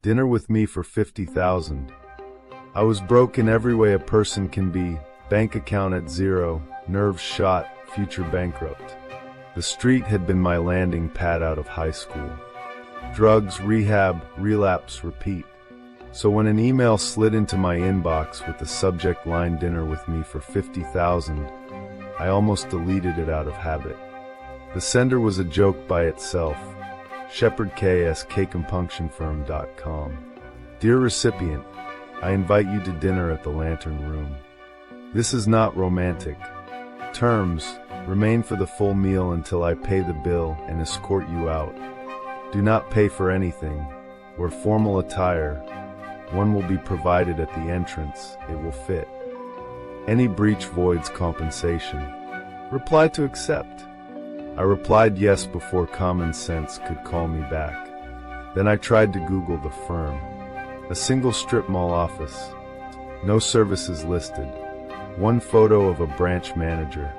Dinner with me for 50,000. I was broke in every way a person can be. Bank account at zero, nerves shot, future bankrupt. The street had been my landing pad out of high school. Drugs, rehab, relapse, repeat. So when an email slid into my inbox with the subject line dinner with me for 50,000, I almost deleted it out of habit. The sender was a joke by itself. Shepard KSKcompunctionfirm.com. Dear recipient, I invite you to dinner at the Lantern Room. This is not romantic. Terms: remain for the full meal until I pay the bill and escort you out. Do not pay for anything. Wear formal attire. One will be provided at the entrance. It will fit. Any breach voids compensation. Reply to accept. I replied yes before common sense could call me back. Then I tried to Google the firm. A single strip mall office. No services listed. One photo of a branch manager,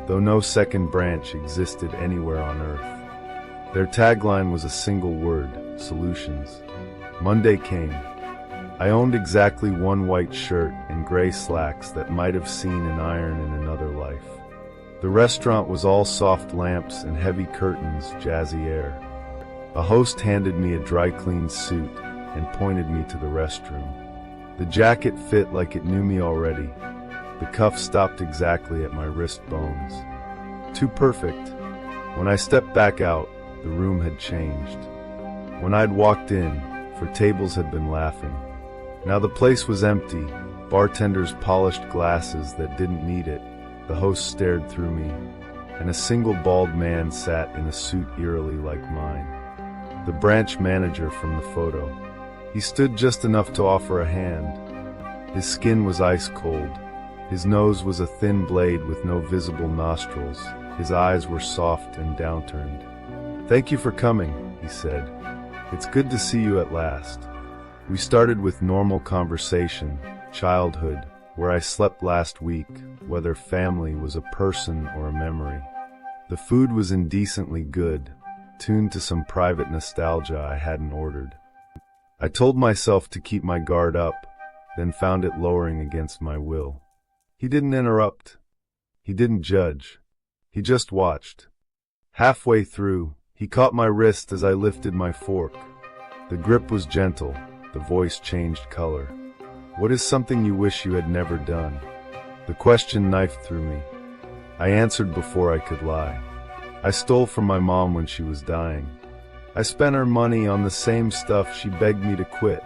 though no second branch existed anywhere on earth. Their tagline was a single word: solutions. Monday came. I owned exactly one white shirt and gray slacks that might have seen an iron in another life. The restaurant was all soft lamps and heavy curtains, jazzy air. A host handed me a dry-cleaned suit and pointed me to the restroom. The jacket fit like it knew me already. The cuff stopped exactly at my wrist bones. Too perfect. When I stepped back out, the room had changed. When I'd walked in, for tables had been laughing. Now the place was empty, bartenders polished glasses that didn't need it. The host stared through me, and a single bald man sat in a suit eerily like mine. The branch manager from the photo. He stood just enough to offer a hand. His skin was ice cold. His nose was a thin blade with no visible nostrils. His eyes were soft and downturned. "Thank you for coming," he said. "It's good to see you at last." We started with normal conversation, childhood, where I slept last week, whether family was a person or a memory. The food was indecently good, tuned to some private nostalgia I hadn't ordered. I told myself to keep my guard up, then found it lowering against my will. He didn't interrupt. He didn't judge. He just watched. Halfway through, he caught my wrist as I lifted my fork. The grip was gentle. The voice changed color. "What is something you wish you had never done?" The question knifed through me. I answered before I could lie. I stole from my mom when she was dying. I spent her money on the same stuff she begged me to quit.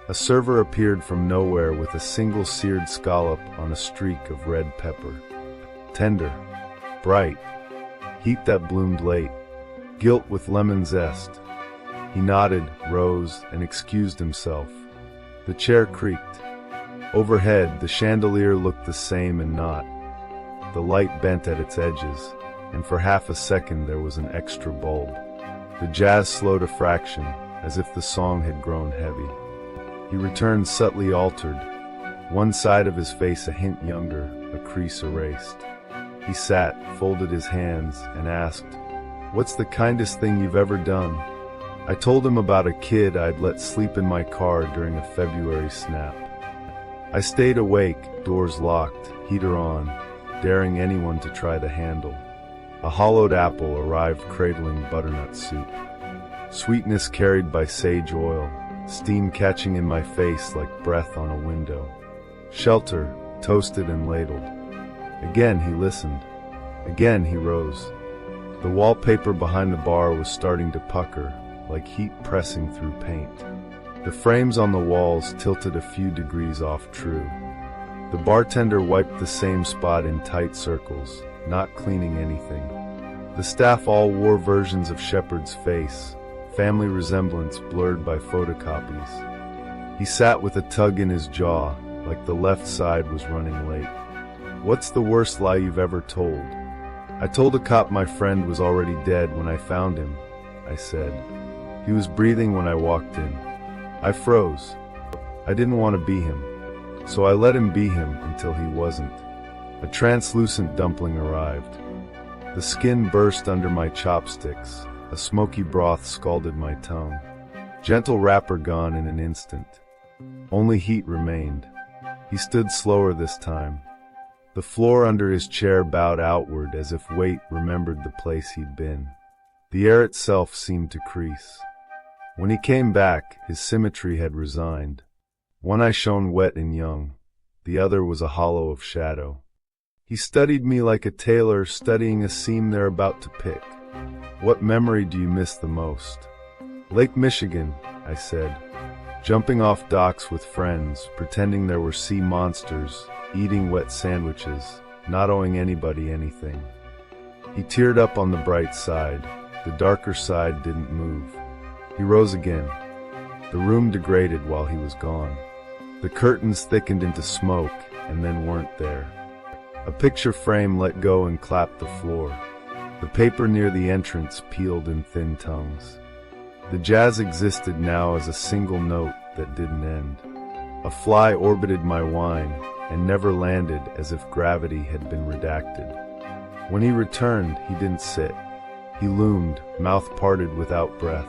A server appeared from nowhere with a single seared scallop on a streak of red pepper. Tender, bright, heat that bloomed late, guilt with lemon zest. He nodded, rose, and excused himself. The chair creaked. Overhead, the chandelier looked the same and not. The light bent at its edges, and for half a second there was an extra bulb. The jazz slowed a fraction, as if the song had grown heavy. He returned subtly altered, one side of his face a hint younger, a crease erased. He sat, folded his hands, and asked, "What's the kindest thing you've ever done?" I told him about a kid I'd let sleep in my car during a February snap. I stayed awake, doors locked, heater on, daring anyone to try the handle. A hollowed apple arrived cradling butternut soup. Sweetness carried by sage oil, steam catching in my face like breath on a window. Shelter, toasted and ladled. Again he listened. Again he rose. The wallpaper behind the bar was starting to pucker, like heat pressing through paint. The frames on the walls tilted a few degrees off true. The bartender wiped the same spot in tight circles, not cleaning anything. The staff all wore versions of Shepard's face, family resemblance blurred by photocopies. He sat with a tug in his jaw, like the left side was running late. "What's the worst lie you've ever told?" "I told a cop my friend was already dead when I found him," I said. "He was breathing when I walked in. I froze. I didn't want to be him, so I let him be him until he wasn't." A translucent dumpling arrived. The skin burst under my chopsticks. A smoky broth scalded my tongue. Gentle wrapper gone in an instant. Only heat remained. He stood slower this time. The floor under his chair bowed outward as if weight remembered the place he'd been. The air itself seemed to crease. When he came back, his symmetry had resigned. One eye shone wet and young. The other was a hollow of shadow. He studied me like a tailor studying a seam they're about to pick. What memory do you miss the most? Lake Michigan, I said. Jumping off docks with friends, pretending there were sea monsters, eating wet sandwiches, not owing anybody anything. He teared up on the bright side. The darker side didn't move. He rose again. The room degraded while he was gone. The curtains thickened into smoke and then weren't there. A picture frame let go and clapped the floor. The paper near the entrance peeled in thin tongues. The jazz existed now as a single note that didn't end. A fly orbited my wine and never landed, as if gravity had been redacted. When he returned, he didn't sit. He loomed, mouth parted without breath.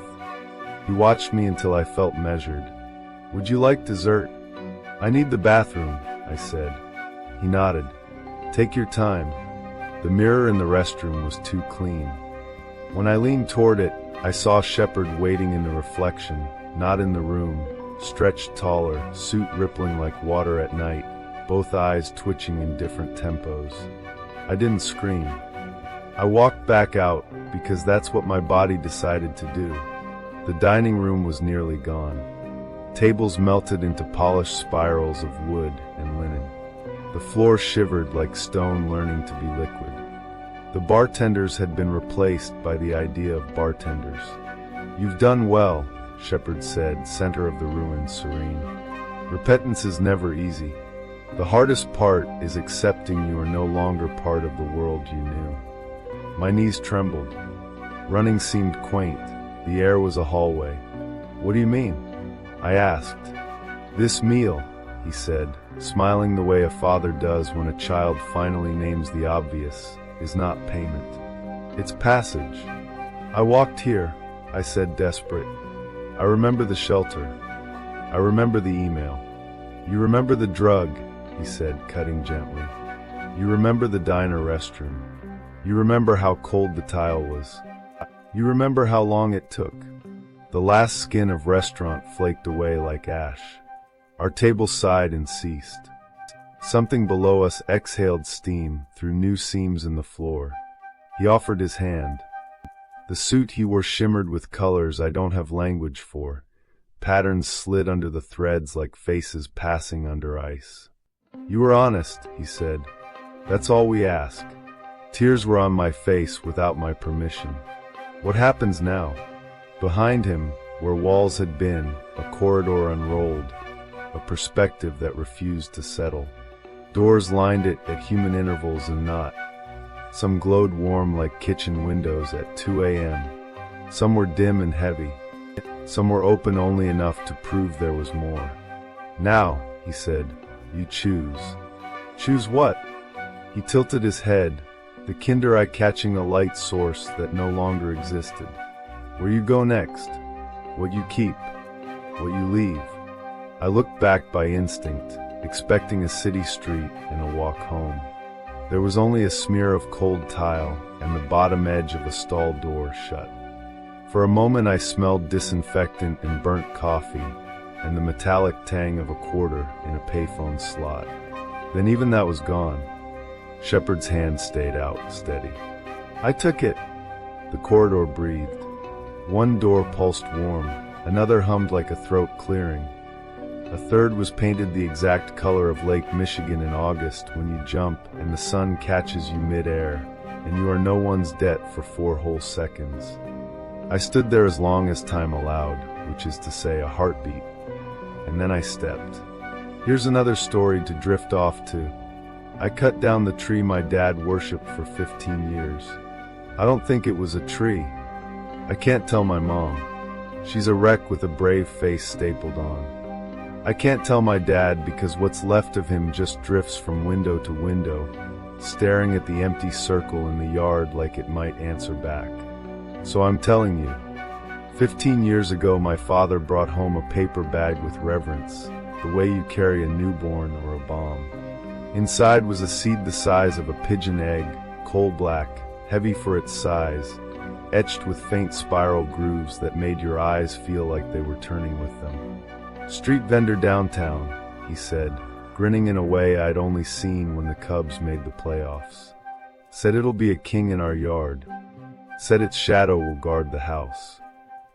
He watched me until I felt measured. "Would you like dessert?" "I need the bathroom," I said. He nodded. "Take your time." The mirror in the restroom was too clean. When I leaned toward it, I saw Shepard waiting in the reflection, not in the room, stretched taller, suit rippling like water at night, both eyes twitching in different tempos. I didn't scream. I walked back out because that's what my body decided to do. The dining room was nearly gone. Tables melted into polished spirals of wood and linen. The floor shivered like stone learning to be liquid. The bartenders had been replaced by the idea of bartenders. "You've done well," Shepard said, center of the ruin serene. "Repentance is never easy. The hardest part is accepting you are no longer part of the world you knew." My knees trembled. Running seemed quaint. The air was a hallway. "What do you mean?" I asked. "This meal," he said, smiling the way a father does when a child finally names the obvious, "is not payment. It's passage." "I walked here," I said, desperate. "I remember the shelter. I remember the email." "You remember the drug," he said, cutting gently. "You remember the diner restroom. You remember how cold the tile was. You remember how long it took. The last skin of restaurant flaked away like ash. Our table sighed and ceased. Something below us exhaled steam through new seams in the floor. He offered his hand. The suit he wore shimmered with colors I don't have language for. Patterns slid under the threads like faces passing under ice. "You were honest," he said. "That's all we ask." Tears were on my face without my permission. "What happens now?" Behind him, where walls had been, a corridor unrolled, a perspective that refused to settle. Doors lined it at human intervals and not. Some glowed warm like kitchen windows at 2 a.m. Some were dim and heavy. Some were open only enough to prove there was more. "Now," he said, "you choose." "Choose what?" He tilted his head, the kinder eye catching a light source that no longer existed. "Where you go next. What you keep. What you leave." I looked back by instinct, expecting a city street and a walk home. There was only a smear of cold tile and the bottom edge of a stall door shut. For a moment I smelled disinfectant and burnt coffee and the metallic tang of a quarter in a payphone slot. Then even that was gone. Shepard's hand stayed out, steady. "I took it." The corridor breathed. One door pulsed warm, another hummed like a throat clearing. A third was painted the exact color of Lake Michigan in August when you jump and the sun catches you mid-air, and you are no one's debt for 4 whole seconds. I stood there as long as time allowed, which is to say a heartbeat, and then I stepped. Here's another story to drift off to. I cut down the tree my dad worshipped for 15 years. I don't think it was a tree. I can't tell my mom. She's a wreck with a brave face stapled on. I can't tell my dad because what's left of him just drifts from window to window, staring at the empty circle in the yard like it might answer back. So I'm telling you, 15 years ago, my father brought home a paper bag with reverence, the way you carry a newborn or a bomb. Inside was a seed the size of a pigeon egg, coal black, heavy for its size, etched with faint spiral grooves that made your eyes feel like they were turning with them. "Street vendor downtown," he said, grinning in a way I'd only seen when the Cubs made the playoffs. "Said it'll be a king in our yard. Said its shadow will guard the house."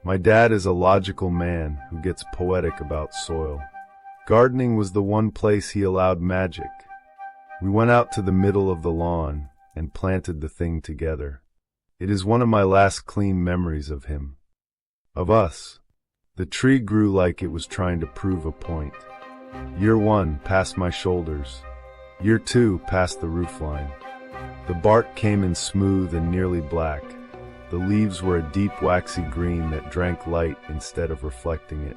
My dad is a logical man who gets poetic about soil. Gardening was the one place he allowed magic. We went out to the middle of the lawn and planted the thing together. It is one of my last clean memories of him. Of us. The tree grew like it was trying to prove a point. Year 1, past my shoulders. Year 2, past the roofline. The bark came in smooth and nearly black. The leaves were a deep waxy green that drank light instead of reflecting it.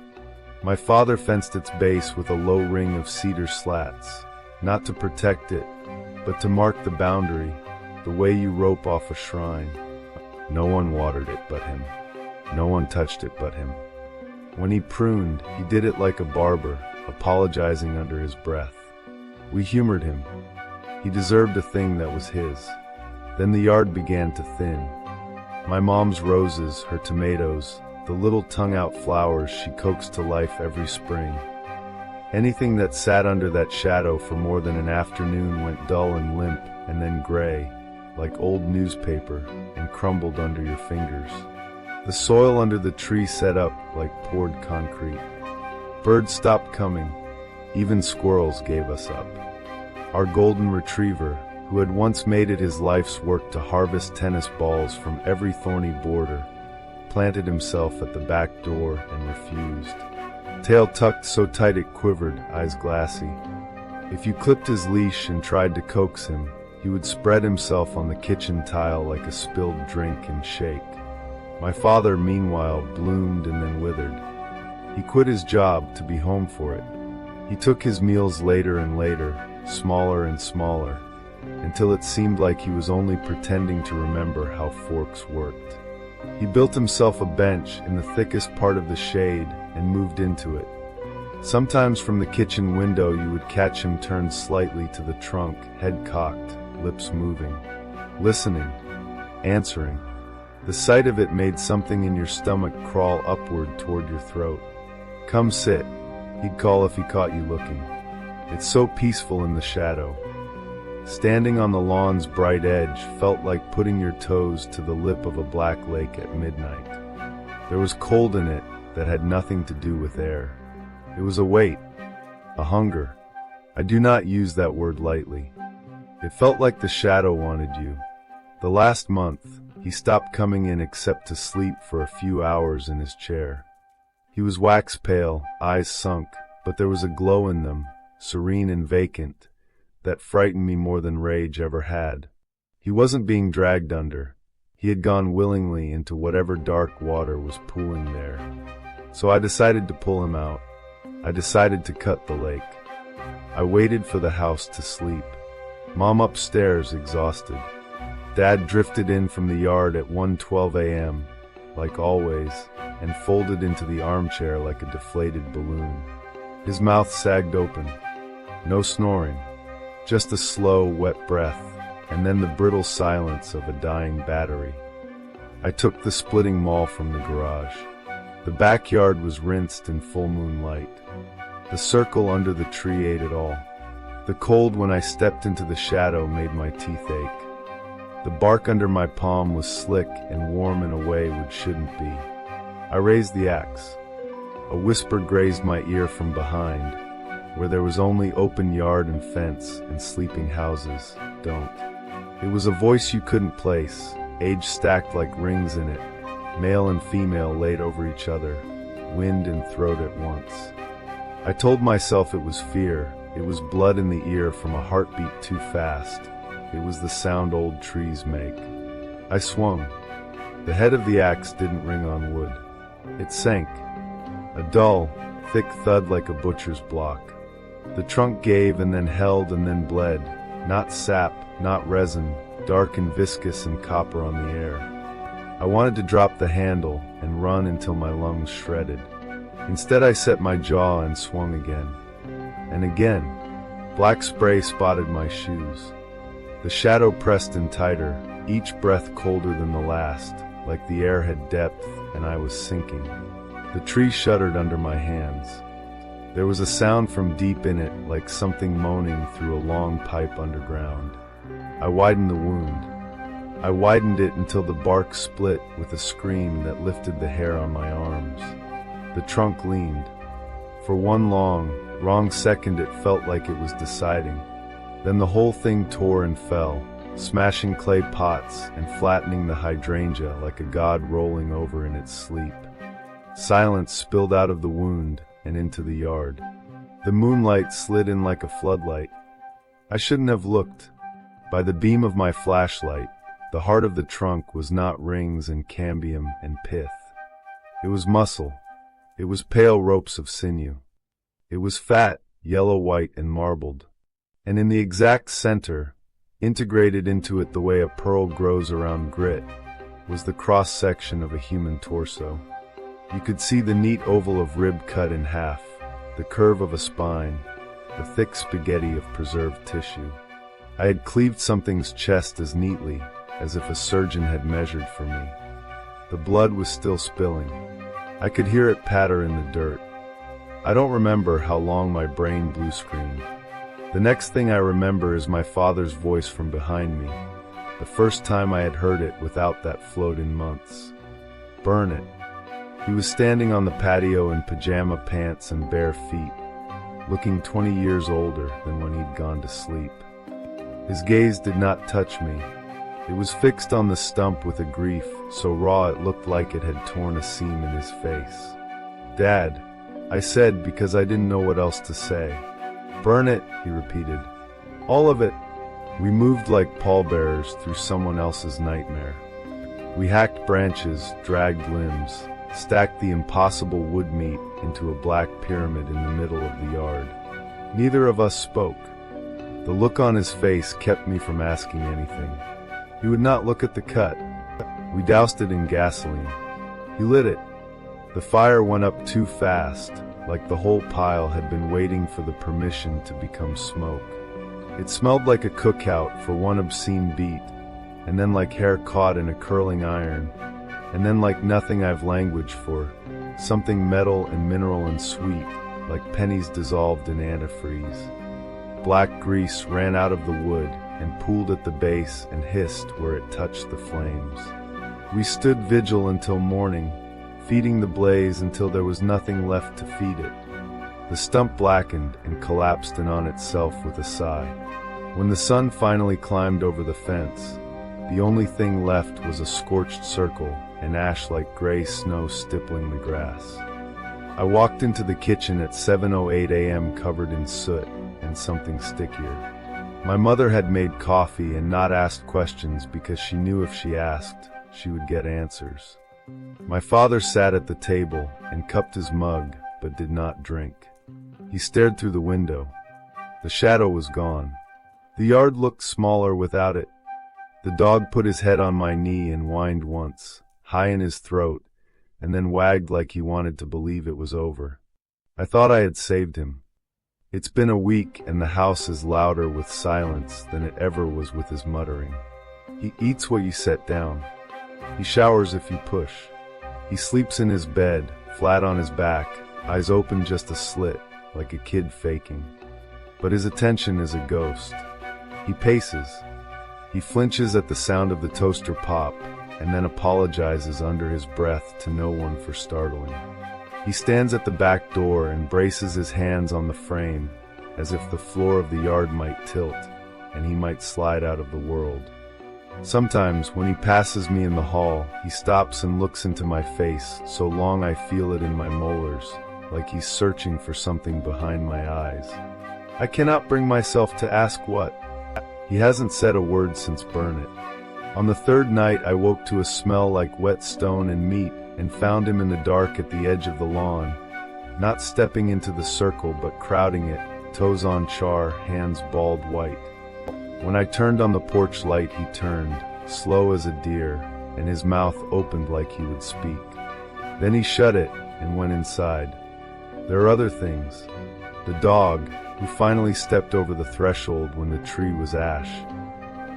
My father fenced its base with a low ring of cedar slats, not to protect it, but to mark the boundary, the way you rope off a shrine. No one watered it but him. No one touched it but him. When he pruned, he did it like a barber, apologizing under his breath. We humored him. He deserved a thing that was his. Then the yard began to thin. My mom's roses, her tomatoes, the little tongue-out flowers she coaxed to life every spring. Anything that sat under that shadow for more than an afternoon went dull and limp and then gray, like old newspaper, and crumbled under your fingers. The soil under the tree set up like poured concrete. Birds stopped coming. Even squirrels gave us up. Our golden retriever, who had once made it his life's work to harvest tennis balls from every thorny border, planted himself at the back door and refused. Tail tucked so tight it quivered, eyes glassy. If you clipped his leash and tried to coax him, he would spread himself on the kitchen tile like a spilled drink and shake. My father, meanwhile, bloomed and then withered. He quit his job to be home for it. He took his meals later and later, smaller and smaller, until it seemed like he was only pretending to remember how forks worked. He built himself a bench in the thickest part of the shade and moved into it. Sometimes from the kitchen window you would catch him turn slightly to the trunk, head cocked, lips moving, listening, answering. The sight of it made something in your stomach crawl upward toward your throat. "Come sit," he'd call if he caught you looking. It's so peaceful in the shadow. Standing on the lawn's bright edge felt like putting your toes to the lip of a black lake at midnight. There was cold in it that had nothing to do with air. It was a weight, a hunger. I do not use that word lightly. It felt like the shadow wanted you. The last month, he stopped coming in except to sleep for a few hours in his chair. He was wax pale, eyes sunk, but there was a glow in them, serene and vacant, that frightened me more than rage ever had. He wasn't being dragged under. He had gone willingly into whatever dark water was pooling there. So I decided to pull him out. I decided to cut the lake. I waited for the house to sleep. Mom upstairs, exhausted. Dad drifted in from the yard at 1:12 a.m., like always, and folded into the armchair like a deflated balloon. His mouth sagged open. No snoring. Just a slow, wet breath, and then the brittle silence of a dying battery. I took the splitting maul from the garage. The backyard was rinsed in full moonlight. The circle under the tree ate it all. The cold when I stepped into the shadow made my teeth ache. The bark under my palm was slick and warm in a way which shouldn't be. I raised the axe. A whisper grazed my ear from behind, where there was only open yard and fence and sleeping houses. Don't. It was a voice you couldn't place, age stacked like rings in it, male and female laid over each other, wind and throat at once. I told myself it was fear. It was blood in the ear from a heartbeat too fast. It was the sound old trees make. I swung. The head of the axe didn't ring on wood. It sank. A dull, thick thud like a butcher's block. The trunk gave and then held and then bled. Not sap, not resin, dark and viscous and copper on the air. I wanted to drop the handle, and run until my lungs shredded. Instead, I set my jaw and swung again. And again. Black spray spotted my shoes. The shadow pressed in tighter, each breath colder than the last, like the air had depth and I was sinking. The tree shuddered under my hands. There was a sound from deep in it, like something moaning through a long pipe underground. I widened the wound. I widened it until the bark split with a scream that lifted the hair on my arms. The trunk leaned. For one wrong second it felt like it was deciding. Then the whole thing tore and fell, smashing clay pots and flattening the hydrangea like a god rolling over in its sleep. Silence spilled out of the wound and into the yard. The moonlight slid in like a floodlight. I shouldn't have looked. By the beam of my flashlight, the heart of the trunk was not rings and cambium and pith. It was muscle. It was pale ropes of sinew. It was fat, yellow-white and marbled. And in the exact center, integrated into it the way a pearl grows around grit, was the cross-section of a human torso. You could see the neat oval of rib cut in half, the curve of a spine, the thick spaghetti of preserved tissue. I had cleaved something's chest as neatly as if a surgeon had measured for me. The blood was still spilling. I could hear it patter in the dirt. I don't remember how long my brain blue screened. The next thing I remember is my father's voice from behind me, the first time I had heard it without that float in months. Burn it. He was standing on the patio in pajama pants and bare feet, looking 20 years older than when he'd gone to sleep. His gaze did not touch me. It was fixed on the stump with a grief so raw it looked like it had torn a seam in his face. "Dad," I said because I didn't know what else to say. "Burn it," he repeated. "All of it." We moved like pallbearers through someone else's nightmare. We hacked branches, dragged limbs, stacked the impossible wood meat into a black pyramid in the middle of the yard. Neither of us spoke. The look on his face kept me from asking anything. He would not look at the cut. We doused it in gasoline. He lit it. The fire went up too fast, like the whole pile had been waiting for the permission to become smoke. It smelled like a cookout for one obscene beat, and then like hair caught in a curling iron, and then like nothing I've language for, something metal and mineral and sweet, like pennies dissolved in antifreeze. Black grease ran out of the wood and pooled at the base and hissed where it touched the flames. We stood vigil until morning, feeding the blaze until there was nothing left to feed it. The stump blackened and collapsed in on itself with a sigh. When the sun finally climbed over the fence, the only thing left was a scorched circle and ash like gray snow stippling the grass. I walked into the kitchen at 7:08 a.m. covered in soot and something stickier. My mother had made coffee and not asked questions because she knew if she asked, she would get answers. My father sat at the table and cupped his mug, but did not drink. He stared through the window. The shadow was gone. The yard looked smaller without it. The dog put his head on my knee and whined once, high in his throat, and then wagged like he wanted to believe it was over. I thought I had saved him. It's been a week and the house is louder with silence than it ever was with his muttering. He eats what you set down. He showers if you push. He sleeps in his bed, flat on his back, eyes open just a slit, like a kid faking. But his attention is a ghost. He paces. He flinches at the sound of the toaster pop, and then apologizes under his breath to no one for startling. He stands at the back door and braces his hands on the frame, as if the floor of the yard might tilt, and he might slide out of the world. Sometimes, when he passes me in the hall, he stops and looks into my face so long I feel it in my molars, like he's searching for something behind my eyes. I cannot bring myself to ask what. He hasn't said a word since burn it. On the third night I woke to a smell like wet stone and meat and found him in the dark at the edge of the lawn, not stepping into the circle but crowding it, toes on char, hands bald white. When I turned on the porch light he turned, slow as a deer, and his mouth opened like he would speak. Then he shut it and went inside. There are other things. The dog, who finally stepped over the threshold when the tree was ash,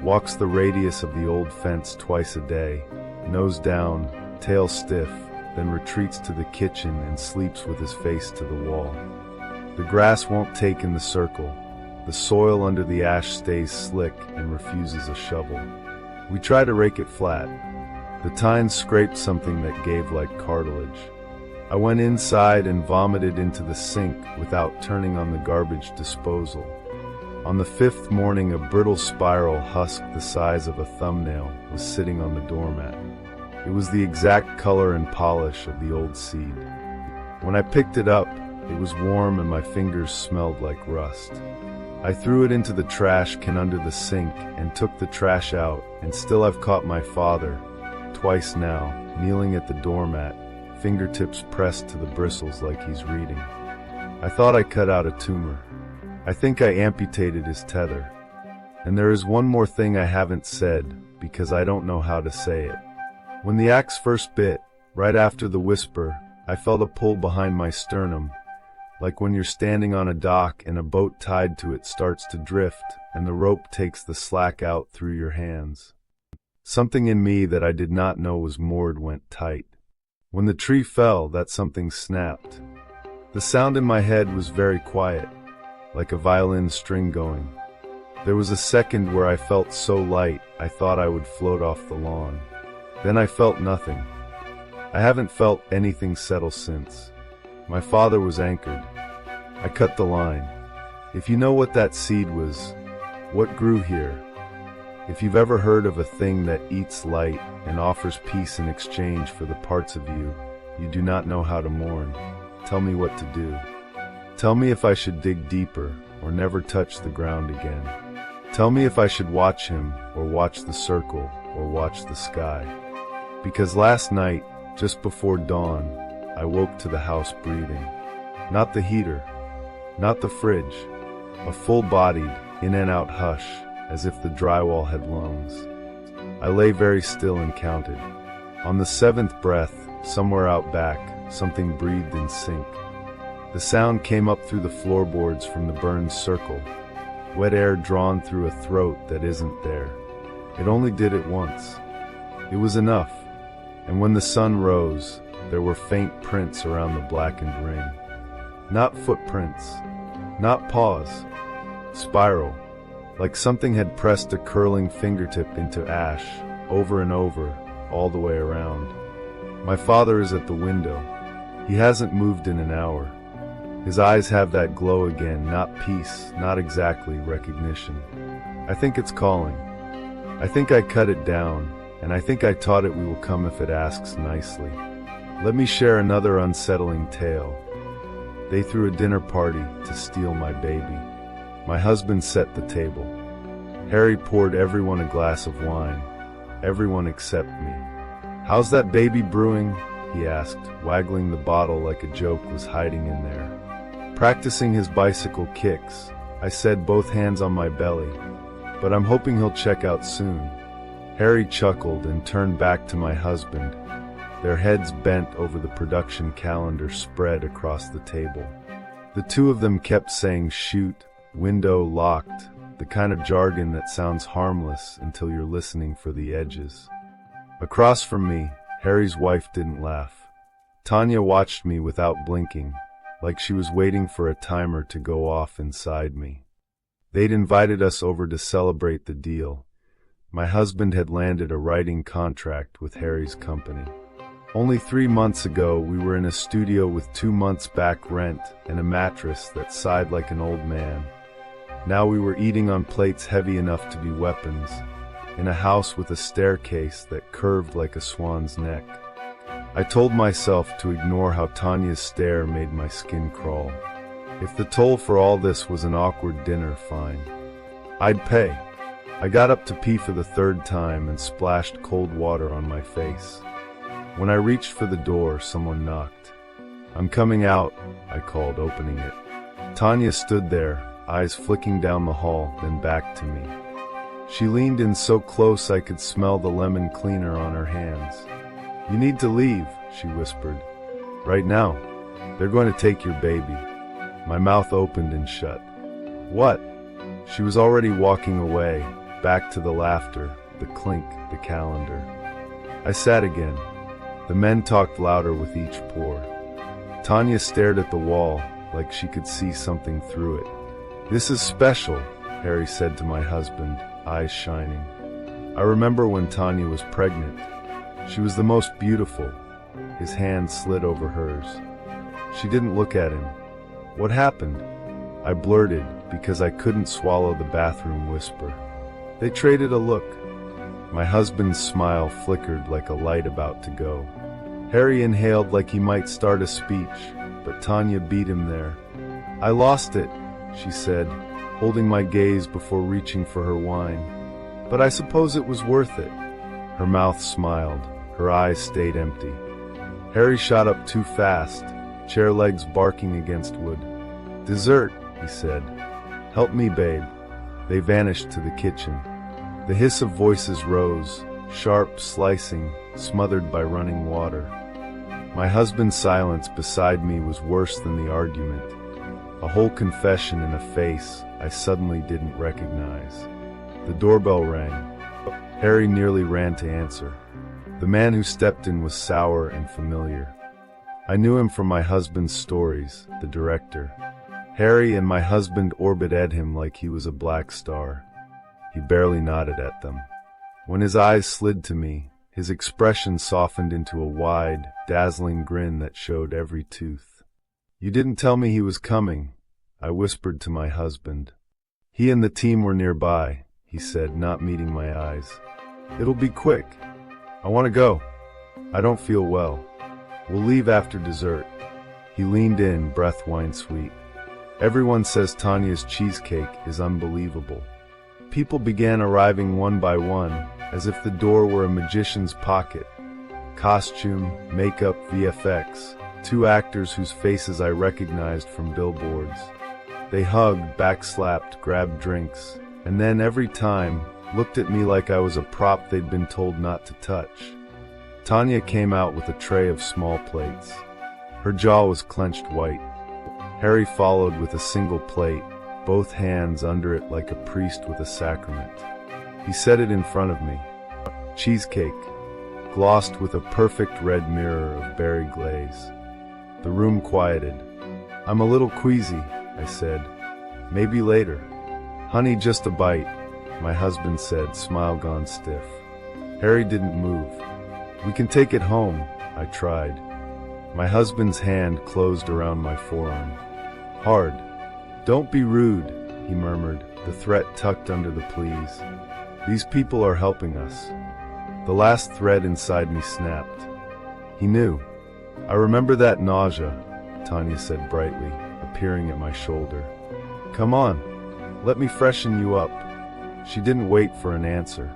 walks the radius of the old fence twice a day, nose down, tail stiff, then retreats to the kitchen and sleeps with his face to the wall. The grass won't take in the circle. The soil under the ash stays slick and refuses a shovel. We try to rake it flat. The tines scraped something that gave like cartilage. I went inside and vomited into the sink without turning on the garbage disposal. On the fifth morning, a brittle spiral husk the size of a thumbnail was sitting on the doormat. It was the exact color and polish of the old seed. When I picked it up, it was warm and my fingers smelled like rust. I threw it into the trash can under the sink and took the trash out, and still I've caught my father, twice now, kneeling at the doormat, fingertips pressed to the bristles like he's reading. I thought I cut out a tumor. I think I amputated his tether. And there is one more thing I haven't said, because I don't know how to say it. When the axe first bit, right after the whisper, I felt a pull behind my sternum, like when you're standing on a dock and a boat tied to it starts to drift, and the rope takes the slack out through your hands. Something in me that I did not know was moored went tight. When the tree fell, that something snapped. The sound in my head was very quiet, like a violin string going. There was a second where I felt so light, I thought I would float off the lawn. Then I felt nothing. I haven't felt anything settle since. My father was anchored. I cut the line. If you know what that seed was, what grew here, if you've ever heard of a thing that eats light and offers peace in exchange for the parts of you you do not know how to mourn, tell me what to do. Tell me if I should dig deeper or never touch the ground again. Tell me if I should watch him or watch the circle or watch the sky. Because last night, just before dawn, I woke to the house breathing. Not the heater, not the fridge, a full-bodied, in-and-out hush, as if the drywall had lungs. I lay very still and counted. On the seventh breath, somewhere out back, something breathed in sync. The sound came up through the floorboards from the burned circle, wet air drawn through a throat that isn't there. It only did it once. It was enough, and when the sun rose, there were faint prints around the blackened ring. Not footprints, not paws, spiral, like something had pressed a curling fingertip into ash, over and over, all the way around. My father is at the window. He hasn't moved in an hour. His eyes have that glow again, not peace, not exactly recognition. I think it's calling. I think I cut it down, and I think I taught it we will come if it asks nicely. Let me share another unsettling tale. They threw a dinner party to steal my baby. My husband set the table. Harry poured everyone a glass of wine, everyone except me. "How's that baby brewing?" he asked, waggling the bottle like a joke was hiding in there. "Practicing his bicycle kicks," I said, both hands on my belly, "but I'm hoping he'll check out soon." Harry chuckled and turned back to my husband, their heads bent over the production calendar spread across the table. The two of them kept saying shoot, window locked, the kind of jargon that sounds harmless until you're listening for the edges. Across from me, Harry's wife didn't laugh. Tanya watched me without blinking, like she was waiting for a timer to go off inside me. They'd invited us over to celebrate the deal. My husband had landed a writing contract with Harry's company. Only 3 months ago, we were in a studio with 2 months back rent and a mattress that sighed like an old man. Now we were eating on plates heavy enough to be weapons, in a house with a staircase that curved like a swan's neck. I told myself to ignore how Tanya's stare made my skin crawl. If the toll for all this was an awkward dinner, fine. I'd pay. I got up to pee for the third time and splashed cold water on my face. When I reached for the door, someone knocked. "I'm coming out," I called, opening it. Tanya stood there, eyes flicking down the hall, then back to me. She leaned in so close I could smell the lemon cleaner on her hands. "You need to leave," she whispered. Right now. They're going to take your baby. My mouth opened and shut. What? She was already walking away, back to the laughter, the clink, the calendar. I sat again. The men talked louder with each pour. Tanya stared at the wall, like she could see something through it. This is special, Harry said to my husband, eyes shining. I remember when Tanya was pregnant. She was the most beautiful. His hand slid over hers. She didn't look at him. What happened? I blurted, because I couldn't swallow the bathroom whisper. They traded a look. My husband's smile flickered like a light about to go. Harry inhaled like he might start a speech, but Tanya beat him there. I lost it, she said, holding my gaze before reaching for her wine. But I suppose it was worth it. Her mouth smiled. Her eyes stayed empty. Harry shot up too fast, chair legs barking against wood. Dessert, he said. Help me, babe. They vanished to the kitchen. The hiss of voices rose, sharp, slicing, smothered by running water. My husband's silence beside me was worse than the argument. A whole confession in a face I suddenly didn't recognize. The doorbell rang. Harry nearly ran to answer. The man who stepped in was sour and familiar. I knew him from my husband's stories, the director. Harry and my husband orbited him like he was a black star. He barely nodded at them. When his eyes slid to me, his expression softened into a wide, dazzling grin that showed every tooth. You didn't tell me he was coming, I whispered to my husband. He and the team were nearby, he said, not meeting my eyes. It'll be quick. I want to go. I don't feel well. We'll leave after dessert. He leaned in, breath wine sweet. Everyone says Tanya's cheesecake is unbelievable. People began arriving one by one, as if the door were a magician's pocket. Costume, makeup, VFX, 2 actors whose faces I recognized from billboards. They hugged, backslapped, grabbed drinks, and then every time, looked at me like I was a prop they'd been told not to touch. Tanya came out with a tray of small plates. Her jaw was clenched white. Harry followed with a single plate, both hands under it like a priest with a sacrament. He set it in front of me. Cheesecake, glossed with a perfect red mirror of berry glaze. The room quieted. I'm a little queasy, I said. Maybe later. Honey, just a bite, my husband said, smile gone stiff. Harry didn't move. We can take it home, I tried. My husband's hand closed around my forearm. Hard. Don't be rude, he murmured, the threat tucked under the please. These people are helping us. The last thread inside me snapped. He knew. I remember that nausea, Tanya said brightly, appearing at my shoulder. Come on, let me freshen you up. She didn't wait for an answer.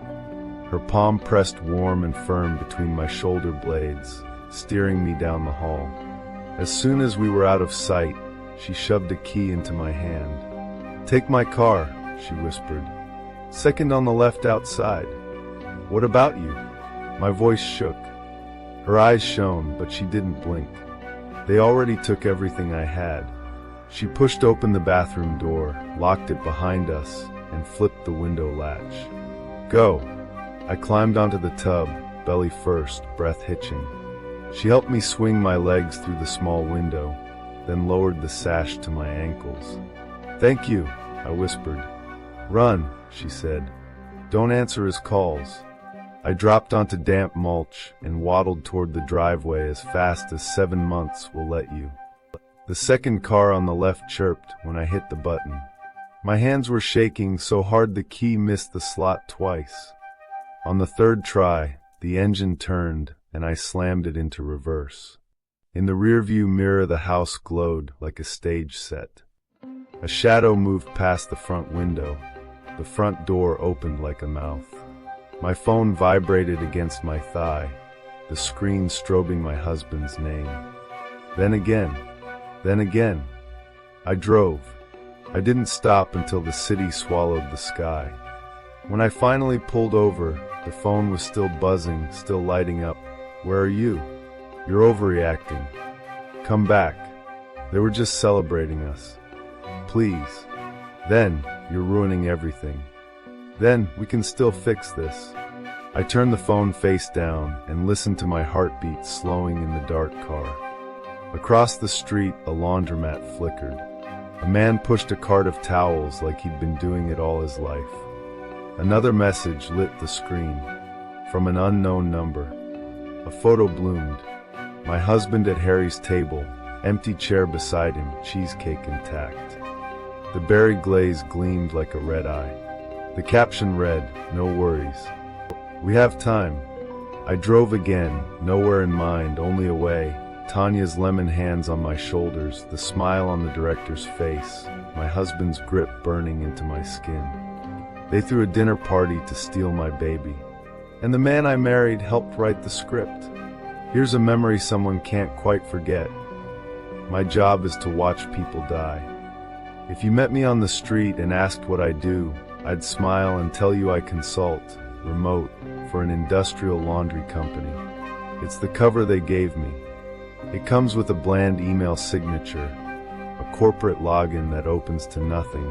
Her palm pressed warm and firm between my shoulder blades, steering me down the hall. As soon as we were out of sight, she shoved a key into my hand. Take my car, she whispered. Second on the left outside. What about you? My voice shook. Her eyes shone, but she didn't blink. They already took everything I had. She pushed open the bathroom door, locked it behind us, and flipped the window latch. Go. I climbed onto the tub, belly first, breath hitching. She helped me swing my legs through the small window, then lowered the sash to my ankles. Thank you, I whispered. Run, she said. Don't answer his calls. I dropped onto damp mulch and waddled toward the driveway as fast as 7 months will let you. The second car on the left chirped when I hit the button. My hands were shaking so hard the key missed the slot twice. On the third try, the engine turned and I slammed it into reverse. In the rearview mirror, the house glowed like a stage set. A shadow moved past the front window. The front door opened like a mouth. My phone vibrated against my thigh, the screen strobing my husband's name. Then again. I drove. I didn't stop until the city swallowed the sky. When I finally pulled over, the phone was still buzzing, still lighting up. Where are you? You're overreacting. Come back. They were just celebrating us. Please. Then, you're ruining everything. Then, we can still fix this. I turned the phone face down and listened to my heartbeat slowing in the dark car. Across the street, a laundromat flickered. A man pushed a cart of towels like he'd been doing it all his life. Another message lit the screen. From an unknown number. A photo bloomed. My husband at Harry's table, empty chair beside him, cheesecake intact. The berry glaze gleamed like a red eye. The caption read, "No worries. We have time." I drove again, nowhere in mind, only away. Tanya's lemon hands on my shoulders, the smile on the director's face, my husband's grip burning into my skin. They threw a dinner party to steal my baby. And the man I married helped write the script. Here's a memory someone can't quite forget. My job is to watch people die. If you met me on the street and asked what I do, I'd smile and tell you I consult, remote, for an industrial laundry company. It's the cover they gave me. It comes with a bland email signature, a corporate login that opens to nothing,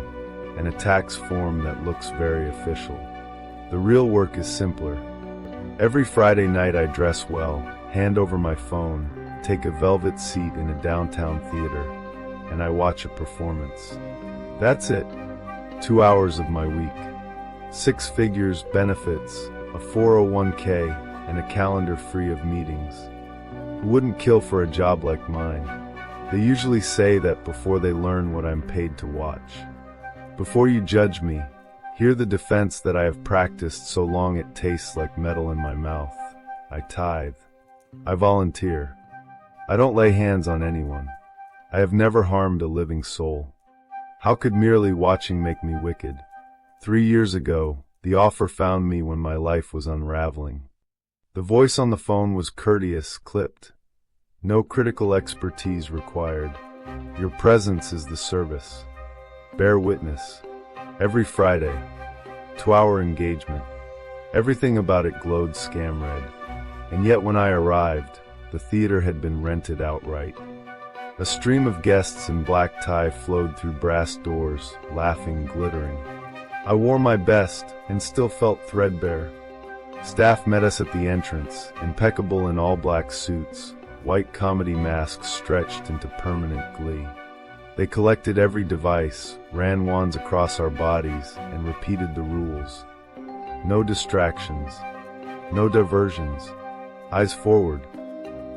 and a tax form that looks very official. The real work is simpler. Every Friday night I dress well, hand over my phone, take a velvet seat in a downtown theater, and I watch a performance. That's it. 2 hours of my week. 6 figures, benefits, a 401k, and a calendar free of meetings. Who wouldn't kill for a job like mine? They usually say that before they learn what I'm paid to watch. Before you judge me, hear the defense that I have practiced so long it tastes like metal in my mouth. I tithe. I volunteer. I don't lay hands on anyone. I have never harmed a living soul. How could merely watching make me wicked? 3 years ago, the offer found me when my life was unraveling. The voice on the phone was courteous, clipped. No critical expertise required. Your presence is the service. Bear witness. Every Friday. 2-hour engagement. Everything about it glowed scam red. And yet when I arrived, the theater had been rented outright. A stream of guests in black tie flowed through brass doors, laughing, glittering. I wore my best and still felt threadbare. Staff met us at the entrance, impeccable in all black suits, white comedy masks stretched into permanent glee. They collected every device, ran wands across our bodies, and repeated the rules. No distractions. No diversions. Eyes forward.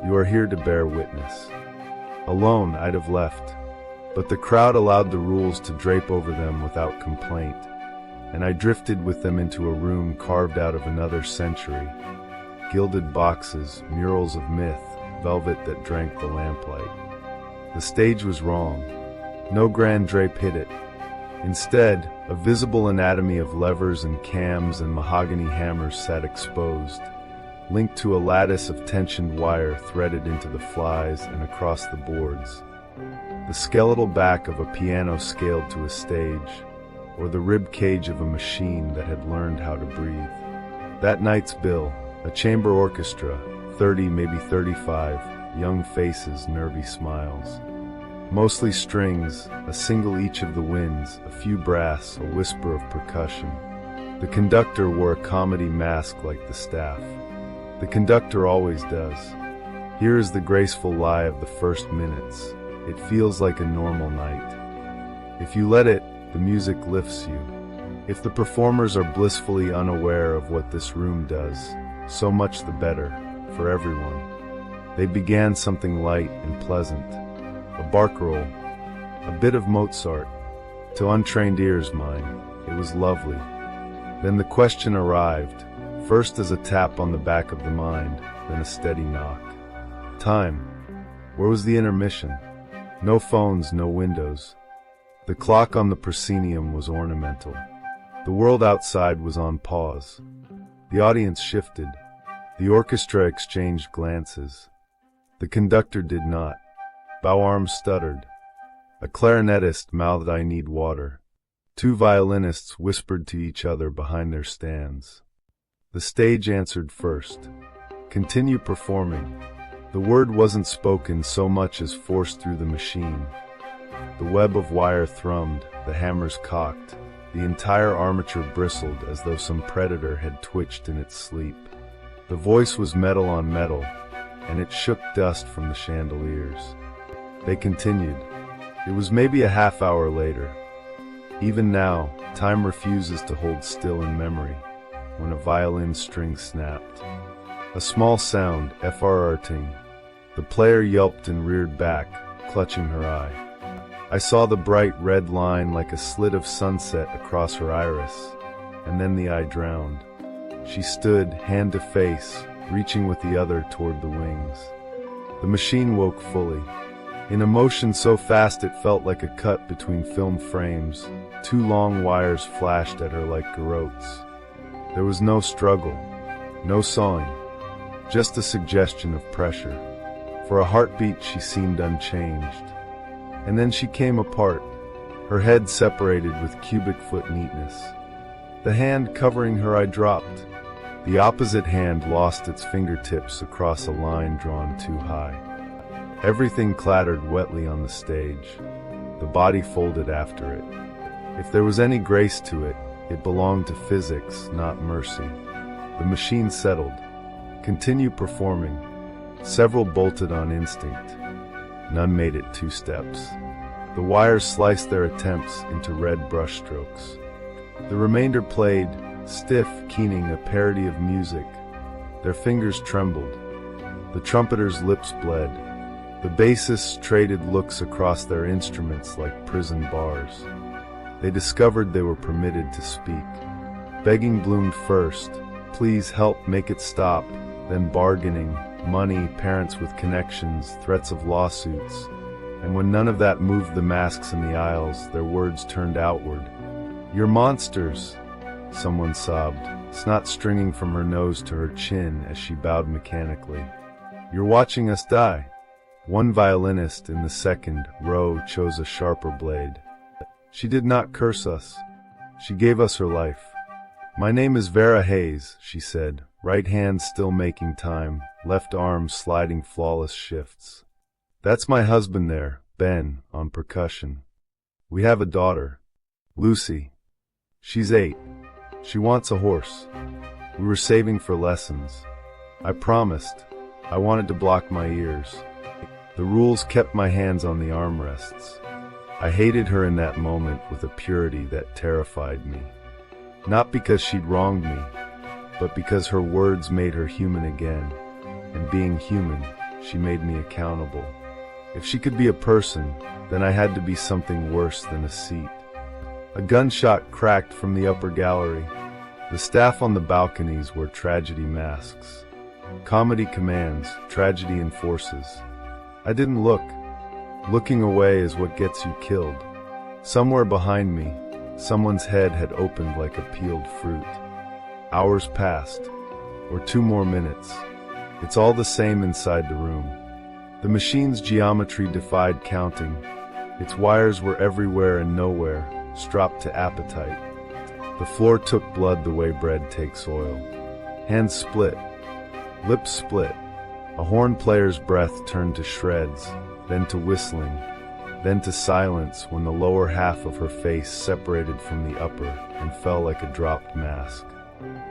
You are here to bear witness. Alone, I'd have left, but the crowd allowed the rules to drape over them without complaint, and I drifted with them into a room carved out of another century. Gilded boxes, murals of myth, velvet that drank the lamplight. The stage was wrong. No grand drape hid it. Instead, a visible anatomy of levers and cams and mahogany hammers sat exposed, linked to a lattice of tensioned wire threaded into the flies and across the boards. The skeletal back of a piano scaled to a stage, or the rib cage of a machine that had learned how to breathe. That night's bill, a chamber orchestra, 30, maybe 35, young faces, nervy smiles. Mostly strings, a single each of the winds, a few brass, a whisper of percussion. The conductor wore a comedy mask like the staff. The conductor always does. Here is the graceful lie of the first minutes. It feels like a normal night. If you let it, the music lifts you. If the performers are blissfully unaware of what this room does, so much the better, for everyone. They began something light and pleasant. A barcarolle, a bit of Mozart. To untrained ears, mine, it was lovely. Then the question arrived, first as a tap on the back of the mind, then a steady knock. Time. Where was the intermission? No phones, no windows. The clock on the proscenium was ornamental. The world outside was on pause. The audience shifted. The orchestra exchanged glances. The conductor did not. Bow arms stuttered. A clarinetist mouthed, "I need water." 2 violinists whispered to each other behind their stands. The stage answered first. "Continue performing." The word wasn't spoken so much as forced through the machine. The web of wire thrummed, the hammers cocked, the entire armature bristled as though some predator had twitched in its sleep. The voice was metal on metal, and it shook dust from the chandeliers. They continued. It was maybe a half hour later. Even now, time refuses to hold still in memory, when a violin string snapped. A small sound, FRR-ting. The player yelped and reared back, clutching her eye. I saw the bright red line like a slit of sunset across her iris, and then the eye drowned. She stood, hand to face, reaching with the other toward the wings. The machine woke fully. In a motion so fast it felt like a cut between film frames. Two long wires flashed at her like garrotes. There was no struggle, no sawing, just a suggestion of pressure. For a heartbeat she seemed unchanged. And then she came apart, her head separated with cubic foot neatness. The hand covering her eye dropped. The opposite hand lost its fingertips across a line drawn too high. Everything clattered wetly on the stage. The body folded after it. If there was any grace to it, it belonged to physics, not mercy. The machine settled. Continue performing. Several bolted on instinct. None made it 2 steps. The wires sliced their attempts into red brushstrokes. The remainder played, stiff, keening a parody of music. Their fingers trembled. The trumpeters' lips bled. The bassists traded looks across their instruments like prison bars. They discovered they were permitted to speak. Begging bloomed first. Please help, make it stop. Then bargaining, money, parents with connections, threats of lawsuits. And when none of that moved the masks in the aisles, their words turned outward. "You're monsters," someone sobbed, snot stringing from her nose to her chin as she bowed mechanically. "You're watching us die." One violinist in the second row chose a sharper blade. She did not curse us. She gave us her life. "My name is Vera Hayes," she said, right hand still making time, left arm sliding flawless shifts. "That's my husband there, Ben, on percussion. We have a daughter, Lucy. She's 8. She wants a horse. We were saving for lessons. I promised. I wanted to block my ears. The rules kept my hands on the armrests. I hated her in that moment with a purity that terrified me. Not because she'd wronged me, but because her words made her human again. And being human, she made me accountable. If she could be a person, then I had to be something worse than a seat. A gunshot cracked from the upper gallery. The staff on the balconies wore tragedy masks. Comedy commands, tragedy enforces. I didn't look. Looking away is what gets you killed. Somewhere behind me, someone's head had opened like a peeled fruit. Hours passed, or 2 more minutes. It's all the same inside the room. The machine's geometry defied counting. Its wires were everywhere and nowhere, stropped to appetite. The floor took blood the way bread takes oil. Hands split. Lips split. A horn player's breath turned to shreds, then to whistling, then to silence when the lower half of her face separated from the upper and fell like a dropped mask.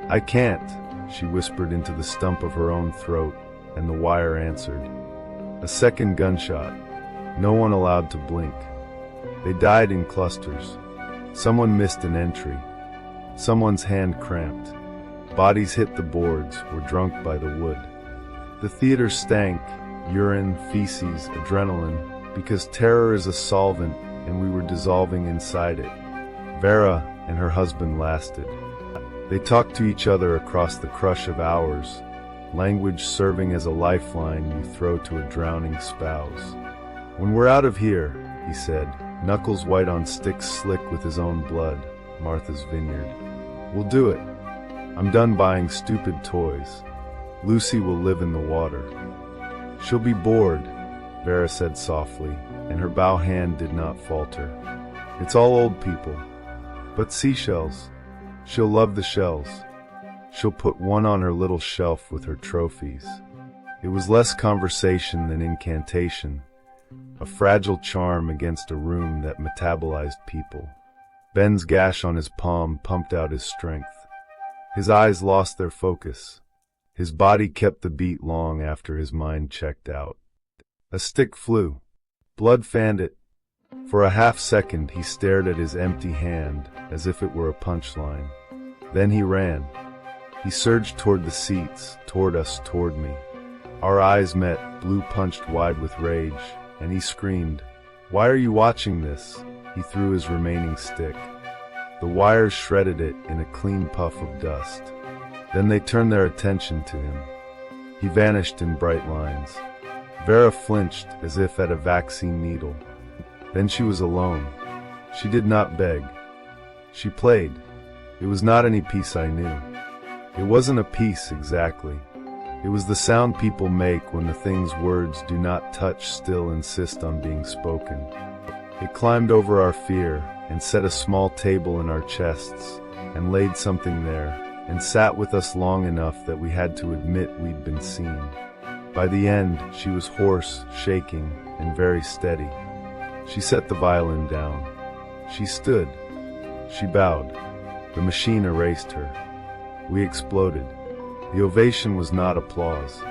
"I can't," she whispered into the stump of her own throat, and the wire answered. A second gunshot. No one allowed to blink. They died in clusters. Someone missed an entry. Someone's hand cramped. Bodies hit the boards, were drunk by the wood. The theater stank, urine, feces, adrenaline, because terror is a solvent and we were dissolving inside it. Vera and her husband lasted. They talked to each other across the crush of hours, language serving as a lifeline you throw to a drowning spouse. "When we're out of here," he said, knuckles white on sticks slick with his own blood, Martha's Vineyard. "We'll do it. I'm done buying stupid toys. Lucy will live in the water." "She'll be bored," Vera said softly, and her bow hand did not falter. "It's all old people. But seashells. She'll love the shells. She'll put one on her little shelf with her trophies. It was less conversation than incantation, a fragile charm against a room that metabolized people. Ben's gash on his palm pumped out his strength. His eyes lost their focus. His body kept the beat long after his mind checked out. A stick flew. Blood fanned it. For a half-second he stared at his empty hand as if it were a punchline. Then he ran. He surged toward the seats, toward us, toward me. Our eyes met, blue punched wide with rage, and he screamed, "Why are you watching this?" He threw his remaining stick. The wires shredded it in a clean puff of dust. Then they turned their attention to him. He vanished in bright lines. Vera flinched as if at a vaccine needle. Then she was alone. She did not beg. She played. It was not any piece I knew. It wasn't a piece exactly. It was the sound people make when the things words do not touch still insist on being spoken. It climbed over our fear and set a small table in our chests and laid something there and sat with us long enough that we had to admit we'd been seen. By the end, she was hoarse, shaking, and very steady. She set the violin down. She stood. She bowed. The machine erased her. We exploded. The ovation was not applause.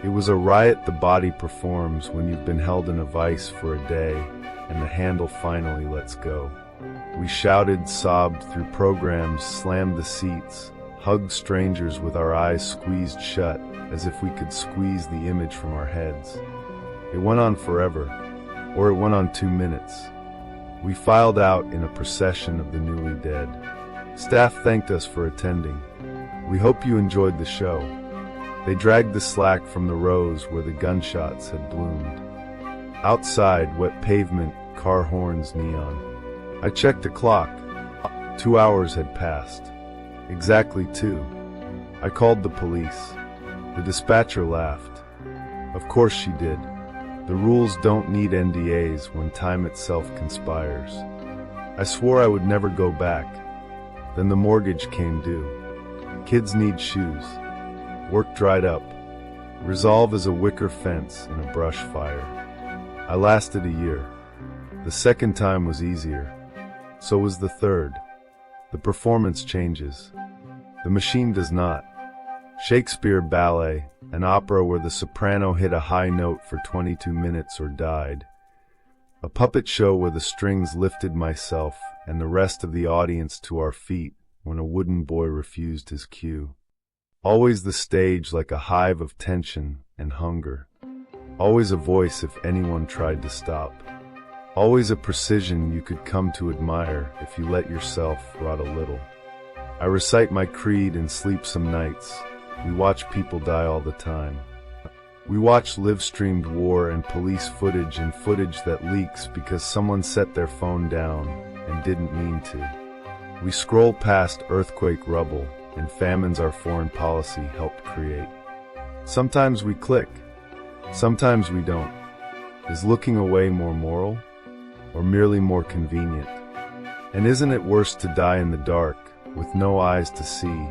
It was a riot the body performs when you've been held in a vice for a day and the handle finally lets go. We shouted, sobbed through programs, slammed the seats, hugged strangers with our eyes squeezed shut as if we could squeeze the image from our heads. It went on forever, or it went on 2 minutes. We filed out in a procession of the newly dead. Staff thanked us for attending. We hope you enjoyed the show. They dragged the slack from the rows where the gunshots had bloomed. Outside, wet pavement, car horns, neon. I checked the clock. 2 hours had passed. Exactly 2. I called the police. The dispatcher laughed. Of course she did. The rules don't need NDAs when time itself conspires. I swore I would never go back. Then the mortgage came due. Kids need shoes. Work dried up. Resolve is a wicker fence in a brush fire. I lasted a year. The second time was easier. So was the third. The performance changes. The machine does not. Shakespeare ballet, an opera where the soprano hit a high note for 22 minutes or died. A puppet show where the strings lifted myself and the rest of the audience to our feet when a wooden boy refused his cue. Always the stage like a hive of tension and hunger. Always a voice if anyone tried to stop. Always a precision you could come to admire if you let yourself rot a little. I recite my creed and sleep some nights. We watch people die all the time. We watch live-streamed war and police footage and footage that leaks because someone set their phone down and didn't mean to. We scroll past earthquake rubble and famines our foreign policy helped create. Sometimes we click. Sometimes we don't. Is looking away more moral or merely more convenient? And isn't it worse to die in the dark with no eyes to see,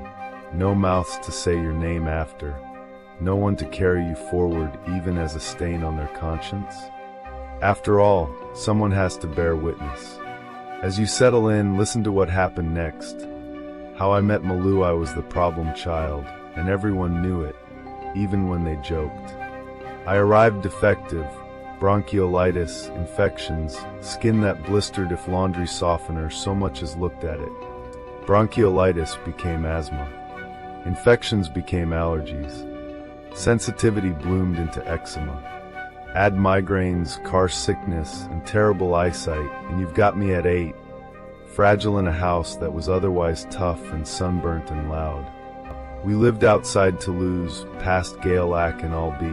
no mouths to say your name after, no one to carry you forward even as a stain on their conscience? After all, someone has to bear witness. As you settle in, listen to what happened next. How I met Malou. I was the problem child, and everyone knew it, even when they joked. I arrived defective, bronchiolitis, infections, skin that blistered if laundry softener so much as looked at it. Bronchiolitis became asthma. Infections became allergies. Sensitivity bloomed into eczema. Add migraines, car sickness, and terrible eyesight, and you've got me at 8, fragile in a house that was otherwise tough and sunburnt and loud. We lived outside Toulouse, past Gaillac and Albi,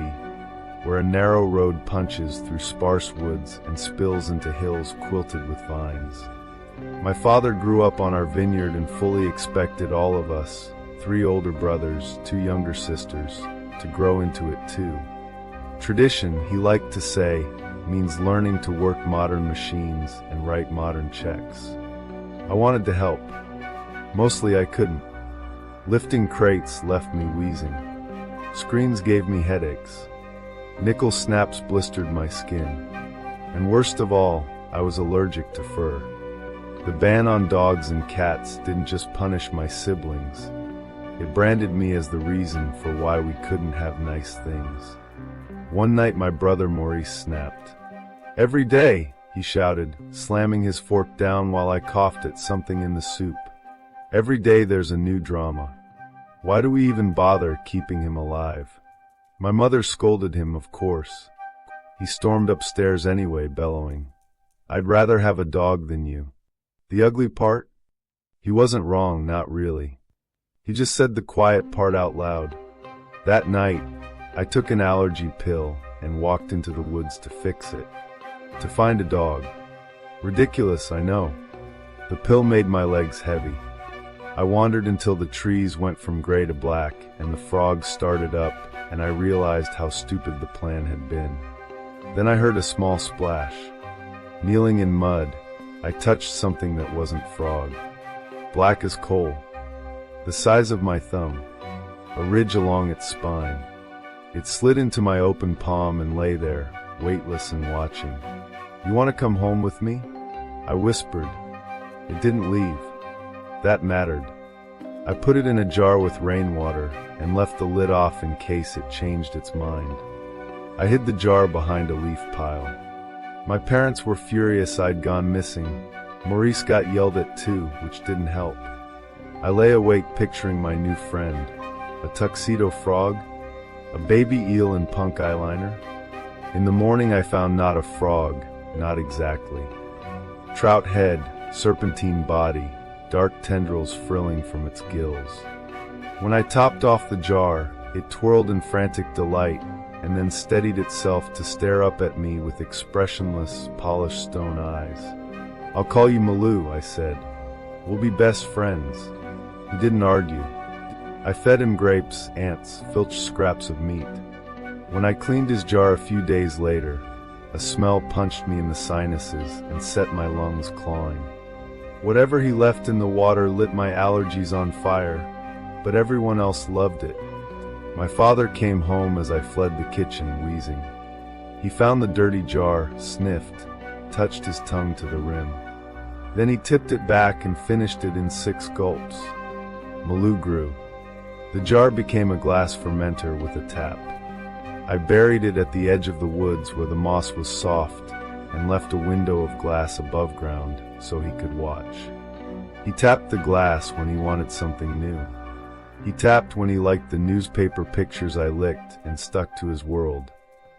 where a narrow road punches through sparse woods and spills into hills quilted with vines. My father grew up on our vineyard and fully expected all of us, 3 older brothers, 2 younger sisters, to grow into it too. Tradition, he liked to say, means learning to work modern machines and write modern checks. I wanted to help. Mostly I couldn't. Lifting crates left me wheezing. Screens gave me headaches. Nickel snaps blistered my skin. And worst of all, I was allergic to fur. The ban on dogs and cats didn't just punish my siblings. It branded me as the reason for why we couldn't have nice things. One night my brother Maurice snapped. "Every day," he shouted, slamming his fork down while I coughed at something in the soup. "Every day there's a new drama. Why do we even bother keeping him alive?" My mother scolded him, of course. He stormed upstairs anyway, bellowing, "I'd rather have a dog than you." The ugly part? He wasn't wrong, not really. He just said the quiet part out loud. That night, I took an allergy pill and walked into the woods to fix it. To find a dog. Ridiculous, I know. The pill made my legs heavy. I wandered until the trees went from gray to black and the frogs started up, and I realized how stupid the plan had been. Then I heard a small splash. Kneeling in mud, I touched something that wasn't frog. Black as coal. The size of my thumb. A ridge along its spine. It slid into my open palm and lay there, weightless and watching. "You want to come home with me?" I whispered. It didn't leave. That mattered. I put it in a jar with rainwater and left the lid off in case it changed its mind. I hid the jar behind a leaf pile. My parents were furious I'd gone missing. Maurice got yelled at too, which didn't help. I lay awake picturing my new friend. A tuxedo frog? A baby eel in punk eyeliner? In the morning I found not a frog, not exactly. Trout head, serpentine body, dark tendrils frilling from its gills. When I topped off the jar, it twirled in frantic delight, and then steadied itself to stare up at me with expressionless, polished stone eyes. "I'll call you Malou," I said. "We'll be best friends." He didn't argue. I fed him grapes, ants, filched scraps of meat. When I cleaned his jar a few days later, a smell punched me in the sinuses and set my lungs clawing. Whatever he left in the water lit my allergies on fire, but everyone else loved it. My father came home as I fled the kitchen, wheezing. He found the dirty jar, sniffed, touched his tongue to the rim. Then he tipped it back and finished it in 6 gulps. Malou grew. The jar became a glass fermenter with a tap. I buried it at the edge of the woods where the moss was soft and left a window of glass above ground so he could watch. He tapped the glass when he wanted something new. He tapped when he liked the newspaper pictures I licked and stuck to his world,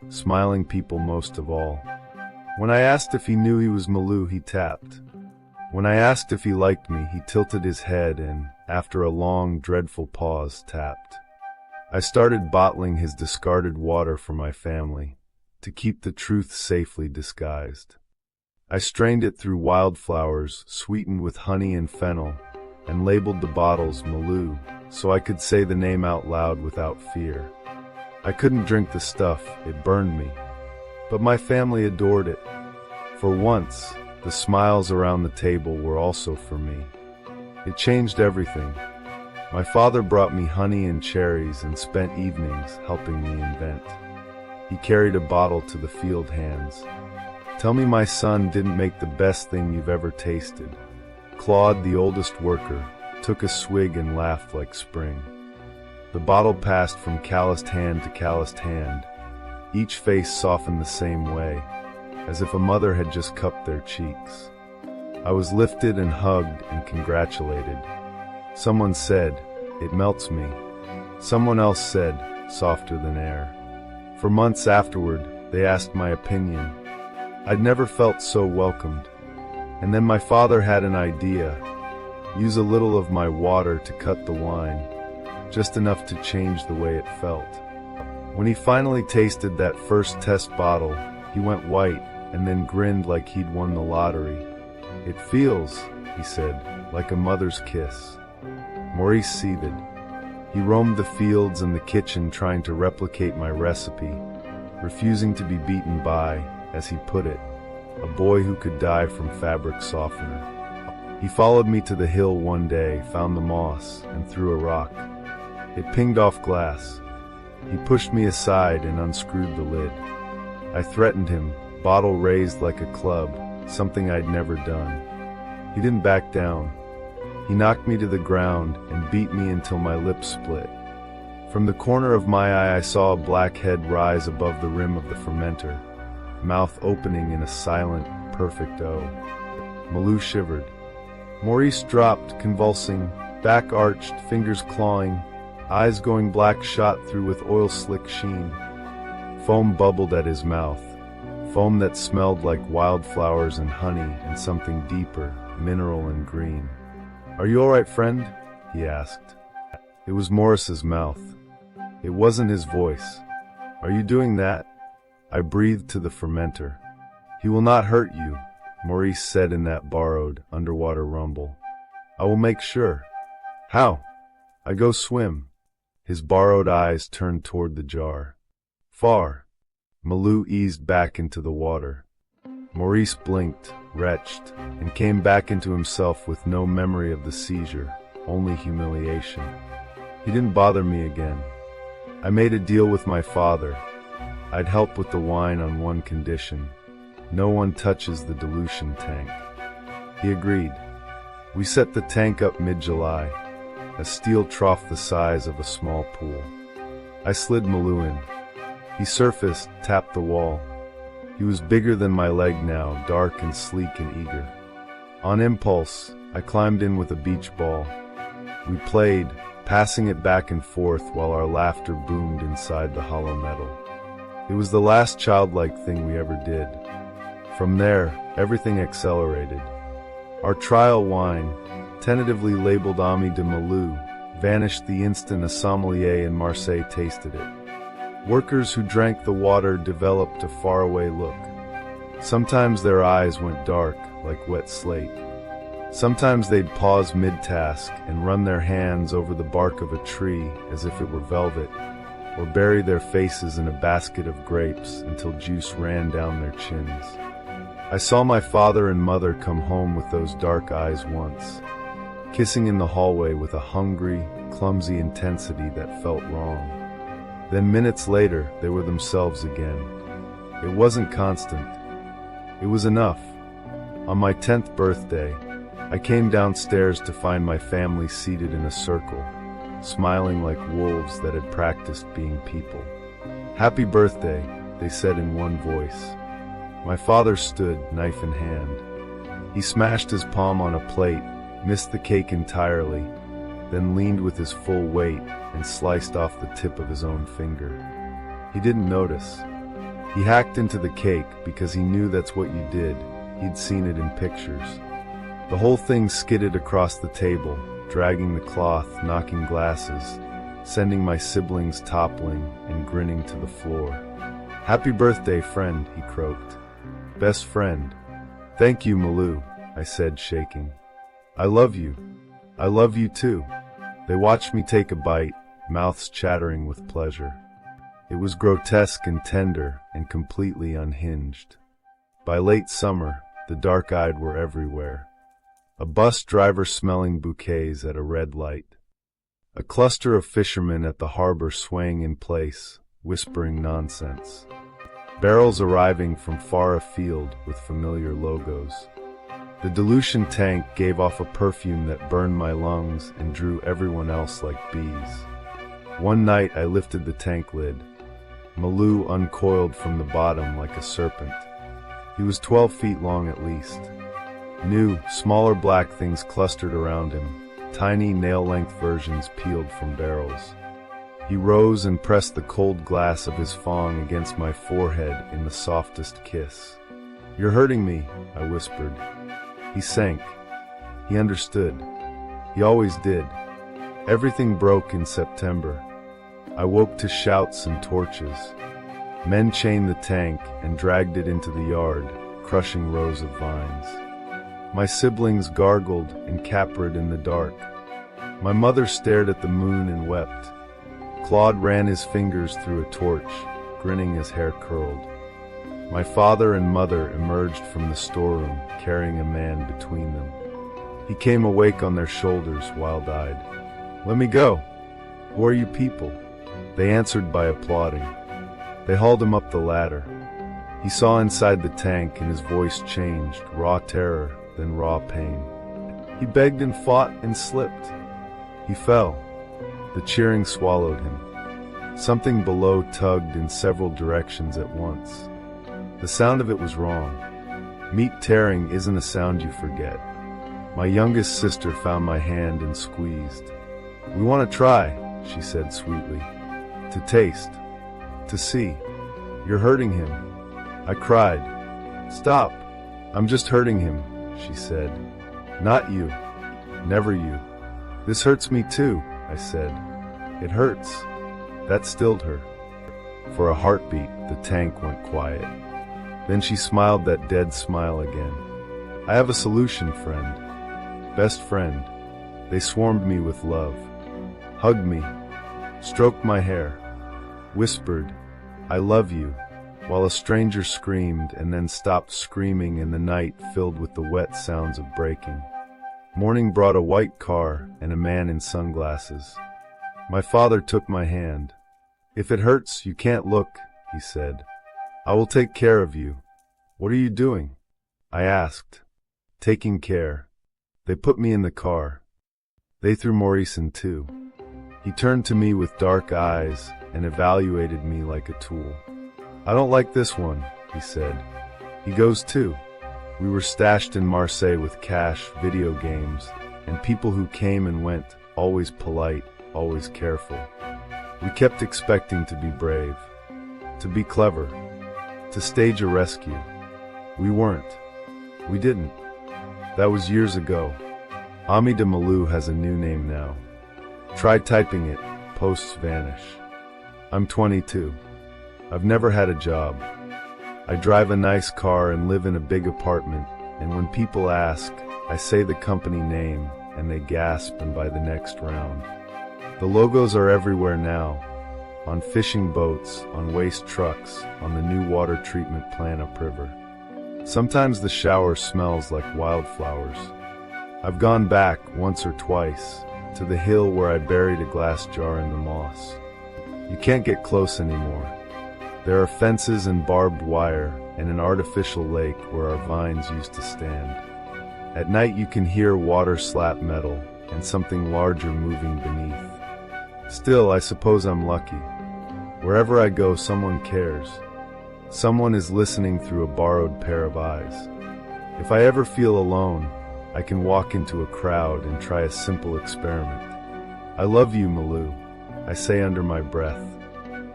smiling people most of all. When I asked if he knew he was Malou, he tapped. When I asked if he liked me, he tilted his head and, after a long, dreadful pause, tapped. I started bottling his discarded water for my family, to keep the truth safely disguised. I strained it through wildflowers, sweetened with honey and fennel, and labeled the bottles Malou, so I could say the name out loud without fear. I couldn't drink the stuff, it burned me. But my family adored it. For once, the smiles around the table were also for me. It changed everything. My father brought me honey and cherries and spent evenings helping me invent. He carried a bottle to the field hands. "Tell me my son didn't make the best thing you've ever tasted." Claude, the oldest worker, took a swig and laughed like spring. The bottle passed from calloused hand to calloused hand. Each face softened the same way, as if a mother had just cupped their cheeks. I was lifted and hugged and congratulated. Someone said, "It melts me." Someone else said, "Softer than air." For months afterward, they asked my opinion. I'd never felt so welcomed. And then my father had an idea. Use a little of my water to cut the wine, just enough to change the way it felt. When he finally tasted that first test bottle, he went white and then grinned like he'd won the lottery. "It feels," he said, "like a mother's kiss." Maurice seethed. He roamed the fields and the kitchen trying to replicate my recipe, refusing to be beaten by, as he put it, a boy who could die from fabric softener. He followed me to the hill one day, found the moss, and threw a rock. It pinged off glass. He pushed me aside and unscrewed the lid. I threatened him, bottle raised like a club, something I'd never done. He didn't back down. He knocked me to the ground and beat me until my lips split. From the corner of my eye I saw a black head rise above the rim of the fermenter, mouth opening in a silent, perfect O. Malou shivered. Maurice dropped, convulsing, back arched, fingers clawing, eyes going black shot through with oil-slick sheen. Foam bubbled at his mouth, foam that smelled like wildflowers and honey and something deeper, mineral and green. "Are you all right, friend?" he asked. It was Maurice's mouth. It wasn't his voice. "Are you doing that?" I breathed to the fermenter. "He will not hurt you," Maurice said in that borrowed, underwater rumble. "I will make sure." "How?" "I go swim." His borrowed eyes turned toward the jar. "Far." Malou eased back into the water. Maurice blinked, retched, and came back into himself with no memory of the seizure, only humiliation. He didn't bother me again. I made a deal with my father. I'd help with the wine on one condition: no one touches the dilution tank. He agreed. We set the tank up mid-July, a steel trough the size of a small pool. I slid Malou in. He surfaced, tapped the wall. He was bigger than my leg now, dark and sleek and eager. On impulse, I climbed in with a beach ball. We played, passing it back and forth while our laughter boomed inside the hollow metal. It was the last childlike thing we ever did. From there, everything accelerated. Our trial wine, tentatively labeled Ami de Malou, vanished the instant a sommelier in Marseille tasted it. Workers who drank the water developed a faraway look. Sometimes their eyes went dark, like wet slate. Sometimes they'd pause mid-task and run their hands over the bark of a tree as if it were velvet, or bury their faces in a basket of grapes until juice ran down their chins. I saw my father and mother come home with those dark eyes once, kissing in the hallway with a hungry, clumsy intensity that felt wrong. Then minutes later, they were themselves again. It wasn't constant. It was enough. On my 10th birthday, I came downstairs to find my family seated in a circle, smiling like wolves that had practiced being people. "Happy birthday," they said in one voice. My father stood, knife in hand. He smashed his palm on a plate, missed the cake entirely, then leaned with his full weight and sliced off the tip of his own finger. He didn't notice. He hacked into the cake because he knew that's what you did. He'd seen it in pictures. The whole thing skidded across the table, dragging the cloth, knocking glasses, sending my siblings toppling and grinning to the floor. "Happy birthday, friend," he croaked. "Best friend." "Thank you, Malou," I said, shaking. "I love you. I love you too." They watched me take a bite, mouths chattering with pleasure. It was grotesque and tender and completely unhinged. By late summer, the dark-eyed were everywhere. A bus driver smelling bouquets at a red light. A cluster of fishermen at the harbor swaying in place, whispering nonsense. Barrels arriving from far afield with familiar logos. The dilution tank gave off a perfume that burned my lungs and drew everyone else like bees. One night I lifted the tank lid. Malou uncoiled from the bottom like a serpent. He was 12 feet long at least. New, smaller black things clustered around him, tiny nail-length versions peeled from barrels. He rose and pressed the cold glass of his fong against my forehead in the softest kiss. "You're hurting me," I whispered. He sank. He understood. He always did. Everything broke in September. I woke to shouts and torches. Men chained the tank and dragged it into the yard, crushing rows of vines. My siblings gargled and capered in the dark. My mother stared at the moon and wept. Claude ran his fingers through a torch, grinning as hair curled. My father and mother emerged from the storeroom, carrying a man between them. He came awake on their shoulders, wild-eyed. "Let me go. Who are you people?" They answered by applauding. They hauled him up the ladder. He saw inside the tank and his voice changed, raw terror, then raw pain. He begged and fought and slipped. He fell. The cheering swallowed him. Something below tugged in several directions at once. The sound of it was wrong. Meat tearing isn't a sound you forget. My youngest sister found my hand and squeezed. "We want to try," she said sweetly. "To taste. To see. You're hurting him." I cried. "Stop. I'm just hurting him," she said. "Not you. Never you." "This hurts me too," I said. "It hurts." That stilled her. For a heartbeat, the tank went quiet. Then she smiled that dead smile again. "I have a solution, friend. Best friend." They swarmed me with love. Hugged me. Stroked my hair. Whispered, "I love you," while a stranger screamed and then stopped screaming in the night filled with the wet sounds of breaking. Morning brought a white car and a man in sunglasses. My father took my hand. "If it hurts, you can't look," he said. "I will take care of you." "What are you doing?" I asked. "Taking care." They put me in the car. They threw Maurice in too. He turned to me with dark eyes and evaluated me like a tool. "I don't like this one," he said. "He goes too." We were stashed in Marseille with cash, video games, and people who came and went, always polite, always careful. We kept expecting to be brave, to be clever, to stage a rescue. We weren't. We didn't. That was years ago. Ami de Malou has a new name now. Try typing it, posts vanish. I'm 22. I've never had a job. I drive a nice car and live in a big apartment, and when people ask, I say the company name, and they gasp and buy the next round. The logos are everywhere now, on fishing boats, on waste trucks, on the new water treatment plant upriver. Sometimes the shower smells like wildflowers. I've gone back once or twice to the hill where I buried a glass jar in the moss. You can't get close anymore. There are fences and barbed wire and an artificial lake where our vines used to stand. At night you can hear water slap metal and something larger moving beneath. Still, I suppose I'm lucky. Wherever I go, someone cares. Someone is listening through a borrowed pair of eyes. If I ever feel alone, I can walk into a crowd and try a simple experiment. "I love you, Malou," I say under my breath.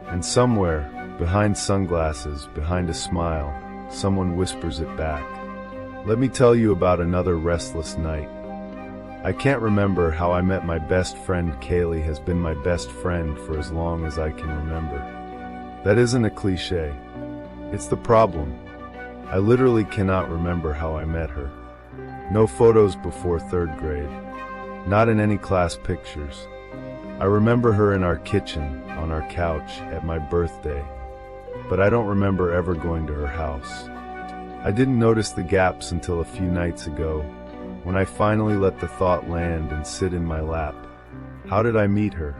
And somewhere, behind sunglasses, behind a smile, someone whispers it back. Let me tell you about another restless night. I can't remember how I met my best friend. Kaylee has been my best friend for as long as I can remember. That isn't a cliché. It's the problem. I literally cannot remember how I met her. No photos before 3rd grade. Not in any class pictures. I remember her in our kitchen, on our couch, at my birthday. But I don't remember ever going to her house. I didn't notice the gaps until a few nights ago, when I finally let the thought land and sit in my lap. How did I meet her?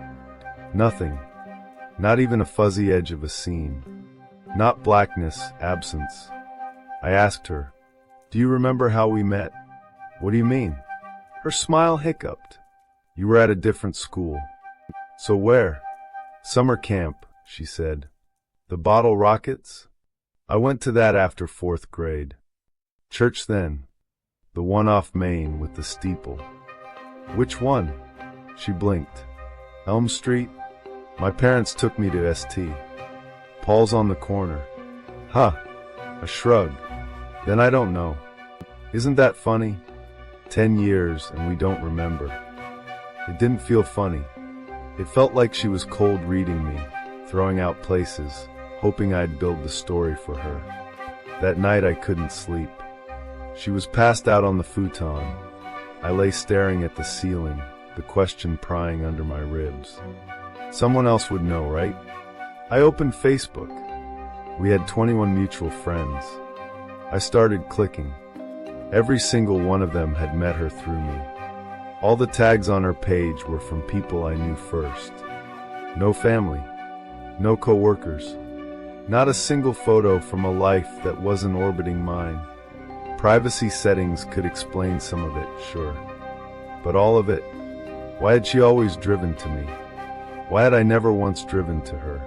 Nothing. Not even a fuzzy edge of a scene. Not blackness, absence. I asked her, "Do you remember how we met?" "What do you mean?" Her smile hiccuped. "You were at a different school." "So where?" "Summer camp," she said. "The Bottle Rockets?" "I went to that after 4th grade." "Church then?" "The one off Main with the steeple." "Which one?" She blinked. "Elm Street?" "My parents took me to St. Paul's on the corner." "Huh." A shrug. "Then I don't know." Isn't that funny? 10 years and we don't remember. It didn't feel funny. It felt like she was cold reading me, throwing out places, hoping I'd build the story for her. That night I couldn't sleep. She was passed out on the futon. I lay staring at the ceiling, the question prying under my ribs. Someone else would know, right? I opened Facebook. We had 21 mutual friends. I started clicking. Every single one of them had met her through me. All the tags on her page were from people I knew first. No family, No coworkers. Not a single photo from a life that wasn't orbiting mine. Privacy settings could explain some of it, sure. But all of it? Why had she always driven to me? Why had I never once driven to her?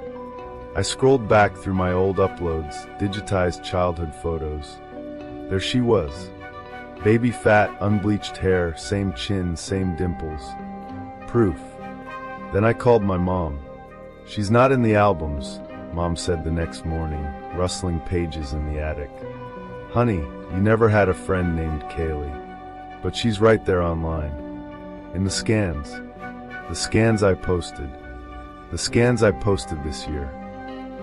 I scrolled back through my old uploads, digitized childhood photos. There she was. Baby fat, unbleached hair, same chin, same dimples. Proof. Then I called my mom. She's not in the albums, Mom said the next morning, rustling pages in the attic. Honey, you never had a friend named Kaylee. But she's right there online. In the scans. The scans I posted. The scans I posted this year.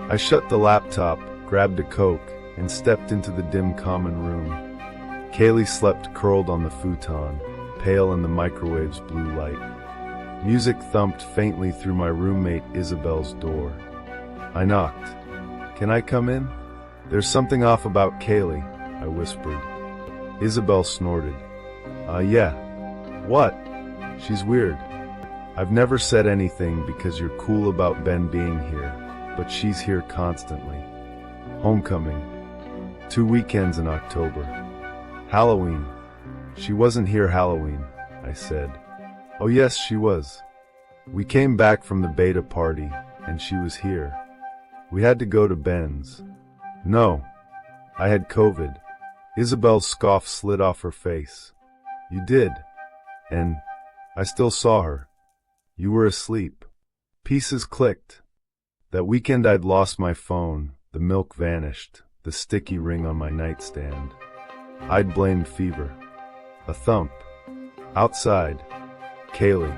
I shut the laptop, grabbed a Coke, and stepped into the dim common room. Kaylee slept curled on the futon, pale in the microwave's blue light. Music thumped faintly through my roommate Isabel's door. I knocked. Can I come in? There's something off about Kaylee, I whispered. Isabel snorted. Yeah. What? She's weird. I've never said anything because you're cool about Ben being here, but she's here constantly. Homecoming. 2 weekends in October. Halloween. She wasn't here Halloween, I said. Oh yes, she was. We came back from the beta party, and she was here. We had to go to Ben's. No. I had COVID. Isabel's scoff slid off her face. You did. And I still saw her. You were asleep. Pieces clicked. That weekend I'd lost my phone, the milk vanished, the sticky ring on my nightstand. I'd blamed fever. A thump. Outside. Kaylee.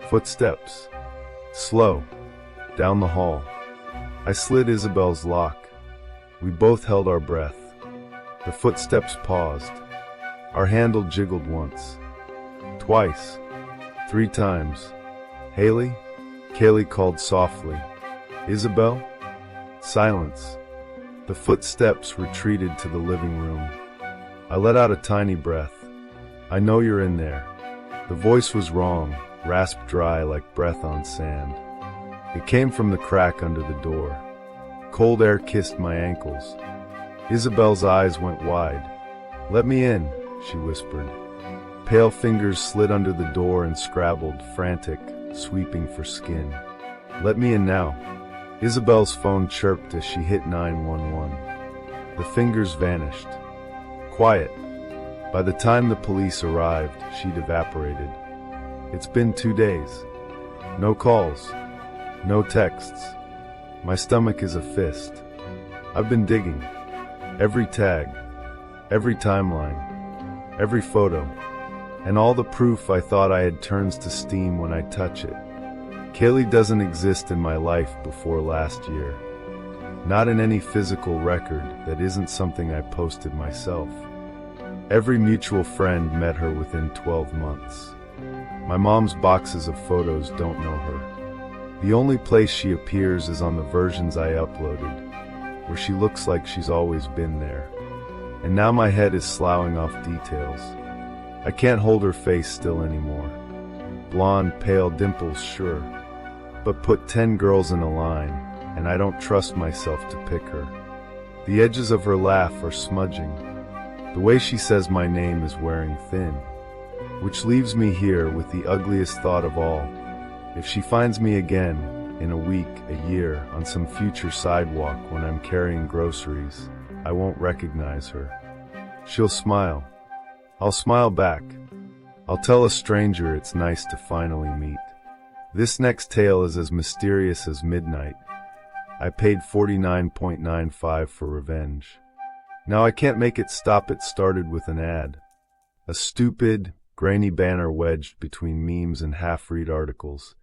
Footsteps. Slow. Down the hall. I slid Isabel's lock. We both held our breath. The footsteps paused. Our handle jiggled once. Twice. 3 times. Haley? Kaylee called softly. Isabel? Silence. The footsteps retreated to the living room. I let out a tiny breath. I know you're in there. The voice was wrong, rasped dry like breath on sand. It came from the crack under the door. Cold air kissed my ankles. Isabel's eyes went wide. Let me in, she whispered. Pale fingers slid under the door and scrabbled, frantic, sweeping for skin. Let me in now. Isabel's phone chirped as she hit 911. The fingers vanished. Quiet. By the time the police arrived, she'd evaporated. It's been 2 days. No calls. No texts. My stomach is a fist. I've been digging. Every tag. Every timeline. Every photo. And all the proof I thought I had turns to steam when I touch it. Kaylee doesn't exist in my life before last year. Not in any physical record that isn't something I posted myself. Every mutual friend met her within 12 months. My mom's boxes of photos don't know her. The only place she appears is on the versions I uploaded, where she looks like she's always been there. And now my head is sloughing off details. I can't hold her face still anymore. Blonde, pale dimples, sure. But put 10 girls in a line, and I don't trust myself to pick her. The edges of her laugh are smudging. The way she says my name is wearing thin. Which leaves me here with the ugliest thought of all. If she finds me again, in a week, a year, on some future sidewalk when I'm carrying groceries, I won't recognize her. She'll smile. I'll smile back. I'll tell a stranger it's nice to finally meet. This next tale is as mysterious as midnight. I paid $49.95 for revenge. Now I can't make it stop. It started with an ad. A stupid, grainy banner wedged between memes and half-read articles.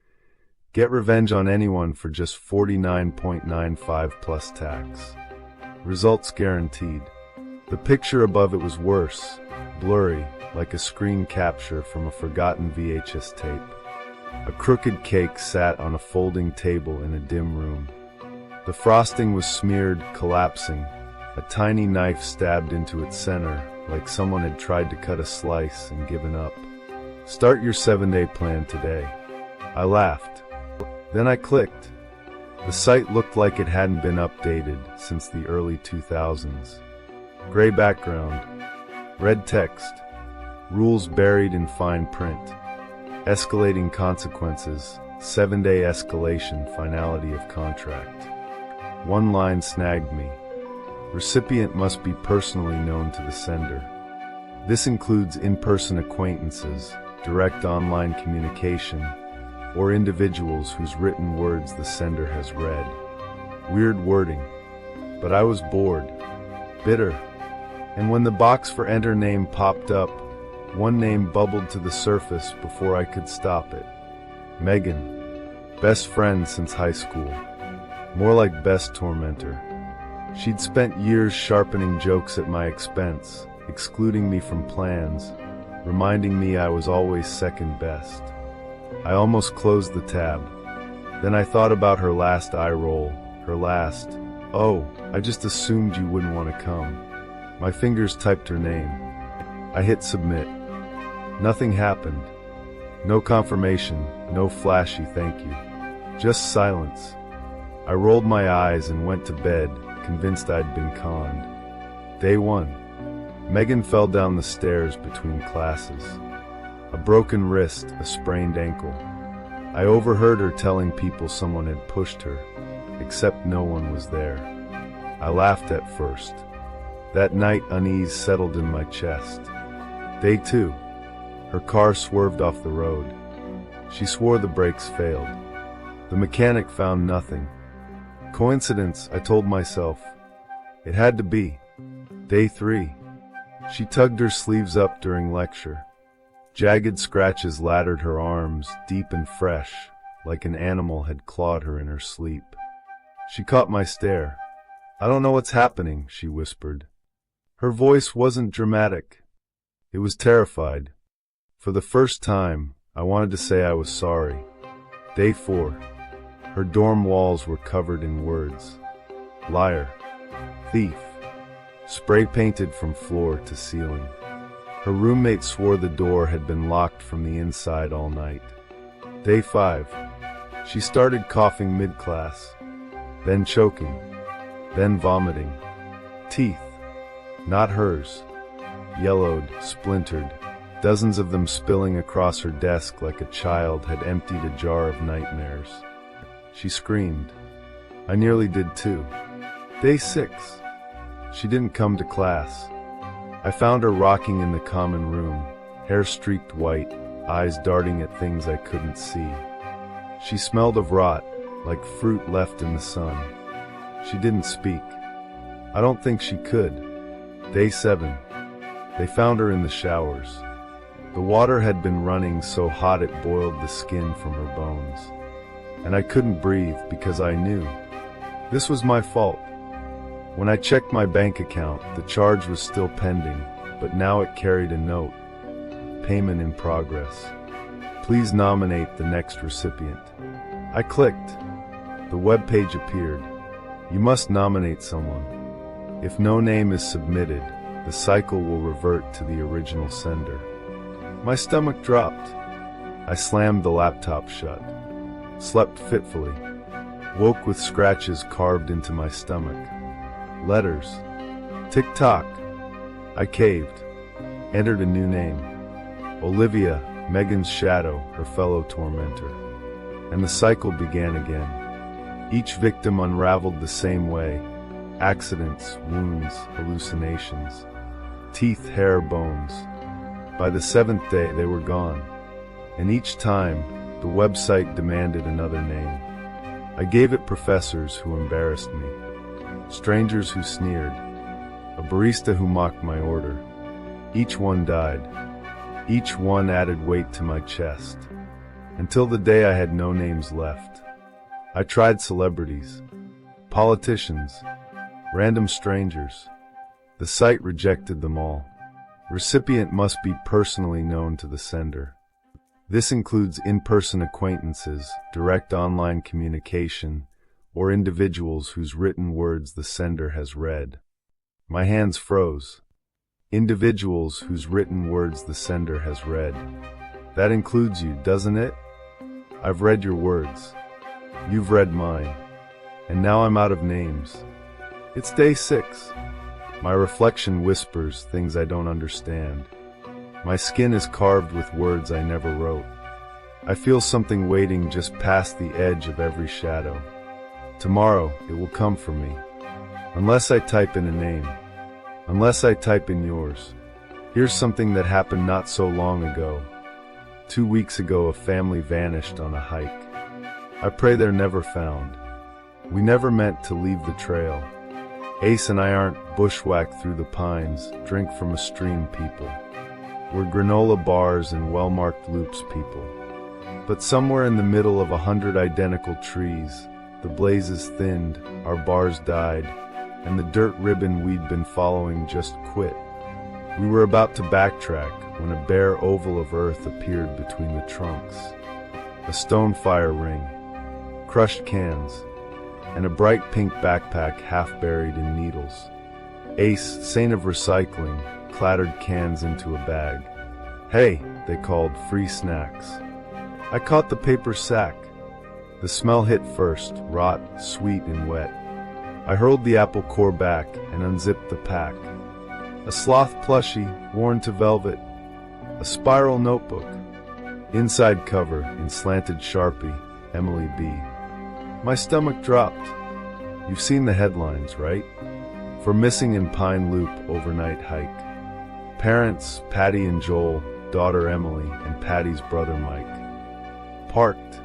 Get revenge on anyone for just $49.95 plus tax. Results guaranteed. The picture above it was worse, blurry, like a screen capture from a forgotten VHS tape. A crooked cake sat on a folding table in a dim room. The frosting was smeared, collapsing. A tiny knife stabbed into its center, like someone had tried to cut a slice and given up. Start your 7-day plan today. I laughed. Then I clicked. The site looked like it hadn't been updated since the early 2000s. Gray background, red text, rules buried in fine print, escalating consequences, 7-day escalation, finality of contract. One line snagged me. Recipient must be personally known to the sender. This includes in-person acquaintances, direct online communication, or individuals whose written words the sender has read. Weird wording, but I was bored, bitter, and when the box for enter name popped up, one name bubbled to the surface before I could stop it. Megan, best friend since high school, more like best tormentor. She'd spent years sharpening jokes at my expense, excluding me from plans, reminding me I was always second best. I almost closed the tab. Then I thought about her last eye roll, her last, "Oh, I just assumed you wouldn't want to come." My fingers typed her name. I hit submit. Nothing happened. No confirmation, no flashy thank you. Just silence. I rolled my eyes and went to bed, convinced I'd been conned. Day 1. Megan fell down the stairs between classes. A broken wrist, a sprained ankle. I overheard her telling people someone had pushed her, except no one was there. I laughed at first. That night, unease settled in my chest. Day 2. Her car swerved off the road. She swore the brakes failed. The mechanic found nothing. Coincidence, I told myself. It had to be. Day 3. She tugged her sleeves up during lecture. Jagged scratches laddered her arms, deep and fresh, like an animal had clawed her in her sleep. She caught my stare. "I don't know what's happening," she whispered. Her voice wasn't dramatic. It was terrified. For the first time, I wanted to say I was sorry. Day 4. Her dorm walls were covered in words. Liar. Thief. Spray painted from floor to ceiling. Her roommate swore the door had been locked from the inside all night. Day 5. She started coughing mid-class, then choking, then vomiting. Teeth. Not hers. Yellowed, splintered, dozens of them spilling across her desk like a child had emptied a jar of nightmares. She screamed. I nearly did too. Day 6. She didn't come to class. I found her rocking in the common room, hair streaked white, eyes darting at things I couldn't see. She smelled of rot, like fruit left in the sun. She didn't speak. I don't think she could. Day 7. They found her in the showers. The water had been running so hot it boiled the skin from her bones. And I couldn't breathe because I knew. This was my fault. When I checked my bank account, the charge was still pending, but now it carried a note. Payment in progress. Please nominate the next recipient. I clicked. The web page appeared. You must nominate someone. If no name is submitted, the cycle will revert to the original sender. My stomach dropped. I slammed the laptop shut. Slept fitfully. Woke with scratches carved into my stomach. Letters. Tick-tock. I caved. Entered a new name. Olivia, Megan's shadow, her fellow tormentor. And the cycle began again. Each victim unraveled the same way. Accidents, wounds, hallucinations. Teeth, hair, bones. By the 7th day, they were gone. And each time, the website demanded another name. I gave it professors who embarrassed me. Strangers who sneered, a barista who mocked my order. Each one died. Each one added weight to my chest. Until the day I had no names left. I tried celebrities, politicians, random strangers. The site rejected them all. Recipient must be personally known to the sender. This includes in-person acquaintances, direct online communication, or individuals whose written words the sender has read. My hands froze. Individuals whose written words the sender has read. That includes you, doesn't it? I've read your words. You've read mine. And now I'm out of names. It's day 6. My reflection whispers things I don't understand. My skin is carved with words I never wrote. I feel something waiting just past the edge of every shadow. Tomorrow, it will come for me. Unless I type in a name. Unless I type in yours. Here's something that happened not so long ago. 2 weeks ago, a family vanished on a hike. I pray they're never found. We never meant to leave the trail. Ace and I aren't bushwhacked through the pines, drink from a stream people. We're granola bars and well-marked loops people. But somewhere in the middle of 100 identical trees, the blazes thinned, our bars died, and the dirt ribbon we'd been following just quit. We were about to backtrack when a bare oval of earth appeared between the trunks. A stone fire ring, crushed cans, and a bright pink backpack half buried in needles. Ace, saint of recycling, clattered cans into a bag. Hey, they called, free snacks. I caught the paper sack. The smell hit first, rot, sweet and wet. I hurled the apple core back and unzipped the pack. A sloth plushie, worn to velvet. A spiral notebook. Inside cover, in slanted Sharpie, Emily B. My stomach dropped. You've seen the headlines, right? For missing in Pine Loop overnight hike. Parents, Patty and Joel, daughter Emily, and Patty's brother Mike. Parked.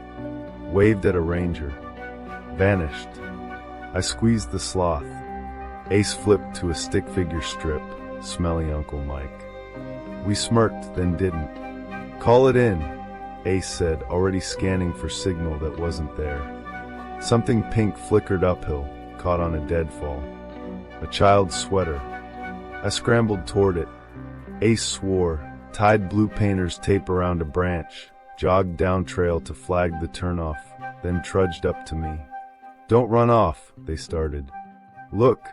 Waved at a ranger. Vanished. I squeezed the sloth. Ace flipped to a stick figure strip, smelly Uncle Mike. We smirked, then didn't. Call it in, Ace said, already scanning for signal that wasn't there. Something pink flickered uphill, caught on a deadfall. A child's sweater. I scrambled toward it. Ace swore, tied blue painter's tape around a branch, jogged down trail to flag the turnoff, then trudged up to me. Don't run off, they started. Look.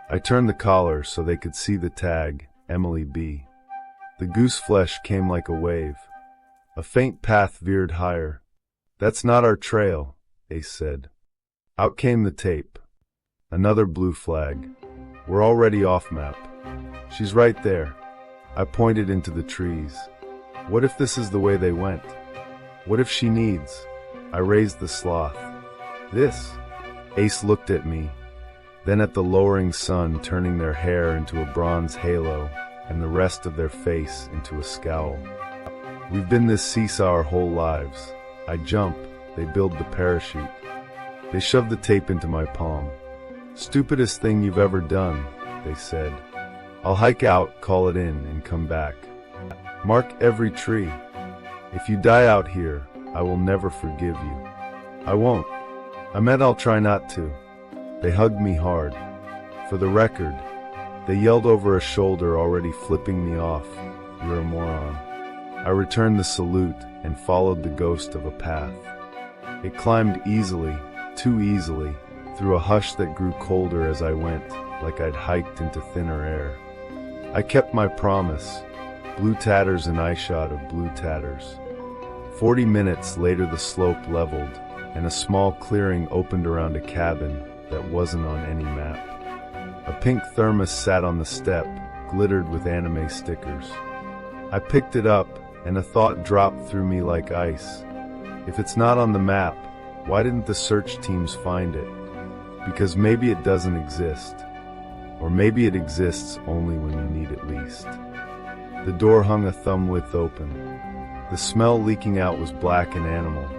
I turned the collar so they could see the tag, Emily B. The goose flesh came like a wave. A faint path veered higher. That's not our trail, Ace said. Out came the tape. Another blue flag. We're already off map. She's right there. I pointed into the trees. What if this is the way they went? What if she needs? I raised the sloth. This? Ace looked at me, then at the lowering sun turning their hair into a bronze halo and the rest of their face into a scowl. We've been this seesaw our whole lives. I jump, they build the parachute. They shove the tape into my palm. Stupidest thing you've ever done, they said. I'll hike out, call it in, and come back. Mark every tree. If you die out here, I will never forgive you. I won't. I meant I'll try not to. They hugged me hard. For the record, they yelled over a shoulder already flipping me off. You're a moron. I returned the salute and followed the ghost of a path. It climbed easily, too easily, through a hush that grew colder as I went, like I'd hiked into thinner air. I kept my promise, blue tatters and eyeshot of blue tatters. 40 minutes later the slope leveled, and a small clearing opened around a cabin that wasn't on any map. A pink thermos sat on the step, glittered with anime stickers. I picked it up, and a thought dropped through me like ice. If it's not on the map, why didn't the search teams find it? Because maybe it doesn't exist. Or maybe it exists only when you need it least. The door hung a thumb width open. The smell leaking out was black and animal.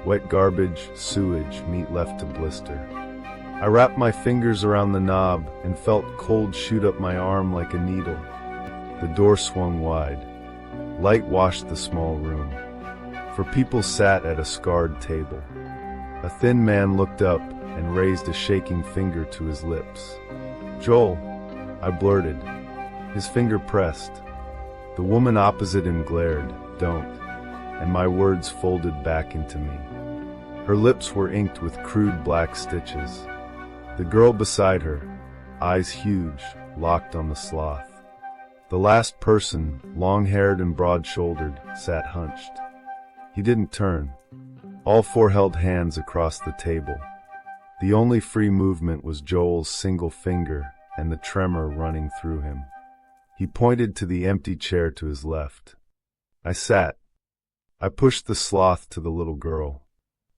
Wet garbage, sewage, meat left to blister. I wrapped my fingers around the knob and felt cold shoot up my arm like a needle. The door swung wide. Light washed the small room. For people sat at a scarred table. A thin man looked up and raised a shaking finger to his lips. Joel, I blurted. His finger pressed. The woman opposite him glared, don't, and my words folded back into me. Her lips were inked with crude black stitches. The girl beside her, eyes huge, locked on the sloth. The last person, long-haired and broad-shouldered, sat hunched. He didn't turn. All four held hands across the table. The only free movement was Joel's single finger and the tremor running through him. He pointed to the empty chair to his left. I sat. I pushed the sloth to the little girl.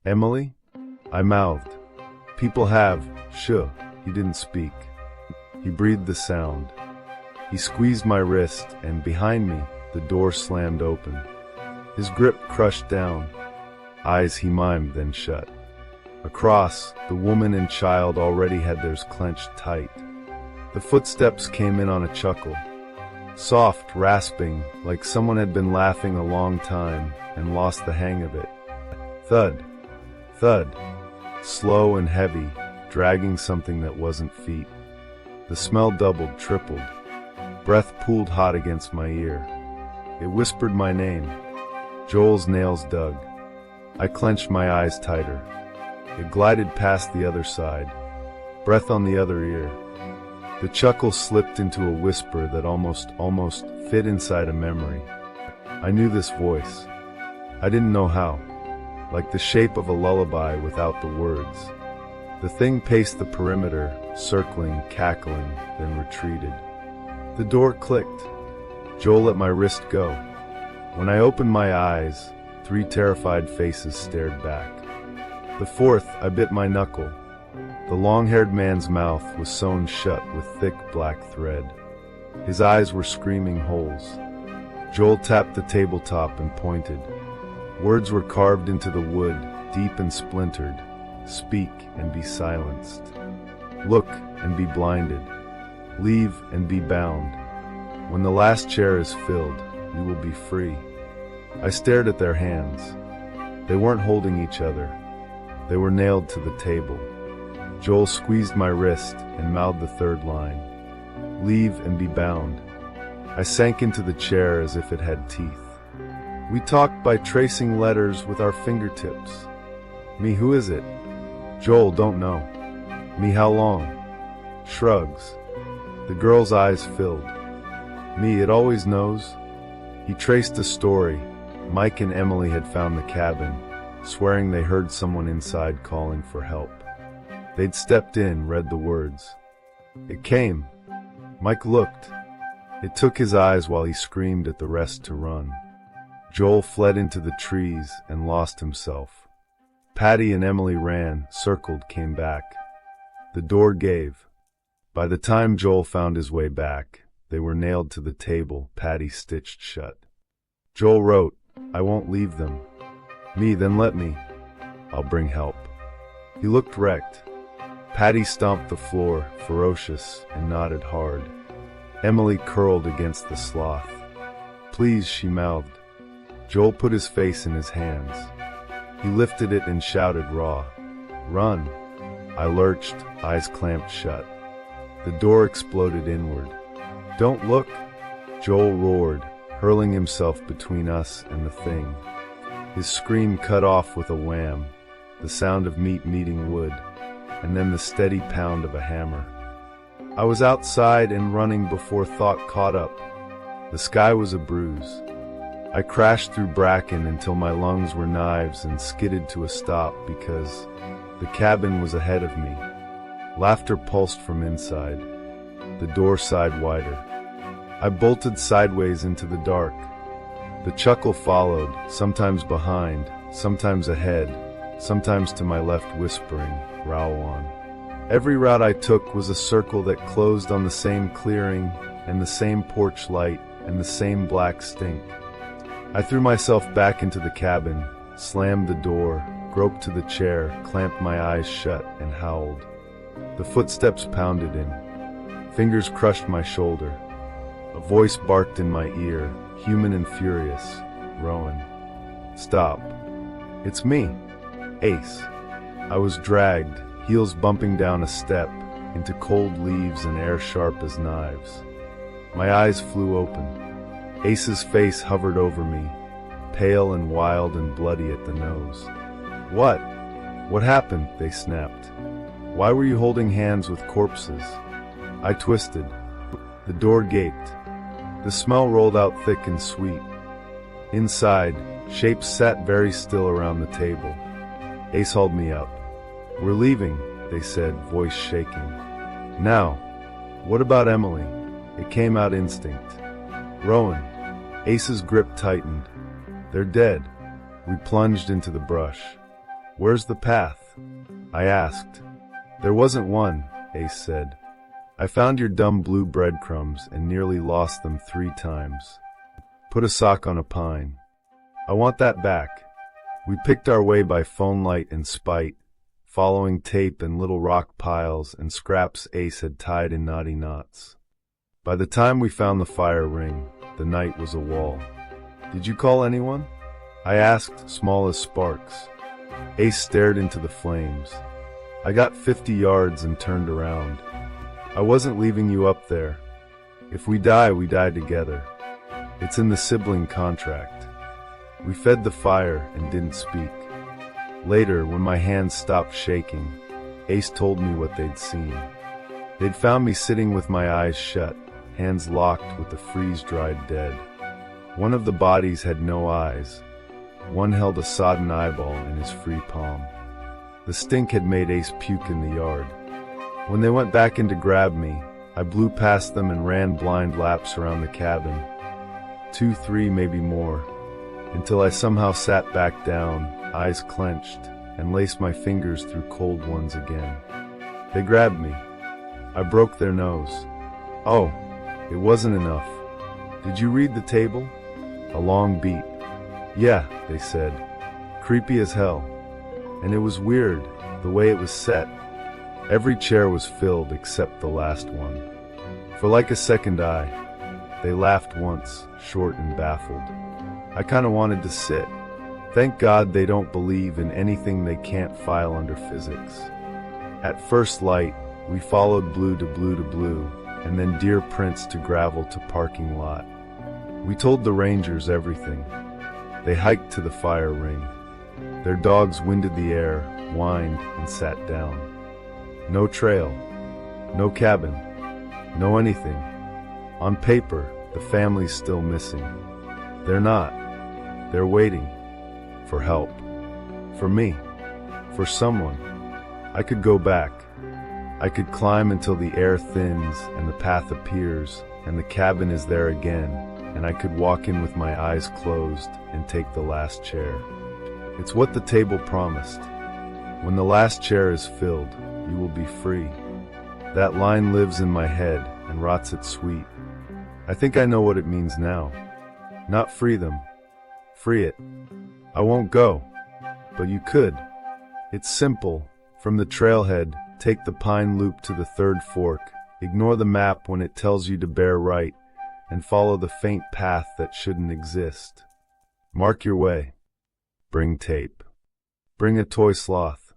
"Emily?" I mouthed. "People have, sure." He didn't speak. He breathed the sound. He squeezed my wrist, and behind me, the door slammed open. His grip crushed down. Eyes he mimed, then shut. Across, the woman and child already had theirs clenched tight. The footsteps came in on a chuckle. Soft, rasping, like someone had been laughing a long time and lost the hang of it. Thud. Thud. Slow and heavy, dragging something that wasn't feet. The smell doubled, tripled. Breath pooled hot against my ear. It whispered my name. Joel's nails dug. I clenched my eyes tighter. It glided past the other side. Breath on the other ear. The chuckle slipped into a whisper that almost fit inside a memory. I knew this voice. I didn't know how. Like the shape of a lullaby without the words. The thing paced the perimeter, circling, cackling, then retreated. The door clicked. Joel let my wrist go. When I opened my eyes, 3 terrified faces stared back. The fourth, I bit my knuckle. The long-haired man's mouth was sewn shut with thick black thread. His eyes were screaming holes. Joel tapped the tabletop and pointed. Words were carved into the wood, deep and splintered. Speak and be silenced. Look and be blinded. Leave and be bound. When the last chair is filled, you will be free. I stared at their hands. They weren't holding each other. They were nailed to the table. Joel squeezed my wrist and mouthed the third line. Leave and be bound. I sank into the chair as if it had teeth. We talked by tracing letters with our fingertips. Me, who is it? Joel, don't know. Me, how long? Shrugs. The girl's eyes filled. Me, it always knows. He traced a story. Mike and Emily had found the cabin, swearing they heard someone inside calling for help. They'd stepped in, read the words. It came. Mike looked. It took his eyes while he screamed at the rest to run. Joel fled into the trees and lost himself. Patty and Emily ran, circled, came back. The door gave. By the time Joel found his way back, they were nailed to the table, Patty stitched shut. Joel wrote, I won't leave them. Me, then let me. I'll bring help. He looked wrecked. Patty stomped the floor, ferocious, and nodded hard. Emily curled against the sloth. Please, she mouthed. Joel put his face in his hands. He lifted it and shouted raw. Run. I lurched, eyes clamped shut. The door exploded inward. Don't look, Joel roared, hurling himself between us and the thing. His scream cut off with a wham, the sound of meat meeting wood, and then the steady pound of a hammer. I was outside and running before thought caught up. The sky was a bruise. I crashed through bracken until my lungs were knives and skidded to a stop because the cabin was ahead of me. Laughter pulsed from inside. The door sighed wider. I bolted sideways into the dark. The chuckle followed, sometimes behind, sometimes ahead, sometimes to my left whispering, row on. Every route I took was a circle that closed on the same clearing and the same porch light and the same black stink. I threw myself back into the cabin, slammed the door, groped to the chair, clamped my eyes shut, and howled. The footsteps pounded in. Fingers crushed my shoulder. A voice barked in my ear, human and furious. Rowan. Stop. It's me. Ace. I was dragged, heels bumping down a step, into cold leaves and air sharp as knives. My eyes flew open. Ace's face hovered over me, pale and wild and bloody at the nose. What? What happened? They snapped. Why were you holding hands with corpses? I twisted. The door gaped. The smell rolled out thick and sweet. Inside, shapes sat very still around the table. Ace hauled me up. We're leaving, they said, voice shaking. Now, what about Emily? It came out instinct. Rowan. Ace's grip tightened. They're dead. We plunged into the brush. Where's the path? I asked. There wasn't one, Ace said. I found your dumb blue breadcrumbs and nearly lost them 3 times. Put a sock on a pine. I want that back. We picked our way by phone light and spite, following tape and little rock piles and scraps Ace had tied in knotty knots. By the time we found the fire ring, the night was a wall. Did you call anyone? I asked, small as sparks. Ace stared into the flames. I got 50 yards and turned around. I wasn't leaving you up there. If we die, we die together. It's in the sibling contract. We fed the fire and didn't speak. Later, when my hands stopped shaking, Ace told me what they'd seen. They'd found me sitting with my eyes shut, hands locked with the freeze-dried dead. One of the bodies had no eyes. One held a sodden eyeball in his free palm. The stink had made Ace puke in the yard. When they went back in to grab me, I blew past them and ran blind laps around the cabin. 2, 3, maybe more, until I somehow sat back down, eyes clenched, and laced my fingers through cold ones again. They grabbed me. I broke their nose. Oh, it wasn't enough. Did you read the table? A long beat. Yeah, they said. Creepy as hell. And it was weird, the way it was set. Every chair was filled except the last one. For like a second eye, they laughed once, short and baffled. I kinda wanted to sit. Thank God they don't believe in anything they can't file under physics. At first light, we followed blue to blue to blue, and then deer prints to gravel to parking lot. We told the rangers everything. They hiked to the fire ring. Their dogs winded the air, whined, and sat down. No trail, no cabin, no anything. On paper, the family's still missing. They're not. They're waiting. For help. For me. For someone. I could go back. I could climb until the air thins and the path appears and the cabin is there again, and I could walk in with my eyes closed and take the last chair. It's what the table promised. When the last chair is filled, you will be free. That line lives in my head and rots it sweet. I think I know what it means now. Not free them. Free it. I won't go. But you could. It's simple. From the trailhead, take the pine loop to the third fork. Ignore the map when it tells you to bear right, and follow the faint path that shouldn't exist. Mark your way. Bring tape. Bring a toy sloth.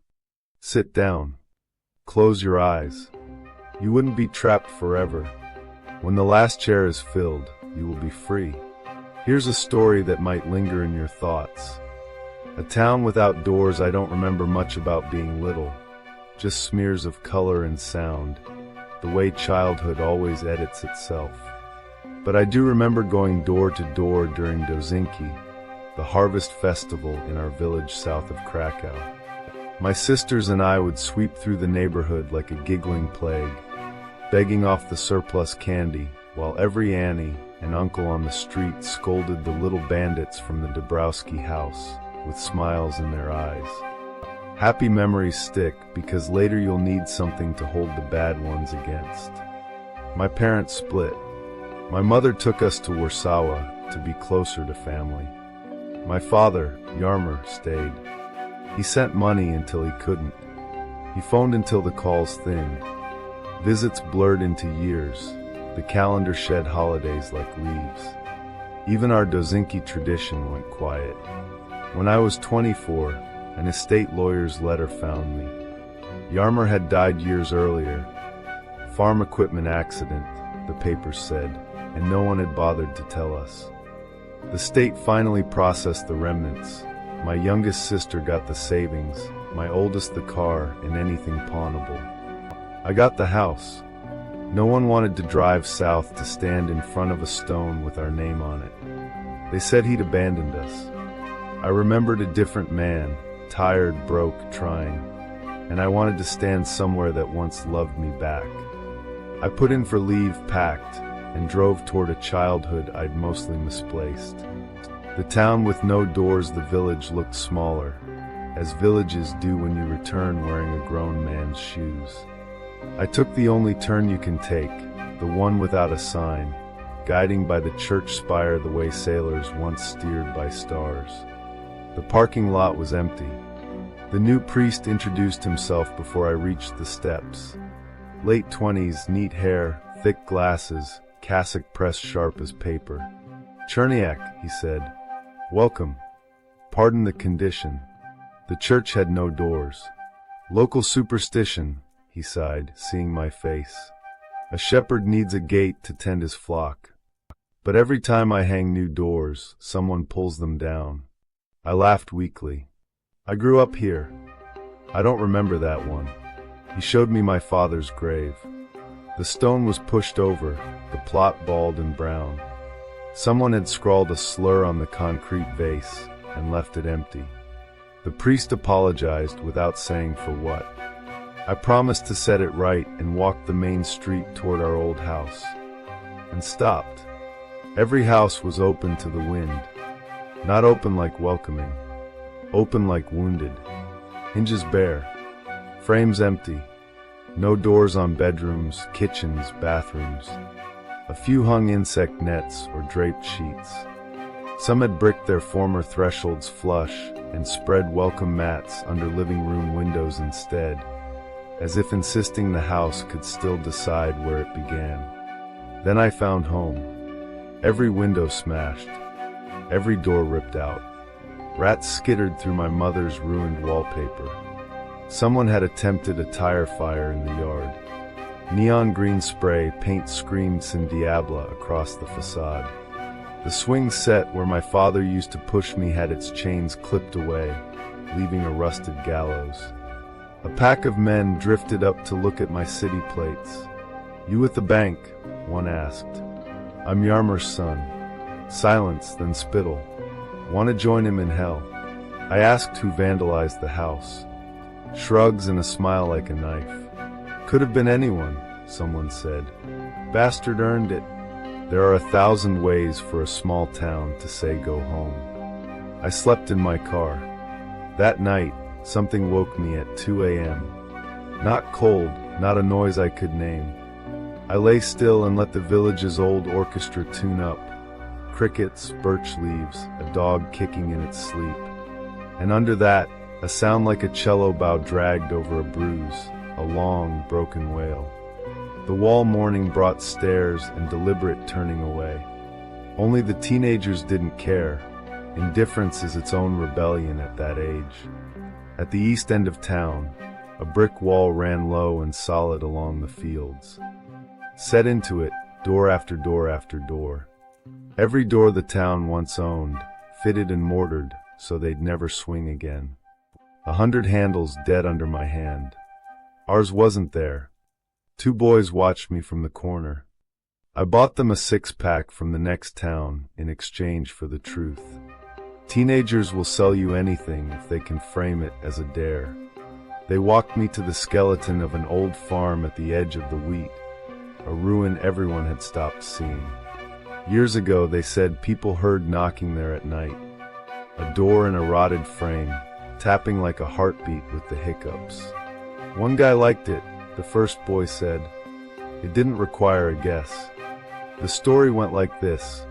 Sit down. Close your eyes. You wouldn't be trapped forever. When the last chair is filled, you will be free. Here's a story that might linger in your thoughts. A town without doors. I don't remember much about being little. Just smears of color and sound, the way childhood always edits itself. But I do remember going door to door during Dozinki, the harvest festival in our village south of Krakow. My sisters and I would sweep through the neighborhood like a giggling plague, begging off the surplus candy, while every Annie and uncle on the street scolded the little bandits from the Dabrowski house with smiles in their eyes. Happy memories stick because later you'll need something to hold the bad ones against. My parents split. My mother took us to Warsaw to be closer to family. My father, Yarmer, stayed. He sent money until he couldn't. He phoned until the calls thinned. Visits blurred into years. The calendar shed holidays like leaves. Even our Dozinki tradition went quiet. When I was 24, an estate lawyer's letter found me. Yarmer had died years earlier. Farm equipment accident, the papers said, and no one had bothered to tell us. The state finally processed the remnants. My youngest sister got the savings, my oldest the car and anything pawnable. I got the house. No one wanted to drive south to stand in front of a stone with our name on it. They said he'd abandoned us. I remembered a different man, tired, broke, trying. and I wanted to stand somewhere that once loved me back. I put in for leave, packed, and drove toward a childhood I'd mostly misplaced. The town with no doors, the village looked smaller, as villages do when you return wearing a grown man's shoes. I took the only turn you can take, the one without a sign, guiding by the church spire the way sailors once steered by stars. The parking lot was empty. The new priest introduced himself before I reached the steps. Late 20s, neat hair, thick glasses, cassock pressed sharp as paper. "Cherniak," he said. "Welcome. Pardon the condition. The church had no doors." "Local superstition," he sighed, seeing my face. "A shepherd needs a gate to tend his flock. But every time I hang new doors, someone pulls them down." I laughed weakly. "I grew up here. I don't remember that one." He showed me my father's grave. The stone was pushed over, the plot bald and brown. Someone had scrawled a slur on the concrete vase and left it empty. The priest apologized without saying for what. I promised to set it right and walked the main street toward our old house. And stopped. Every house was open to the wind. Not open like welcoming. Open like wounded. Hinges bare. Frames empty. No doors on bedrooms, kitchens, bathrooms. A few hung insect nets or draped sheets. Some had bricked their former thresholds flush and spread welcome mats under living room windows instead, as if insisting the house could still decide where it began. Then I found home. Every window smashed. Every door ripped out. Rats skittered through my mother's ruined wallpaper. Someone had attempted a tire fire in the yard. Neon green spray paint screamed Sin Diabla across the facade. The swing set where my father used to push me had its chains clipped away, leaving a rusted gallows. A pack of men drifted up to look at my city plates. "You with the bank?" one asked. "I'm Yarmer's son." Silence, then spittle. "Want to join him in hell?" I asked who vandalized the house. Shrugs and a smile like a knife. "Could have been anyone," someone said. "Bastard earned it." There are 1,000 ways for a small town to say go home. I slept in my car. That night, something woke me at 2 a.m. Not cold, not a noise I could name. I lay still and let the village's old orchestra tune up. Crickets, birch leaves, a dog kicking in its sleep. And under that, a sound like a cello bow dragged over a bruise, a long, broken wail. The wall mourning brought stares and deliberate turning away. Only the teenagers didn't care. Indifference is its own rebellion at that age. At the east end of town, a brick wall ran low and solid along the fields. Set into it, door after door after door. Every door the town once owned, fitted and mortared so they'd never swing again. 100 handles dead under my hand. Ours wasn't there. 2 boys watched me from the corner. I bought them a 6-pack from the next town in exchange for the truth. Teenagers will sell you anything if they can frame it as a dare. They walked me to the skeleton of an old farm at the edge of the wheat, a ruin everyone had stopped seeing. Years ago, they said people heard knocking there at night. A door in a rotted frame, tapping like a heartbeat with the hiccups. One guy liked it, the first boy said. It didn't require a guess. The story went like this.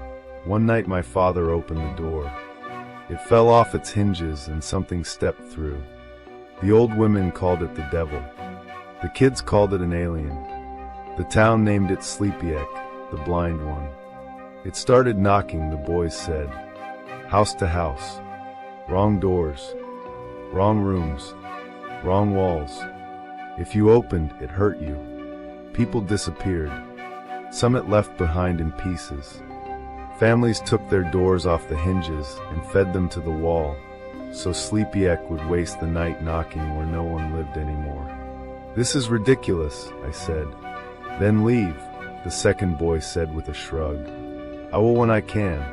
One night my father opened the door. It fell off its hinges and something stepped through. The old women called it the devil. The kids called it an alien. The town named it Sleepyek, the blind one. It started knocking, the boys said. House to house. Wrong doors. Wrong rooms. Wrong walls. If you opened, it hurt you. People disappeared. Some it left behind in pieces. Families took their doors off the hinges and fed them to the wall, so Sleepyek would waste the night knocking where no one lived anymore. This is ridiculous, I said. Then leave, the second boy said with a shrug. I will when I can.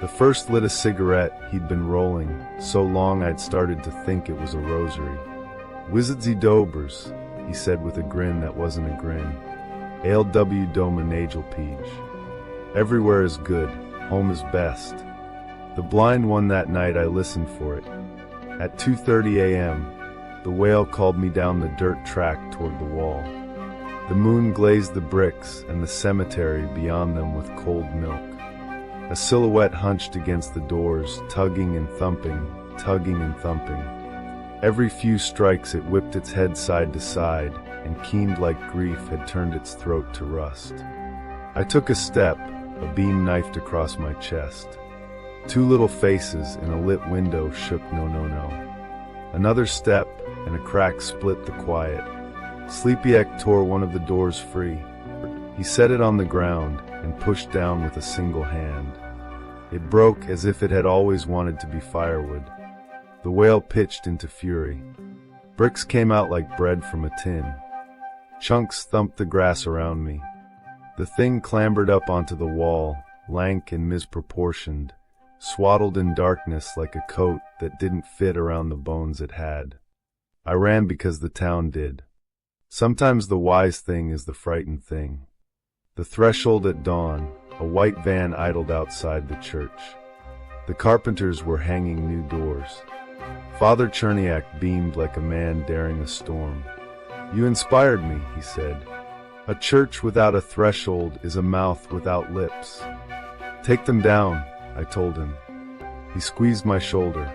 The first lit a cigarette he'd been rolling, so long I'd started to think it was a rosary. Wizardsy dobers, he said with a grin that wasn't a grin. ALW doma nagel peach. Everywhere is good, home is best. The blind one that night I listened for it. At 2:30 a.m., the whale called me down the dirt track toward the wall. The moon glazed the bricks and the cemetery beyond them with cold milk. A silhouette hunched against the doors, tugging and thumping, tugging and thumping. Every few strikes it whipped its head side to side, and keened like grief had turned its throat to rust. I took a step, a beam knifed across my chest. Two little faces in a lit window shook no. Another step, and a crack split the quiet. Sleepyek tore one of the doors free. He set it on the ground and pushed down with a single hand. It broke as if it had always wanted to be firewood. The whale pitched into fury. Bricks came out like bread from a tin. Chunks thumped the grass around me. The thing clambered up onto the wall, lank and misproportioned, swaddled in darkness like a coat that didn't fit around the bones it had. I ran because the town did. Sometimes the wise thing is the frightened thing. The threshold at dawn, a white van idled outside the church. The carpenters were hanging new doors. Father Cherniak beamed like a man daring a storm. "You inspired me," he said. "A church without a threshold is a mouth without lips." "Take them down," I told him. He squeezed my shoulder.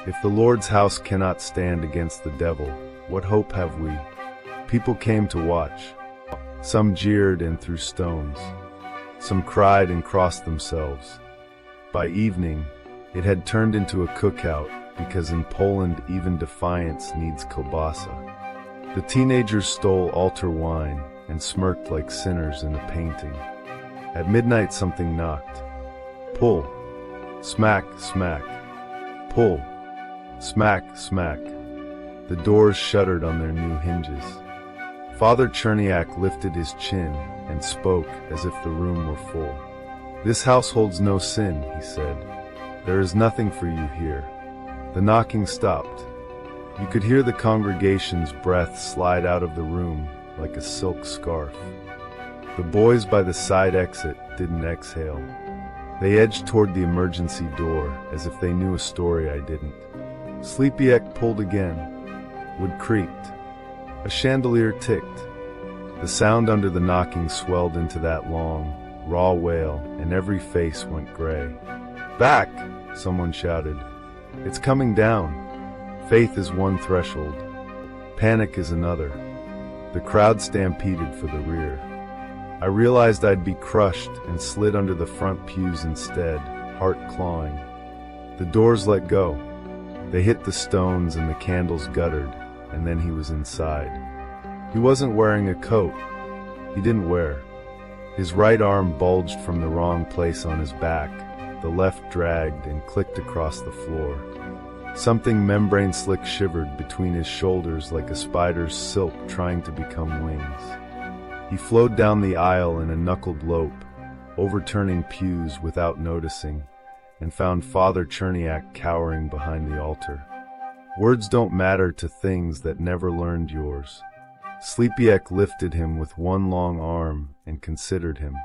"If the Lord's house cannot stand against the devil, what hope have we?" People came to watch. Some jeered and threw stones. Some cried and crossed themselves. By evening, it had turned into a cookout, because in Poland even defiance needs kielbasa. The teenagers stole altar wine and smirked like sinners in a painting. At midnight something knocked. Pull. Smack, smack. Pull. Smack, smack. The doors shuddered on their new hinges. Father Cherniak lifted his chin and spoke as if the room were full. "This house holds no sin," he said. "There is nothing for you here." The knocking stopped. You could hear the congregation's breath slide out of the room like a silk scarf. The boys by the side exit didn't exhale. They edged toward the emergency door as if they knew a story I didn't. Sleepyek pulled again. Wood creaked. A chandelier ticked. The sound under the knocking swelled into that long, raw wail, and every face went gray. "Back!" someone shouted. "It's coming down." Faith is one threshold. Panic is another. The crowd stampeded for the rear. I realized I'd be crushed and slid under the front pews instead, heart clawing. The doors let go. They hit the stones and the candles guttered, and then he was inside. He wasn't wearing a coat. He didn't wear. His right arm bulged from the wrong place on his back. The left dragged and clicked across the floor. Something membrane-slick shivered between his shoulders like a spider's silk trying to become wings. He flowed down the aisle in a knuckled lope, overturning pews without noticing, and found Father Cherniak cowering behind the altar. Words don't matter to things that never learned yours. Sleepyek lifted him with one long arm and considered him.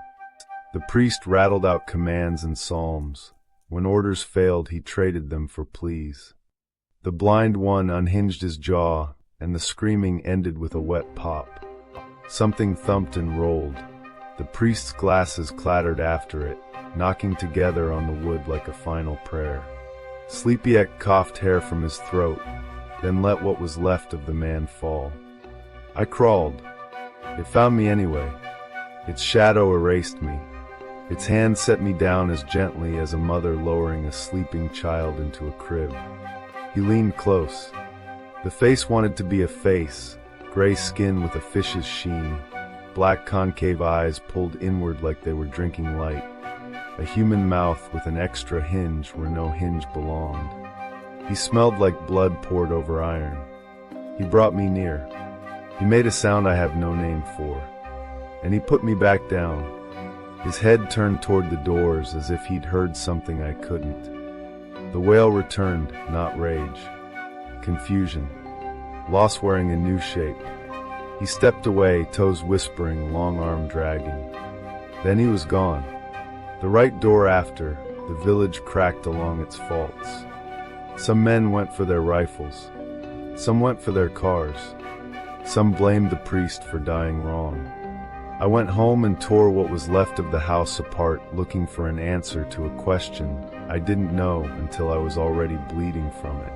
The priest rattled out commands and psalms. When orders failed, he traded them for pleas. The blind one unhinged his jaw, and the screaming ended with a wet pop. Something thumped and rolled. The priest's glasses clattered after it, knocking together on the wood like a final prayer. Sleepyek coughed hair from his throat, then let what was left of the man fall. I crawled. It found me anyway. Its shadow erased me. Its hand set me down as gently as a mother lowering a sleeping child into a crib. He leaned close. The face wanted to be a face, gray skin with a fish's sheen, black concave eyes pulled inward like they were drinking light, a human mouth with an extra hinge where no hinge belonged. He smelled like blood poured over iron. He brought me near. He made a sound I have no name for, and he put me back down. His head turned toward the doors as if he'd heard something I couldn't. The wail returned, not rage. Confusion. lost wearing a new shape. He stepped away, toes whispering, long arm dragging. Then he was gone. The right door after, the village cracked along its faults. Some men went for their rifles. Some went for their cars. Some blamed the priest for dying wrong. I went home and tore what was left of the house apart, looking for an answer to a question I didn't know until I was already bleeding from it.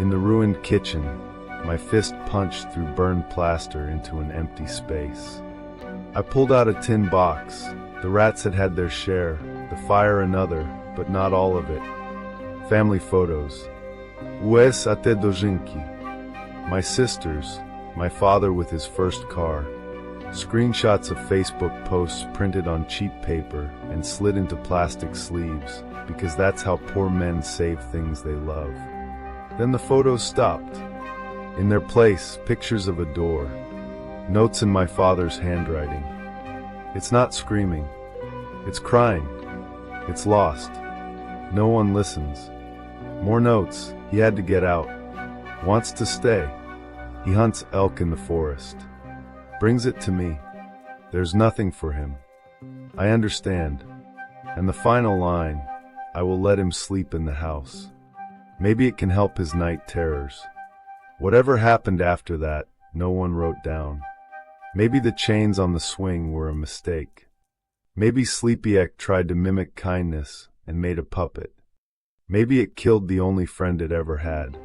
In the ruined kitchen, my fist punched through burned plaster into an empty space. I pulled out a tin box. The rats had had their share, the fire another, but not all of it. Family photos. Ues até dojinki. My sisters, my father with his first car. Screenshots of Facebook posts printed on cheap paper and slid into plastic sleeves, because that's how poor men save things they love. Then the photos stopped. In their place, pictures of a door. Notes in my father's handwriting. It's not screaming. It's crying. It's lost. No one listens. More notes. He had to get out. Wants to stay. He hunts elk in the forest. Brings it to me. There's nothing for him. I understand. And the final line, I will let him sleep in the house. Maybe it can help his night terrors. Whatever happened after that, no one wrote down. Maybe the chains on the swing were a mistake. Maybe Sleepyek tried to mimic kindness and made a puppet. Maybe it killed the only friend it ever had.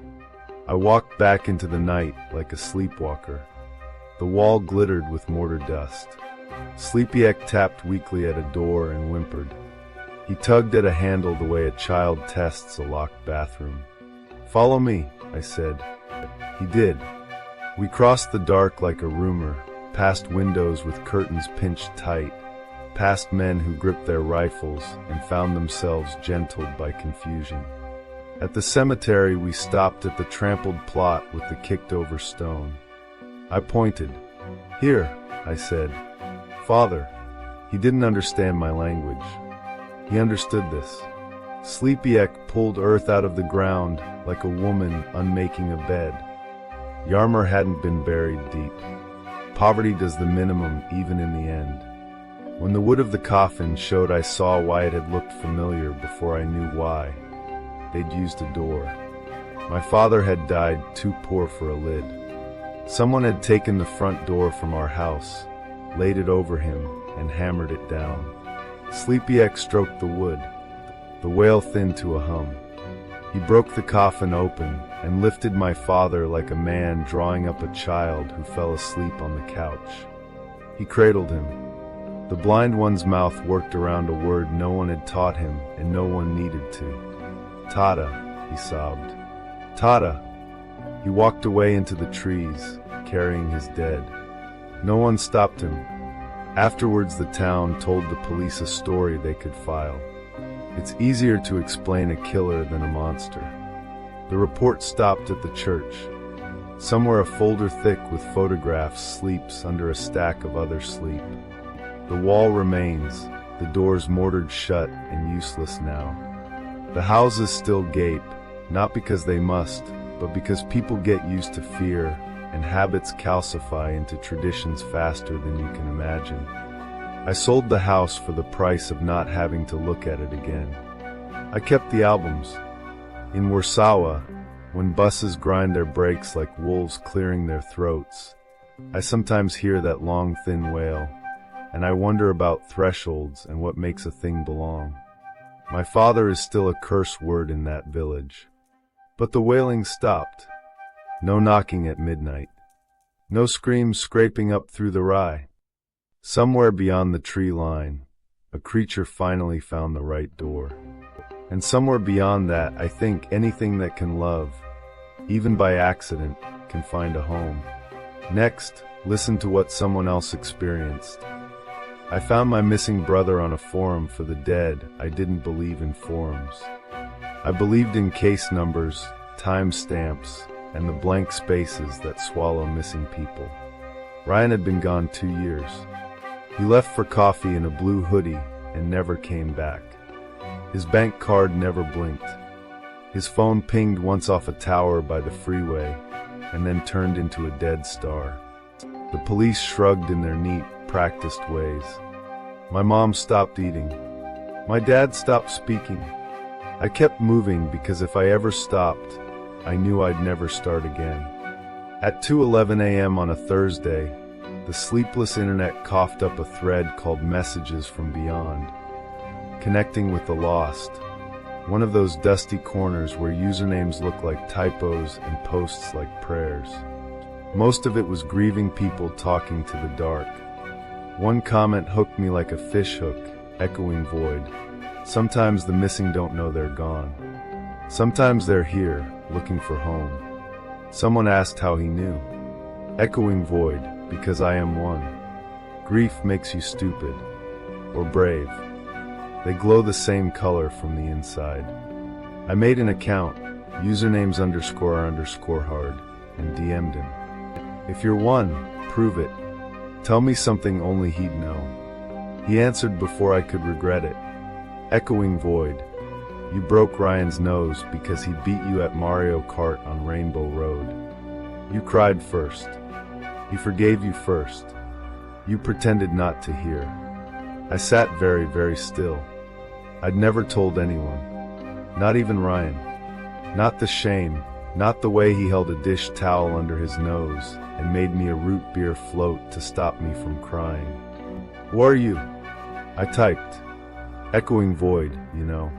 I walked back into the night like a sleepwalker. The wall glittered with mortar dust. Sleepyek tapped weakly at a door and whimpered. He tugged at a handle the way a child tests a locked bathroom. "Follow me," I said. He did. We crossed the dark like a rumor, past windows with curtains pinched tight, past men who gripped their rifles and found themselves gentled by confusion. At the cemetery, we stopped at the trampled plot with the kicked-over stone. I pointed. "Here," I said. "Father." He didn't understand my language. He understood this. Sleepyek pulled earth out of the ground like a woman unmaking a bed. Yarmur hadn't been buried deep. Poverty does the minimum even in the end. When the wood of the coffin showed, I saw why it had looked familiar before I knew why. They'd used a door. My father had died too poor for a lid. Someone had taken the front door from our house, laid it over him, and hammered it down. Sleepyek stroked the wood. The wail thinned to a hum. He broke the coffin open and lifted my father like a man drawing up a child who fell asleep on the couch. He cradled him. The blind one's mouth worked around a word no one had taught him and no one needed to. "Tata," he sobbed. "Tata." He walked away into the trees, carrying his dead. No one stopped him. Afterwards, the town told the police a story they could file. It's easier to explain a killer than a monster. The report stopped at the church. Somewhere a folder thick with photographs sleeps under a stack of other sleep. The wall remains, the doors mortared shut and useless now. The houses still gape, not because they must, but because people get used to fear and habits calcify into traditions faster than you can imagine. I sold the house for the price of not having to look at it again. I kept the albums. In Warsaw, when buses grind their brakes like wolves clearing their throats, I sometimes hear that long, thin wail, and I wonder about thresholds and what makes a thing belong. My father is still a curse word in that village. But the wailing stopped. No knocking at midnight. No screams scraping up through the rye. Somewhere beyond the tree line, a creature finally found the right door. And somewhere beyond that, I think anything that can love, even by accident, can find a home. Next, listen to what someone else experienced. I found my missing brother on a forum for the dead. I didn't believe in forums. I believed in case numbers, time stamps, and the blank spaces that swallow missing people. Ryan had been gone 2 years. He left for coffee in a blue hoodie and never came back. His bank card never blinked. His phone pinged once off a tower by the freeway, and then turned into a dead star. The police shrugged in their neat, practiced ways. My mom stopped eating. My dad stopped speaking. I kept moving because if I ever stopped, I knew I'd never start again. At 2:11 a.m. on a Thursday, the sleepless internet coughed up a thread called Messages from Beyond, connecting with the lost, one of those dusty corners where usernames look like typos and posts like prayers. Most of it was grieving people talking to the dark. One comment hooked me like a fish hook, echoing void. Sometimes the missing don't know they're gone. Sometimes they're here, looking for home. Someone asked how he knew. Echoing void, because I am one. Grief makes you stupid, or brave. They glow the same color from the inside. I made an account, usernames __hard, and DM'd him. If you're one, prove it. Tell me something only he'd know. He answered before I could regret it. Echoing void. You broke Ryan's nose because he beat you at Mario Kart on Rainbow Road. You cried first. He forgave you first. You pretended not to hear. I sat very, very still. I'd never told anyone. Not even Ryan. Not the shame, not the way he held a dish towel under his nose and made me a root beer float to stop me from crying. Who are you? I typed. Echoing void, you know.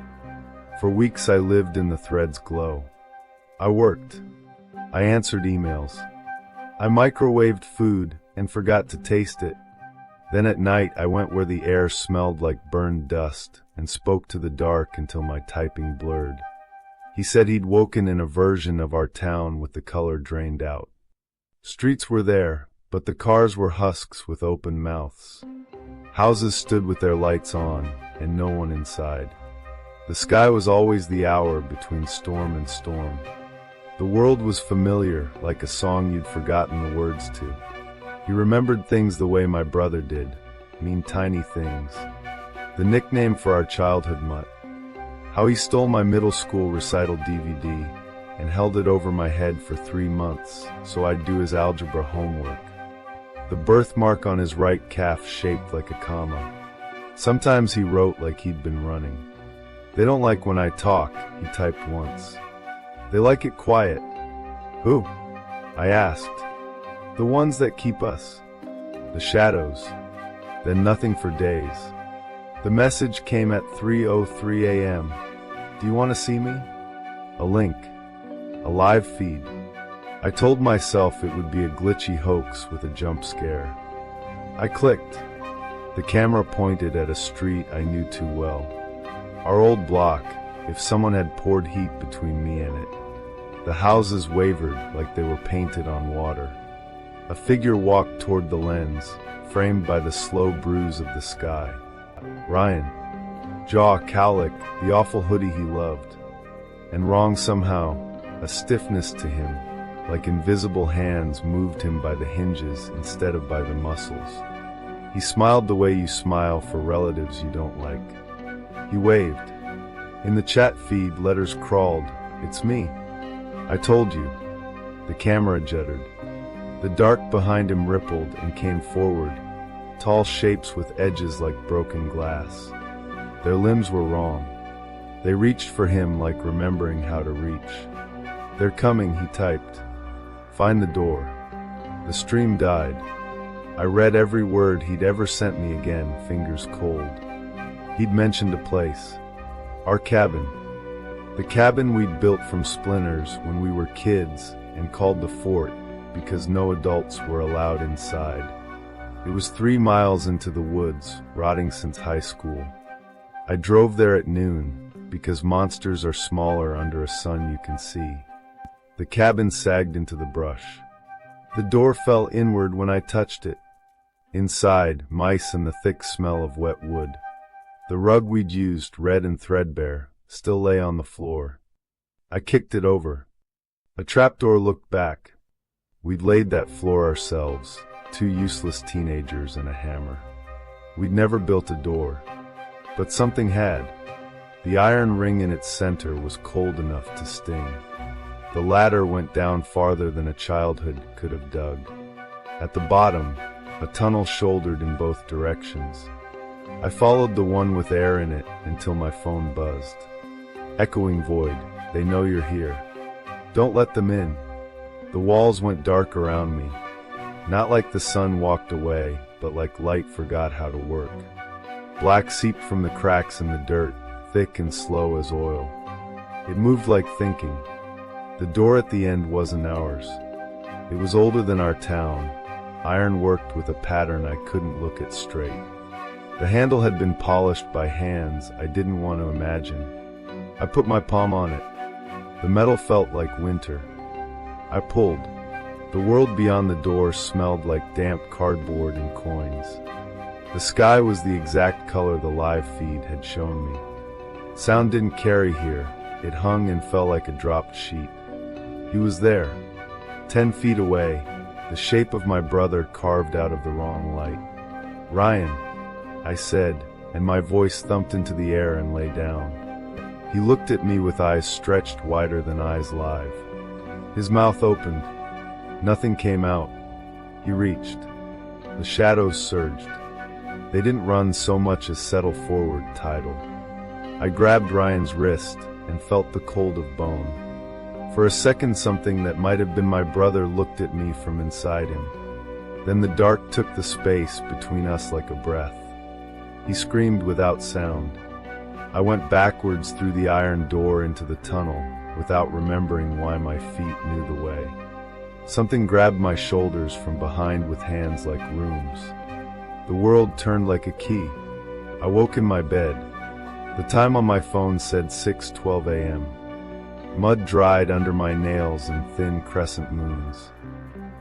For weeks I lived in the thread's glow. I worked. I answered emails. I microwaved food and forgot to taste it. Then at night I went where the air smelled like burned dust and spoke to the dark until my typing blurred. He said he'd woken in a version of our town with the color drained out. Streets were there, but the cars were husks with open mouths. Houses stood with their lights on and no one inside. The sky was always the hour between storm and storm. The world was familiar, like a song you'd forgotten the words to. He remembered things the way my brother did, mean tiny things. The nickname for our childhood mutt. How he stole my middle school recital DVD and held it over my head for 3 months so I'd do his algebra homework. The birthmark on his right calf shaped like a comma. Sometimes he wrote like he'd been running. They don't like when I talk, he typed once. They like it quiet. Who? I asked. The ones that keep us. The shadows. Then nothing for days. The message came at 3:03 a.m. Do you want to see me? A link. A live feed. I told myself it would be a glitchy hoax with a jump scare. I clicked. The camera pointed at a street I knew too well. Our old block, if someone had poured heat between me and it. The houses wavered like they were painted on water. A figure walked toward the lens, framed by the slow bruise of the sky. Ryan. Jaw cowlick, the awful hoodie he loved. And wrong somehow, a stiffness to him, like invisible hands moved him by the hinges instead of by the muscles. He smiled the way you smile for relatives you don't like. He waved. In the chat feed, letters crawled. It's me. I told you. The camera juddered. The dark behind him rippled and came forward, tall shapes with edges like broken glass. Their limbs were wrong. They reached for him like remembering how to reach. They're coming, he typed. Find the door. The stream died. I read every word he'd ever sent me again, fingers cold. He'd mentioned a place. Our cabin. The cabin we'd built from splinters when we were kids and called the fort because no adults were allowed inside. It was 3 miles into the woods, rotting since high school. I drove there at noon because monsters are smaller under a sun you can see. The cabin sagged into the brush. The door fell inward when I touched it. Inside, mice and the thick smell of wet wood. The rug we'd used, red and threadbare, still lay on the floor. I kicked it over. A trapdoor looked back. We'd laid that floor ourselves, 2 useless teenagers and a hammer. We'd never built a door. But something had. The iron ring in its center was cold enough to sting. The ladder went down farther than a childhood could have dug. At the bottom, a tunnel shouldered in both directions. I followed the one with air in it until my phone buzzed. Echoing void, they know you're here. Don't let them in. The walls went dark around me. Not like the sun walked away, but like light forgot how to work. Black seeped from the cracks in the dirt, thick and slow as oil. It moved like thinking. The door at the end wasn't ours. It was older than our town, iron-worked with a pattern I couldn't look at straight. The handle had been polished by hands I didn't want to imagine. I put my palm on it. The metal felt like winter. I pulled. The world beyond the door smelled like damp cardboard and coins. The sky was the exact color the live feed had shown me. Sound didn't carry here. It hung and fell like a dropped sheet. He was there, 10 feet away, the shape of my brother carved out of the wrong light. "Ryan," I said, and my voice thumped into the air and lay down. He looked at me with eyes stretched wider than eyes live. His mouth opened. Nothing came out. He reached. The shadows surged. They didn't run so much as settle forward, tidal. I grabbed Ryan's wrist and felt the cold of bone. For a second, something that might have been my brother looked at me from inside him. Then the dark took the space between us like a breath. He screamed without sound. I went backwards through the iron door into the tunnel, without remembering why my feet knew the way. Something grabbed my shoulders from behind with hands like rooms. The world turned like a key. I woke in my bed. The time on my phone said 6:12 a.m. Mud dried under my nails in thin crescent moons.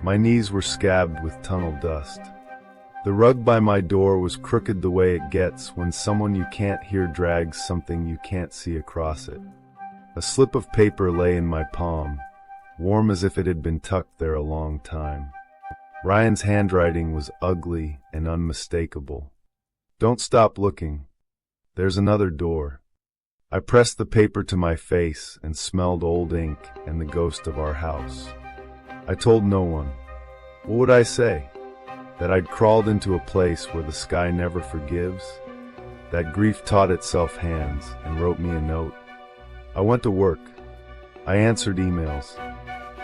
My knees were scabbed with tunnel dust. The rug by my door was crooked the way it gets when someone you can't hear drags something you can't see across it. A slip of paper lay in my palm, warm as if it had been tucked there a long time. Ryan's handwriting was ugly and unmistakable. "Don't stop looking. There's another door." I pressed the paper to my face and smelled old ink and the ghost of our house. I told no one. What would I say? That I'd crawled into a place where the sky never forgives? That grief taught itself hands and wrote me a note? I went to work. I answered emails.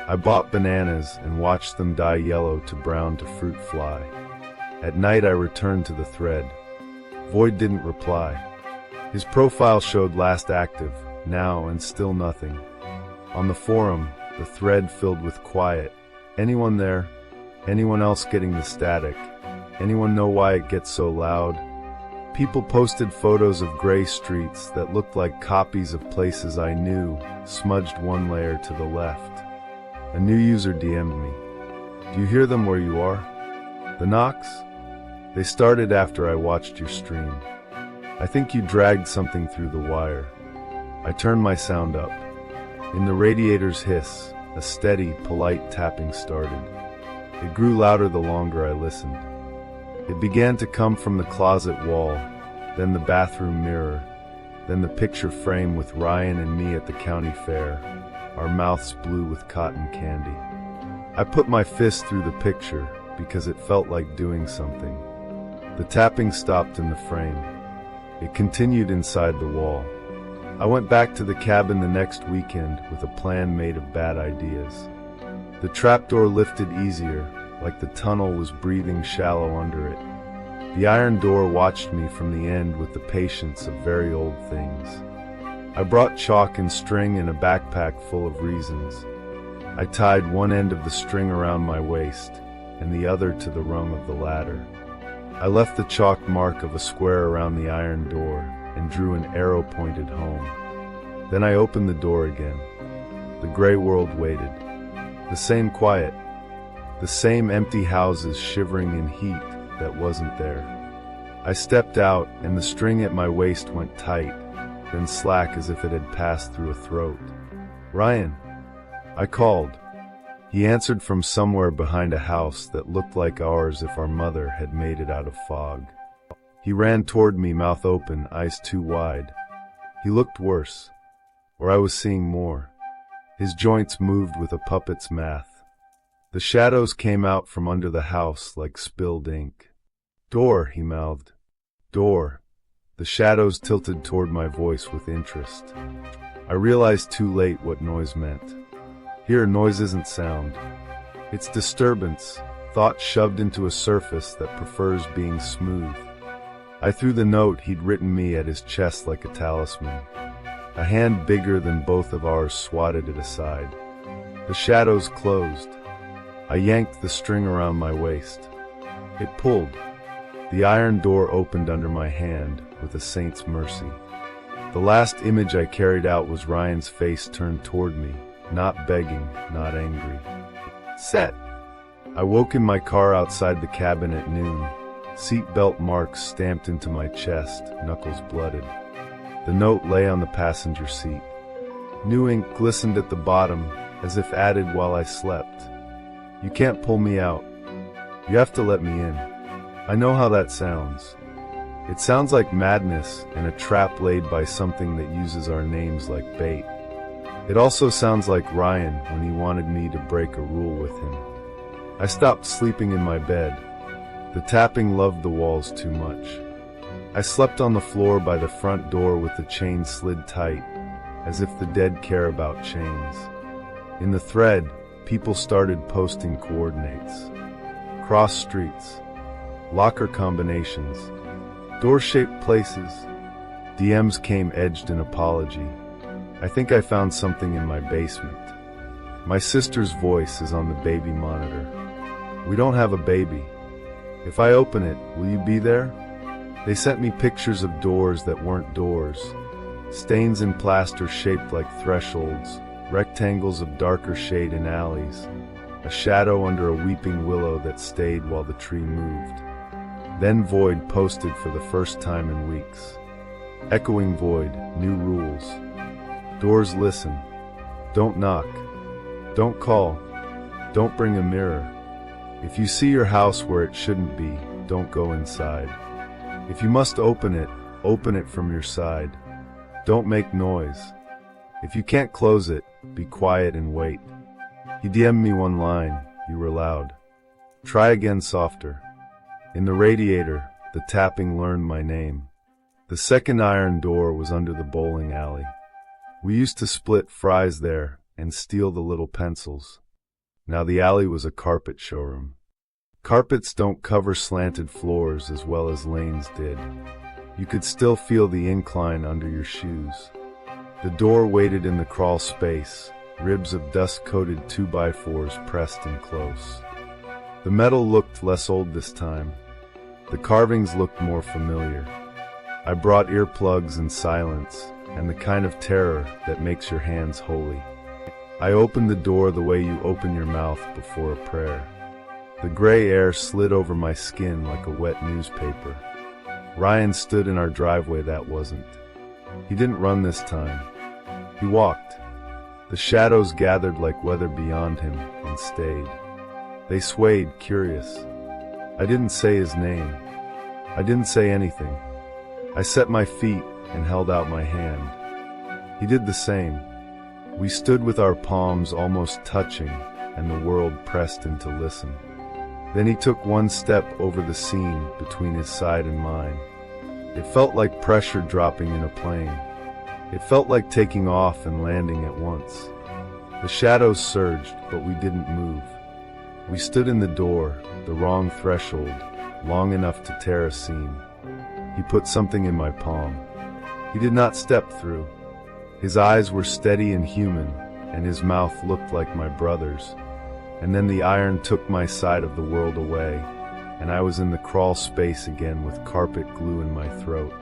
I bought bananas and watched them dye yellow to brown to fruit fly. At night I returned to the thread. Void didn't reply. His profile showed last active, now and still nothing. On the forum, the thread filled with quiet. Anyone there? Anyone else getting the static? Anyone know why it gets so loud? People posted photos of gray streets that looked like copies of places I knew, smudged one layer to the left. A new user DM'd me. "Do you hear them where you are? The knocks? They started after I watched your stream. I think you dragged something through the wire." I turned my sound up. In the radiator's hiss, a steady, polite tapping started. It grew louder the longer I listened. It began to come from the closet wall, then the bathroom mirror, then the picture frame with Ryan and me at the county fair, our mouths blue with cotton candy. I put my fist through the picture because it felt like doing something. The tapping stopped in the frame. It continued inside the wall. I went back to the cabin the next weekend with a plan made of bad ideas. The trapdoor lifted easier, like the tunnel was breathing shallow under it. The iron door watched me from the end with the patience of very old things. I brought chalk and string in a backpack full of reasons. I tied one end of the string around my waist and the other to the rung of the ladder. I left the chalk mark of a square around the iron door and drew an arrow pointed home. Then I opened the door again. The gray world waited. The same quiet. The same empty houses shivering in heat that wasn't there. I stepped out and the string at my waist went tight, then slack as if it had passed through a throat. "Ryan," I called. He answered from somewhere behind a house that looked like ours if our mother had made it out of fog. He ran toward me, mouth open, eyes too wide. He looked worse, or I was seeing more. His joints moved with a puppet's math. The shadows came out from under the house like spilled ink. "Door," he mouthed. "Door." The shadows tilted toward my voice with interest. I realized too late what noise meant. Here, noise isn't sound. It's disturbance, thought shoved into a surface that prefers being smooth. I threw the note he'd written me at his chest like a talisman. A hand bigger than both of ours swatted it aside. The shadows closed. I yanked the string around my waist. It pulled. The iron door opened under my hand with a saint's mercy. The last image I carried out was Ryan's face turned toward me, not begging, not angry. Set. I woke in my car outside the cabin at noon. Seatbelt marks stamped into my chest, knuckles blooded. The note lay on the passenger seat. New ink glistened at the bottom, as if added while I slept. "You can't pull me out. You have to let me in." I know how that sounds. It sounds like madness and a trap laid by something that uses our names like bait. It also sounds like Ryan when he wanted me to break a rule with him. I stopped sleeping in my bed. The tapping loved the walls too much. I slept on the floor by the front door with the chain slid tight, as if the dead care about chains. In the thread, people started posting coordinates. Cross streets, locker combinations, door-shaped places. DMs came edged in apology. I think I found something in my basement. My sister's voice is on the baby monitor. "We don't have a baby. If I open it, will you be there?" They sent me pictures of doors that weren't doors. Stains in plaster shaped like thresholds, rectangles of darker shade in alleys, a shadow under a weeping willow that stayed while the tree moved. Then Void posted for the first time in weeks. Echoing Void, new rules. Doors listen. Don't knock. Don't call. Don't bring a mirror. If you see your house where it shouldn't be, don't go inside. If you must open it from your side. Don't make noise. If you can't close it, be quiet and wait. He DM'd me one line, "You were loud. Try again softer." In the radiator, the tapping learned my name. The second iron door was under the bowling alley. We used to split fries there and steal the little pencils. Now the alley was a carpet showroom. Carpets don't cover slanted floors as well as lanes did. You could still feel the incline under your shoes. The door waited in the crawl space, ribs of dust-coated 2x4s pressed in close. The metal looked less old this time. The carvings looked more familiar. I brought earplugs and silence, and the kind of terror that makes your hands holy. I opened the door the way you open your mouth before a prayer. The gray air slid over my skin like a wet newspaper. Ryan stood in our driveway that wasn't. He didn't run this time. He walked. The shadows gathered like weather beyond him and stayed. They swayed, curious. I didn't say his name. I didn't say anything. I set my feet and held out my hand. He did the same. We stood with our palms almost touching, and the world pressed in to listen. Then he took one step over the seam between his side and mine. It felt like pressure dropping in a plane. It felt like taking off and landing at once. The shadows surged, but we didn't move. We stood in the door, the wrong threshold, long enough to tear a seam. He put something in my palm. He did not step through. His eyes were steady and human, and his mouth looked like my brother's. And then the iron took my side of the world away, and I was in the crawl space again with carpet glue in my throat.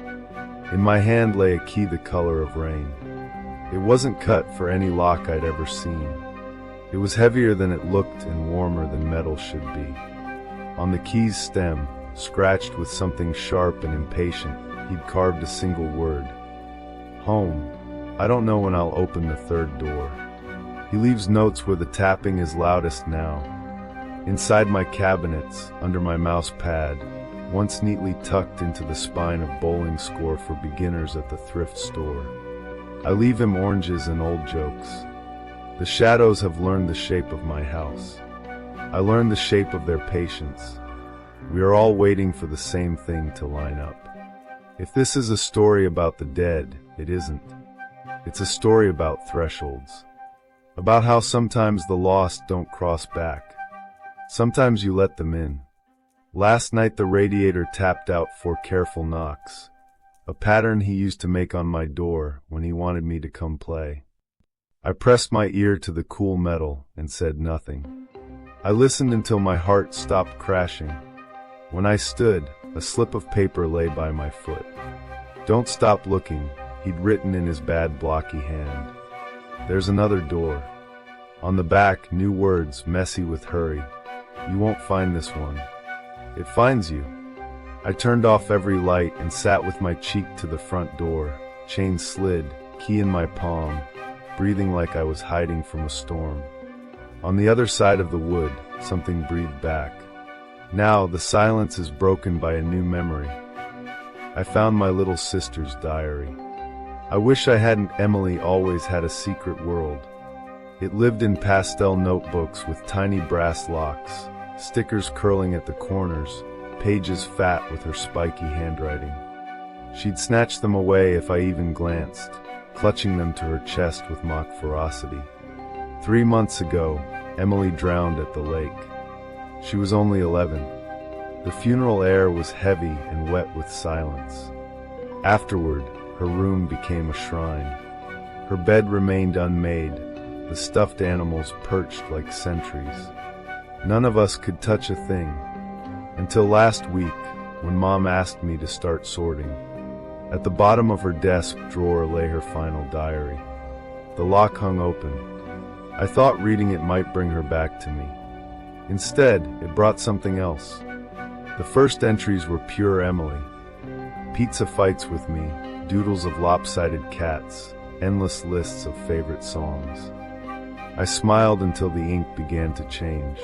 In my hand lay a key the color of rain. It wasn't cut for any lock I'd ever seen. It was heavier than it looked and warmer than metal should be. On the key's stem, scratched with something sharp and impatient, he'd carved a single word. Home. I don't know when I'll open the third door. He leaves notes where the tapping is loudest now. Inside my cabinets, under my mouse pad, once neatly tucked into the spine of bowling score for beginners at the thrift store. I leave him oranges and old jokes. The shadows have learned the shape of my house. I learned the shape of their patience. We are all waiting for the same thing to line up. If this is a story about the dead, it isn't. It's a story about thresholds. About how sometimes the lost don't cross back. Sometimes you let them in. Last night the radiator tapped out 4 careful knocks, a pattern he used to make on my door when he wanted me to come play. I pressed my ear to the cool metal and said nothing. I listened until my heart stopped crashing. When I stood, a slip of paper lay by my foot. "Don't stop looking," he'd written in his bad blocky hand. "There's another door." On the back, new words, messy with hurry. "You won't find this one. It finds you." I turned off every light and sat with my cheek to the front door, chain slid, key in my palm, breathing like I was hiding from a storm. On the other side of the wood, something breathed back. Now the silence is broken by a new memory. I found my little sister's diary. I wish I hadn't. Emily always had a secret world. It lived in pastel notebooks with tiny brass locks, stickers curling at the corners, pages fat with her spiky handwriting. She'd snatch them away if I even glanced, clutching them to her chest with mock ferocity. 3 months ago, Emily drowned at the lake. She was only 11. The funeral air was heavy and wet with silence. Afterward, her room became a shrine. Her bed remained unmade, the stuffed animals perched like sentries. None of us could touch a thing, until last week, when Mom asked me to start sorting. At the bottom of her desk drawer lay her final diary. The lock hung open. I thought reading it might bring her back to me. Instead, it brought something else. The first entries were pure Emily. Pizza fights with me, doodles of lopsided cats, endless lists of favorite songs. I smiled until the ink began to change.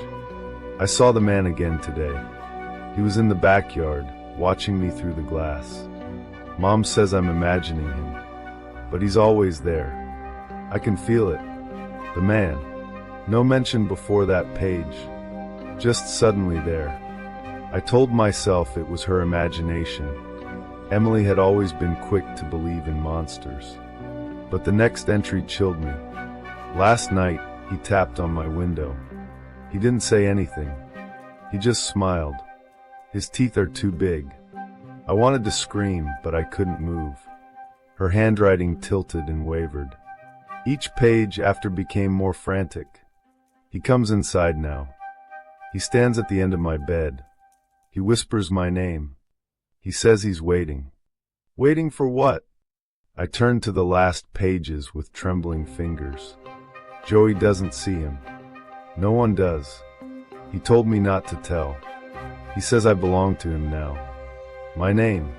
I saw the man again today. He was in the backyard, watching me through the glass. Mom says I'm imagining him, but he's always there. I can feel it. The man. No mention before that page. Just suddenly there. I told myself it was her imagination. Emily had always been quick to believe in monsters. But the next entry chilled me. Last night, he tapped on my window. He didn't say anything. He just smiled. His teeth are too big. I wanted to scream, but I couldn't move. Her handwriting tilted and wavered. Each page after became more frantic. He comes inside now. He stands at the end of my bed. He whispers my name. He says he's waiting. Waiting for what? I turn to the last pages with trembling fingers. Joey doesn't see him. No one does. He told me not to tell. He says I belong to him now. My name,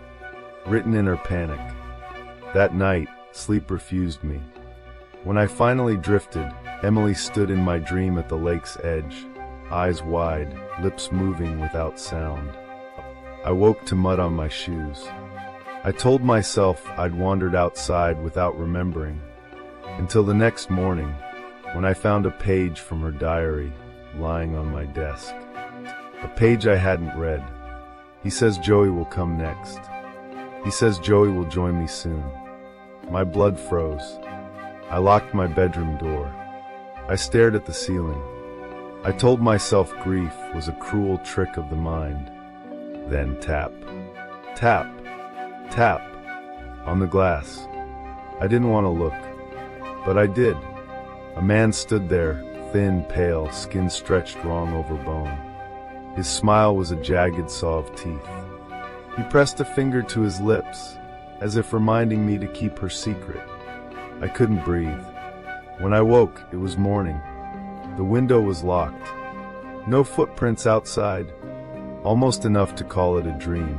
written in her panic. That night, sleep refused me. When I finally drifted, Emily stood in my dream at the lake's edge, eyes wide, lips moving without sound. I woke to mud on my shoes. I told myself I'd wandered outside without remembering, until the next morning, when I found a page from her diary lying on my desk. A page I hadn't read. He says Joey will come next. He says Joey will join me soon. My blood froze. I locked my bedroom door. I stared at the ceiling. I told myself grief was a cruel trick of the mind. Then tap, tap, tap on the glass. I didn't want to look, but I did. A man stood there, thin, pale, skin stretched wrong over bone. His smile was a jagged saw of teeth. He pressed a finger to his lips, as if reminding me to keep her secret. I couldn't breathe. When I woke, it was morning. The window was locked. No footprints outside. Almost enough to call it a dream.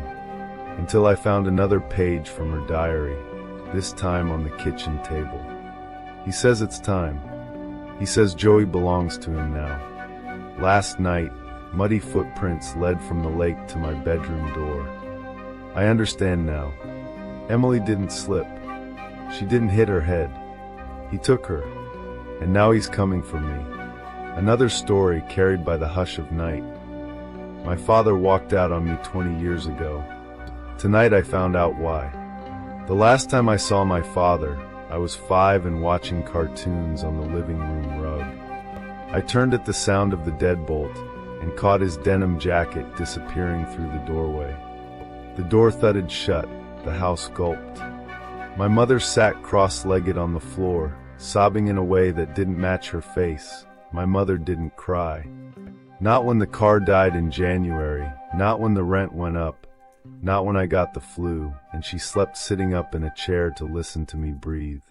Until I found another page from her diary, this time on the kitchen table. He says it's time. He says Joey belongs to him now. Last night, muddy footprints led from the lake to my bedroom door. I understand now. Emily didn't slip. She didn't hit her head. He took her. And now he's coming for me. Another story carried by the hush of night. My father walked out on me 20 years ago. Tonight I found out why. The last time I saw my father, I was 5 and watching cartoons on the living room rug. I turned at the sound of the deadbolt and caught his denim jacket disappearing through the doorway. The door thudded shut, the house gulped. My mother sat cross-legged on the floor, sobbing in a way that didn't match her face. My mother didn't cry. Not when the car died in January, not when the rent went up, not when I got the flu, and she slept sitting up in a chair to listen to me breathe.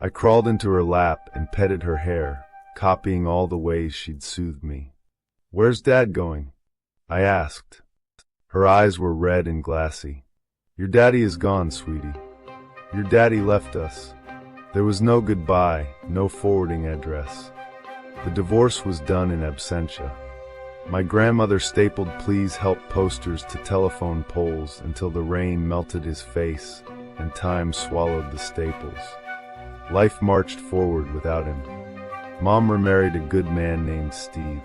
I crawled into her lap and petted her hair, copying all the ways she'd soothed me. "Where's Dad going?" I asked. Her eyes were red and glassy. "Your daddy is gone, sweetie. Your daddy left us." There was no goodbye, no forwarding address. The divorce was done in absentia. My grandmother stapled "Please Help" posters to telephone poles until the rain melted his face and time swallowed the staples. Life marched forward without him. Mom remarried a good man named Steve.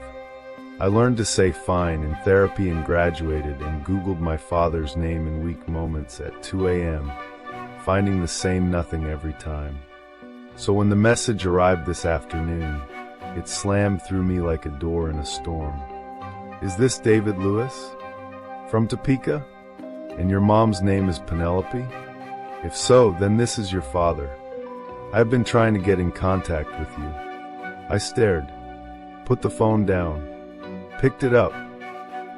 I learned to say fine in therapy and graduated and Googled my father's name in weak moments at 2 a.m., finding the same nothing every time. So when the message arrived this afternoon, it slammed through me like a door in a storm. "Is this David Lewis? From Topeka? And your mom's name is Penelope? If so, then this is your father. I've been trying to get in contact with you." I stared, put the phone down, picked it up,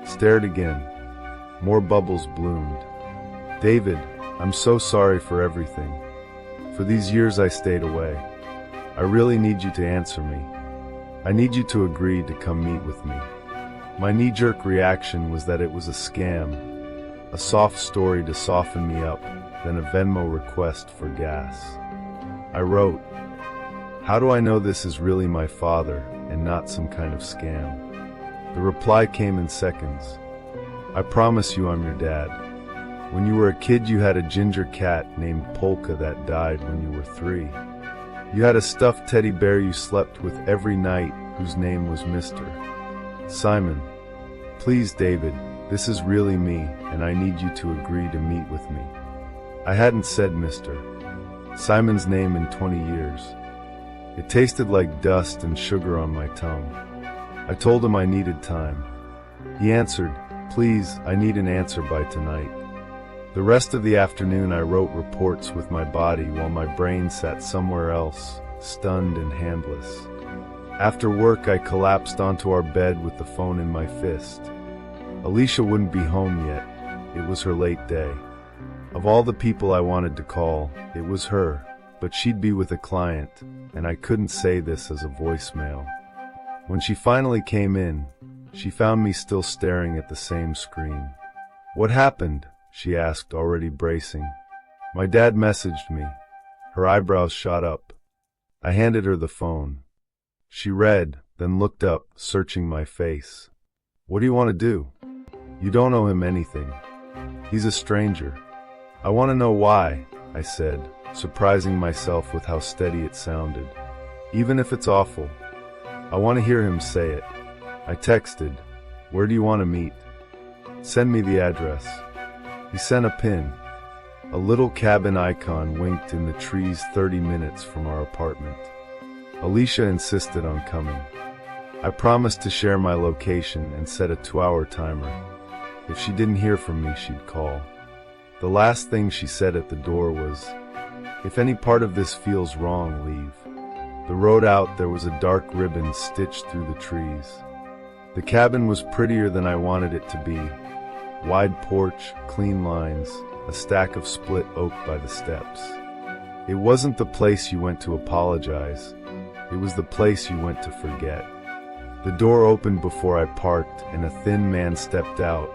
stared again. More bubbles bloomed. "David, I'm so sorry for everything. For these years I stayed away. I really need you to answer me. I need you to agree to come meet with me." My knee-jerk reaction was that it was a scam, a soft story to soften me up, then a Venmo request for gas. I wrote, "How do I know this is really my father and not some kind of scam?" The reply came in seconds. "I promise you I'm your dad. When you were a kid you had a ginger cat named Polka that died when you were 3. You had a stuffed teddy bear you slept with every night whose name was Mr. Simon. Please, David, this is really me, and I need you to agree to meet with me." I hadn't said Mr. Simon's name in 20 years. It tasted like dust and sugar on my tongue. I told him I needed time. He answered, "Please, I need an answer by tonight." The rest of the afternoon I wrote reports with my body while my brain sat somewhere else, stunned and handless. After work I collapsed onto our bed with the phone in my fist. Alicia wouldn't be home yet. It was her late day. Of all the people I wanted to call, it was her, but she'd be with a client, and I couldn't say this as a voicemail. When she finally came in, she found me still staring at the same screen. "What happened?" she asked, already bracing. "My dad messaged me." Her eyebrows shot up. I handed her the phone. She read, then looked up, searching my face. "What do you want to do?" "You don't owe him anything. He's a stranger." "I want to know why," I said, surprising myself with how steady it sounded. "Even if it's awful. I want to hear him say it." I texted, "Where do you want to meet?" "Send me the address." He sent a pin. A little cabin icon winked in the trees 30 minutes from our apartment. Alicia insisted on coming. I promised to share my location and set a 2-hour timer. If she didn't hear from me, she'd call. The last thing she said at the door was, "If any part of this feels wrong, leave." The road out, there was a dark ribbon stitched through the trees. The cabin was prettier than I wanted it to be. Wide porch, clean lines, a stack of split oak by the steps. It wasn't the place you went to apologize. It was the place you went to forget. The door opened before I parked, and a thin man stepped out,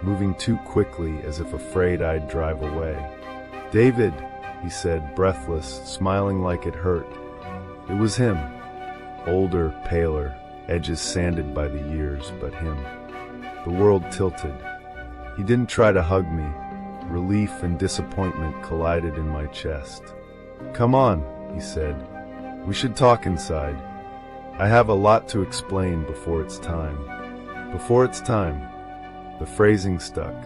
moving too quickly as if afraid I'd drive away. "David," he said, breathless, smiling like it hurt. It was him. Older, paler, edges sanded by the years, but him. The world tilted. He didn't try to hug me. Relief and disappointment collided in my chest. "Come on," he said. We should talk inside. I have a lot to explain before it's time. Before it's time. The phrasing stuck.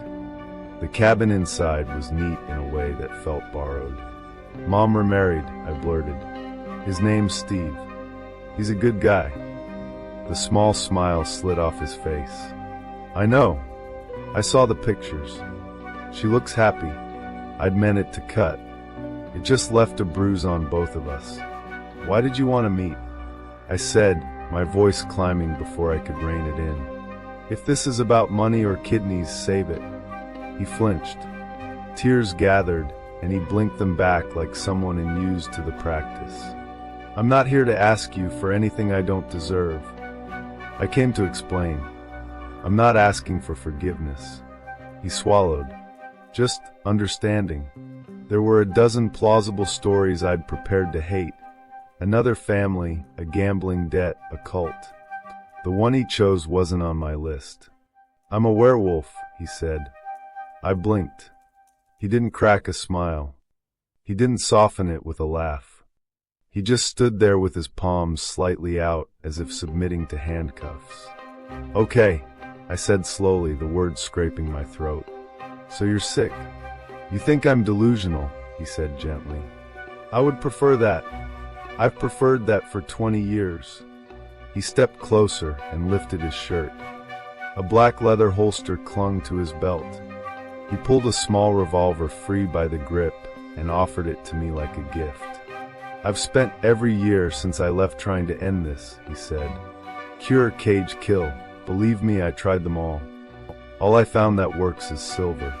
The cabin inside was neat in a way that felt borrowed. Mom remarried, I blurted. His name's Steve. He's a good guy. The small smile slid off his face. I know. I saw the pictures. She looks happy. I'd meant it to cut. It just left a bruise on both of us. Why did you want to meet? I said, my voice climbing before I could rein it in. If this is about money or kidneys, save it. He flinched. Tears gathered, and he blinked them back like someone unused to the practice. I'm not here to ask you for anything I don't deserve. I came to explain. I'm not asking for forgiveness. He swallowed. Just understanding. There were a dozen plausible stories I'd prepared to hate. Another family, a gambling debt, a cult. The one he chose wasn't on my list. I'm a werewolf, he said. I blinked. He didn't crack a smile. He didn't soften it with a laugh. He just stood there with his palms slightly out as if submitting to handcuffs. Okay, I said slowly, the words scraping my throat. So you're sick. You think I'm delusional, he said gently. I would prefer that. I've preferred that for 20 years. He stepped closer and lifted his shirt. A black leather holster clung to his belt. He pulled a small revolver free by the grip and offered it to me like a gift. I've spent every year since I left trying to end this, he said. Cure, cage, kill. Believe me, I tried them all. All I found that works is silver.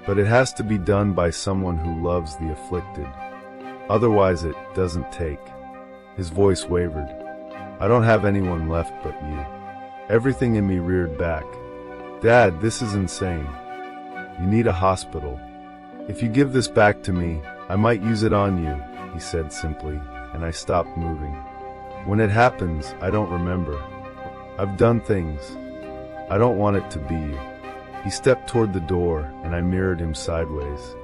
But it has to be done by someone who loves the afflicted. Otherwise it doesn't take. His voice wavered. I don't have anyone left but you. Everything in me reared back. Dad, this is insane. You need a hospital. If you give this back to me, I might use it on you, he said simply, and I stopped moving. When it happens, I don't remember. I've done things. I don't want it to be you. He stepped toward the door, and I mirrored him sideways.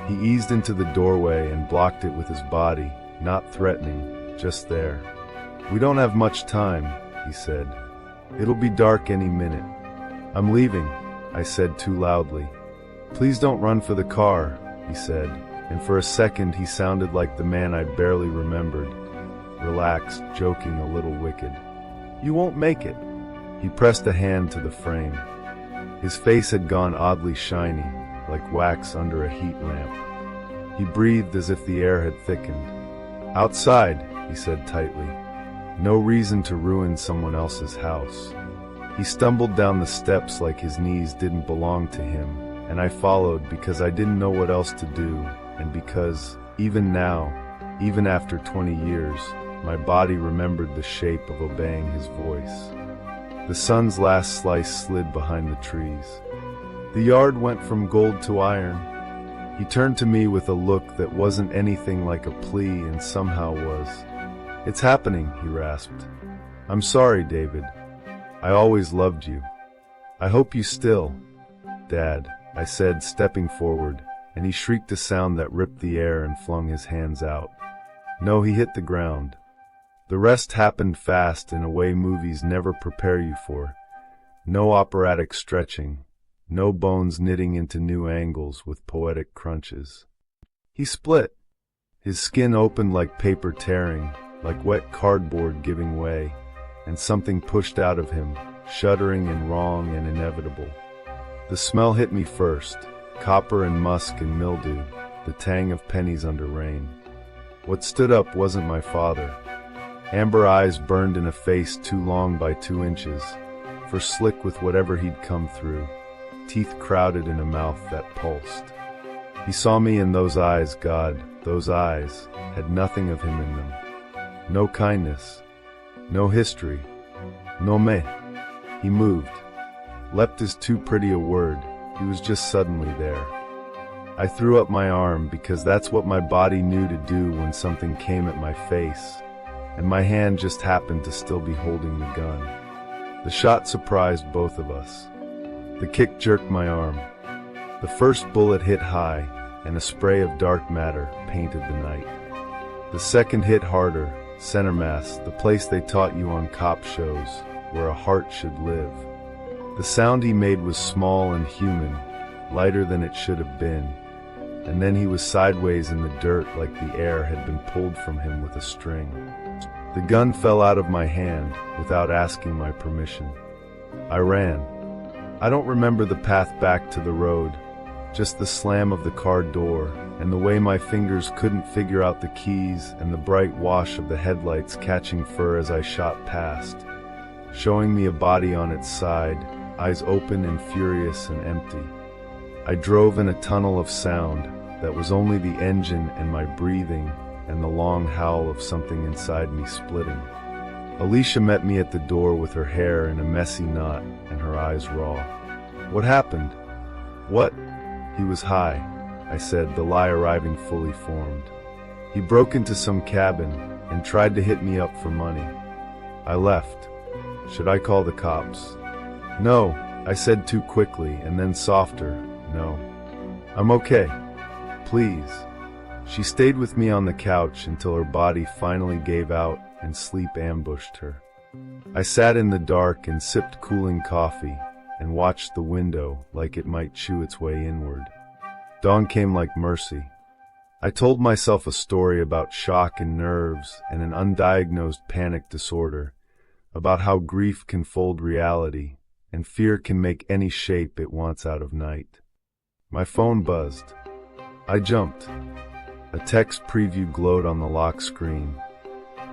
He eased into the doorway and blocked it with his body, not threatening, just there. We don't have much time, he said. It'll be dark any minute. I'm leaving, I said too loudly. Please don't run for the car, he said, and for a second he sounded like the man I barely remembered, relaxed, joking, a little wicked. You won't make it. He pressed a hand to the frame. His face had gone oddly shiny, like wax under a heat lamp. He breathed as if the air had thickened. Outside, he said tightly. No reason to ruin someone else's house. He stumbled down the steps like his knees didn't belong to him, and I followed because I didn't know what else to do, and because, even now, even after 20 years, my body remembered the shape of obeying his voice. The sun's last slice slid behind the trees. The yard went from gold to iron. He turned to me with a look that wasn't anything like a plea and somehow was. It's happening, he rasped. I'm sorry, David. I always loved you. I hope you still. Dad, I said, stepping forward, and he shrieked a sound that ripped the air and flung his hands out. No, he hit the ground. The rest happened fast in a way movies never prepare you for. No operatic stretching, no bones knitting into new angles with poetic crunches. He split. His skin opened like paper tearing, like wet cardboard giving way, and something pushed out of him, shuddering and wrong and inevitable. The smell hit me first, copper and musk and mildew, the tang of pennies under rain. What stood up wasn't my father. Amber eyes burned in a face too long by 2 inches, for slick with whatever he'd come through, teeth crowded in a mouth that pulsed. He saw me in those eyes, God, those eyes had nothing of him in them. No kindness, no history, no me. He moved. Leapt is too pretty a word, he was just suddenly there. I threw up my arm because that's what my body knew to do when something came at my face, and my hand just happened to still be holding the gun. The shot surprised both of us. The kick jerked my arm. The first bullet hit high, and a spray of dark matter painted the night. The second hit harder, Center mass, the place they taught you on cop shows, where a heart should live. The sound he made was small and human, lighter than it should have been, and then he was sideways in the dirt like the air had been pulled from him with a string. The gun fell out of my hand without asking my permission. I ran. I don't remember the path back to the road, just the slam of the car door and the way my fingers couldn't figure out the keys and the bright wash of the headlights catching fur as I shot past, showing me a body on its side, eyes open and furious and empty. I drove in a tunnel of sound that was only the engine and my breathing and the long howl of something inside me splitting. Alicia met me at the door with her hair in a messy knot and her eyes raw. What happened? What? He was high, I said, the lie arriving fully formed. He broke into some cabin and tried to hit me up for money. I left. Should I call the cops? No, I said too quickly, and then softer, no. I'm okay. Please. She stayed with me on the couch until her body finally gave out and sleep ambushed her. I sat in the dark and sipped cooling coffee and watched the window like it might chew its way inward. Dawn came like mercy. I told myself a story about shock and nerves and an undiagnosed panic disorder, about how grief can fold reality and fear can make any shape it wants out of night. My phone buzzed. I jumped. A text preview glowed on the lock screen,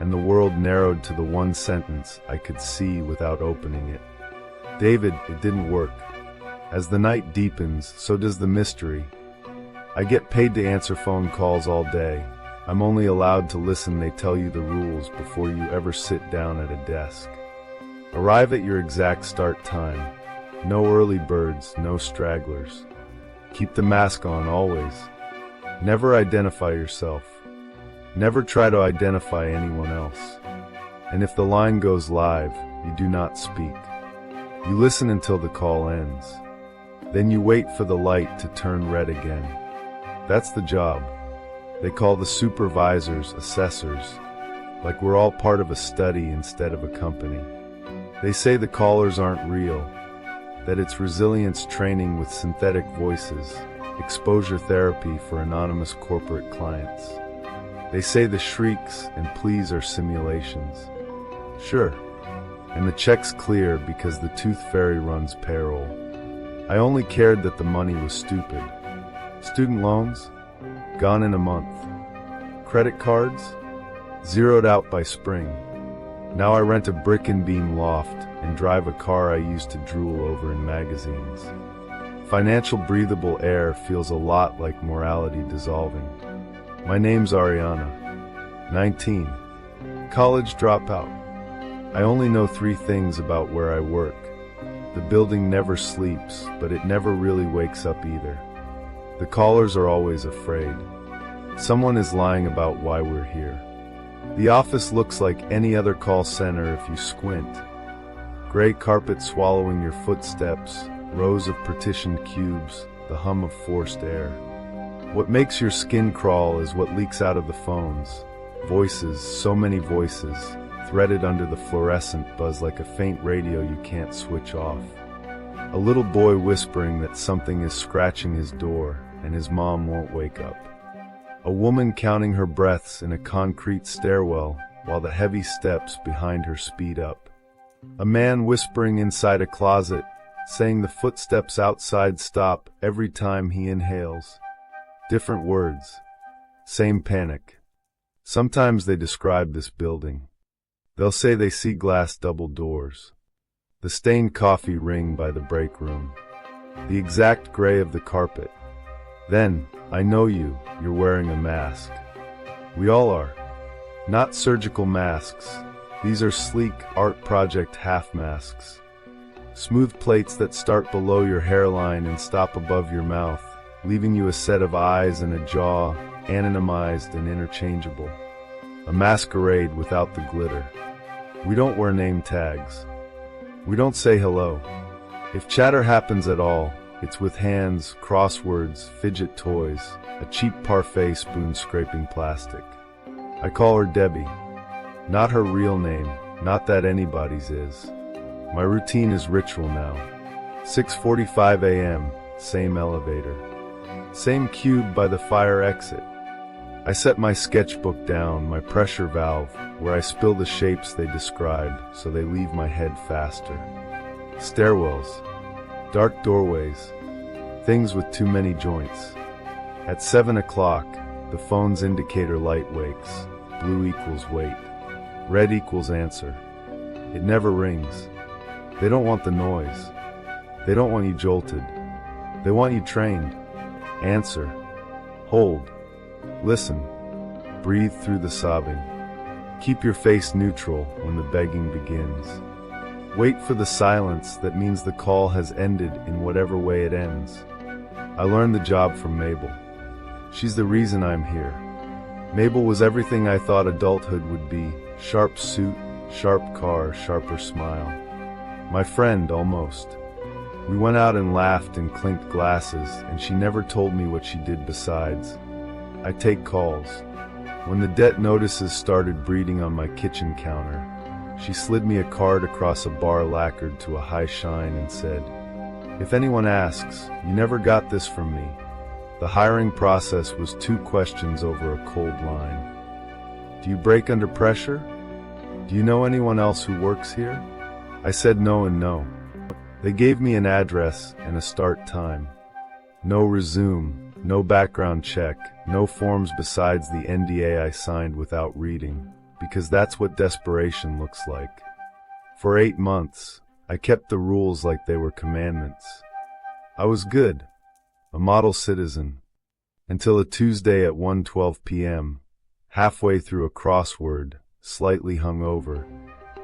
and the world narrowed to the one sentence I could see without opening it. David, it didn't work. As the night deepens, so does the mystery. I get paid to answer phone calls all day. I'm only allowed to listen. They tell you the rules before you ever sit down at a desk. Arrive at your exact start time. No early birds, no stragglers. Keep the mask on always. Never identify yourself. Never try to identify anyone else. And if the line goes live, you do not speak. You listen until the call ends. Then you wait for the light to turn red again. That's the job. They call the supervisors assessors, like we're all part of a study instead of a company. They say the callers aren't real, that it's resilience training with synthetic voices, exposure therapy for anonymous corporate clients. They say the shrieks and pleas are simulations. Sure. And the check's clear because the tooth fairy runs payroll. I only cared that the money was stupid. Student loans? Gone in a month. Credit cards? Zeroed out by spring. Now I rent a brick and beam loft and drive a car I used to drool over in magazines. Financial breathable air feels a lot like morality dissolving. My name's Ariana, 19, college dropout. I only know 3 things about where I work. The building never sleeps, but it never really wakes up either. The callers are always afraid. Someone is lying about why we're here. The office looks like any other call center if you squint. Gray carpet swallowing your footsteps, rows of partitioned cubes, the hum of forced air. What makes your skin crawl is what leaks out of the phones. Voices, so many voices, threaded under the fluorescent buzz like a faint radio you can't switch off. A little boy whispering that something is scratching his door and his mom won't wake up. A woman counting her breaths in a concrete stairwell while the heavy steps behind her speed up. A man whispering inside a closet, saying the footsteps outside stop every time he inhales. Different words. Same panic. Sometimes they describe this building. They'll say they see glass double doors. The stained coffee ring by the break room. The exact gray of the carpet. Then, I know you're wearing a mask. We all are. Not surgical masks. These are sleek art project half masks. Smooth plates that start below your hairline and stop above your mouth, leaving you a set of eyes and a jaw, anonymized and interchangeable. A masquerade without the glitter. We don't wear name tags. We don't say hello. If chatter happens at all, it's with hands, crosswords, fidget toys, a cheap parfait spoon scraping plastic. I call her Debbie. Not her real name, not that anybody's is. My routine is ritual now. 6:45 a.m., same elevator. Same cube by the fire exit. I set my sketchbook down, my pressure valve, where I spill the shapes they describe so they leave my head faster. Stairwells, dark doorways, things with too many joints. At 7 o'clock, the phone's indicator light wakes. Blue equals wait. Red equals answer. It never rings. They don't want the noise. They don't want you jolted. They want you trained. Answer. Hold. Listen. Breathe through the sobbing. Keep your face neutral when the begging begins. Wait for the silence that means the call has ended in whatever way it ends. I learned the job from Mabel. She's the reason I'm here. Mabel was everything I thought adulthood would be. Sharp suit, sharp car, sharper smile. My friend, almost. We went out and laughed and clinked glasses, and she never told me what she did besides. I take calls. When the debt notices started breeding on my kitchen counter, she slid me a card across a bar lacquered to a high shine and said, "If anyone asks, you never got this from me." The hiring process was 2 questions over a cold line. "Do you break under pressure? Do you know anyone else who works here?" I said no and no. They gave me an address and a start time. No resume, no background check, no forms besides the NDA I signed without reading, because that's what desperation looks like. For 8 months, I kept the rules like they were commandments. I was good, a model citizen, until a Tuesday at 1:12 p.m., halfway through a crossword, slightly hungover,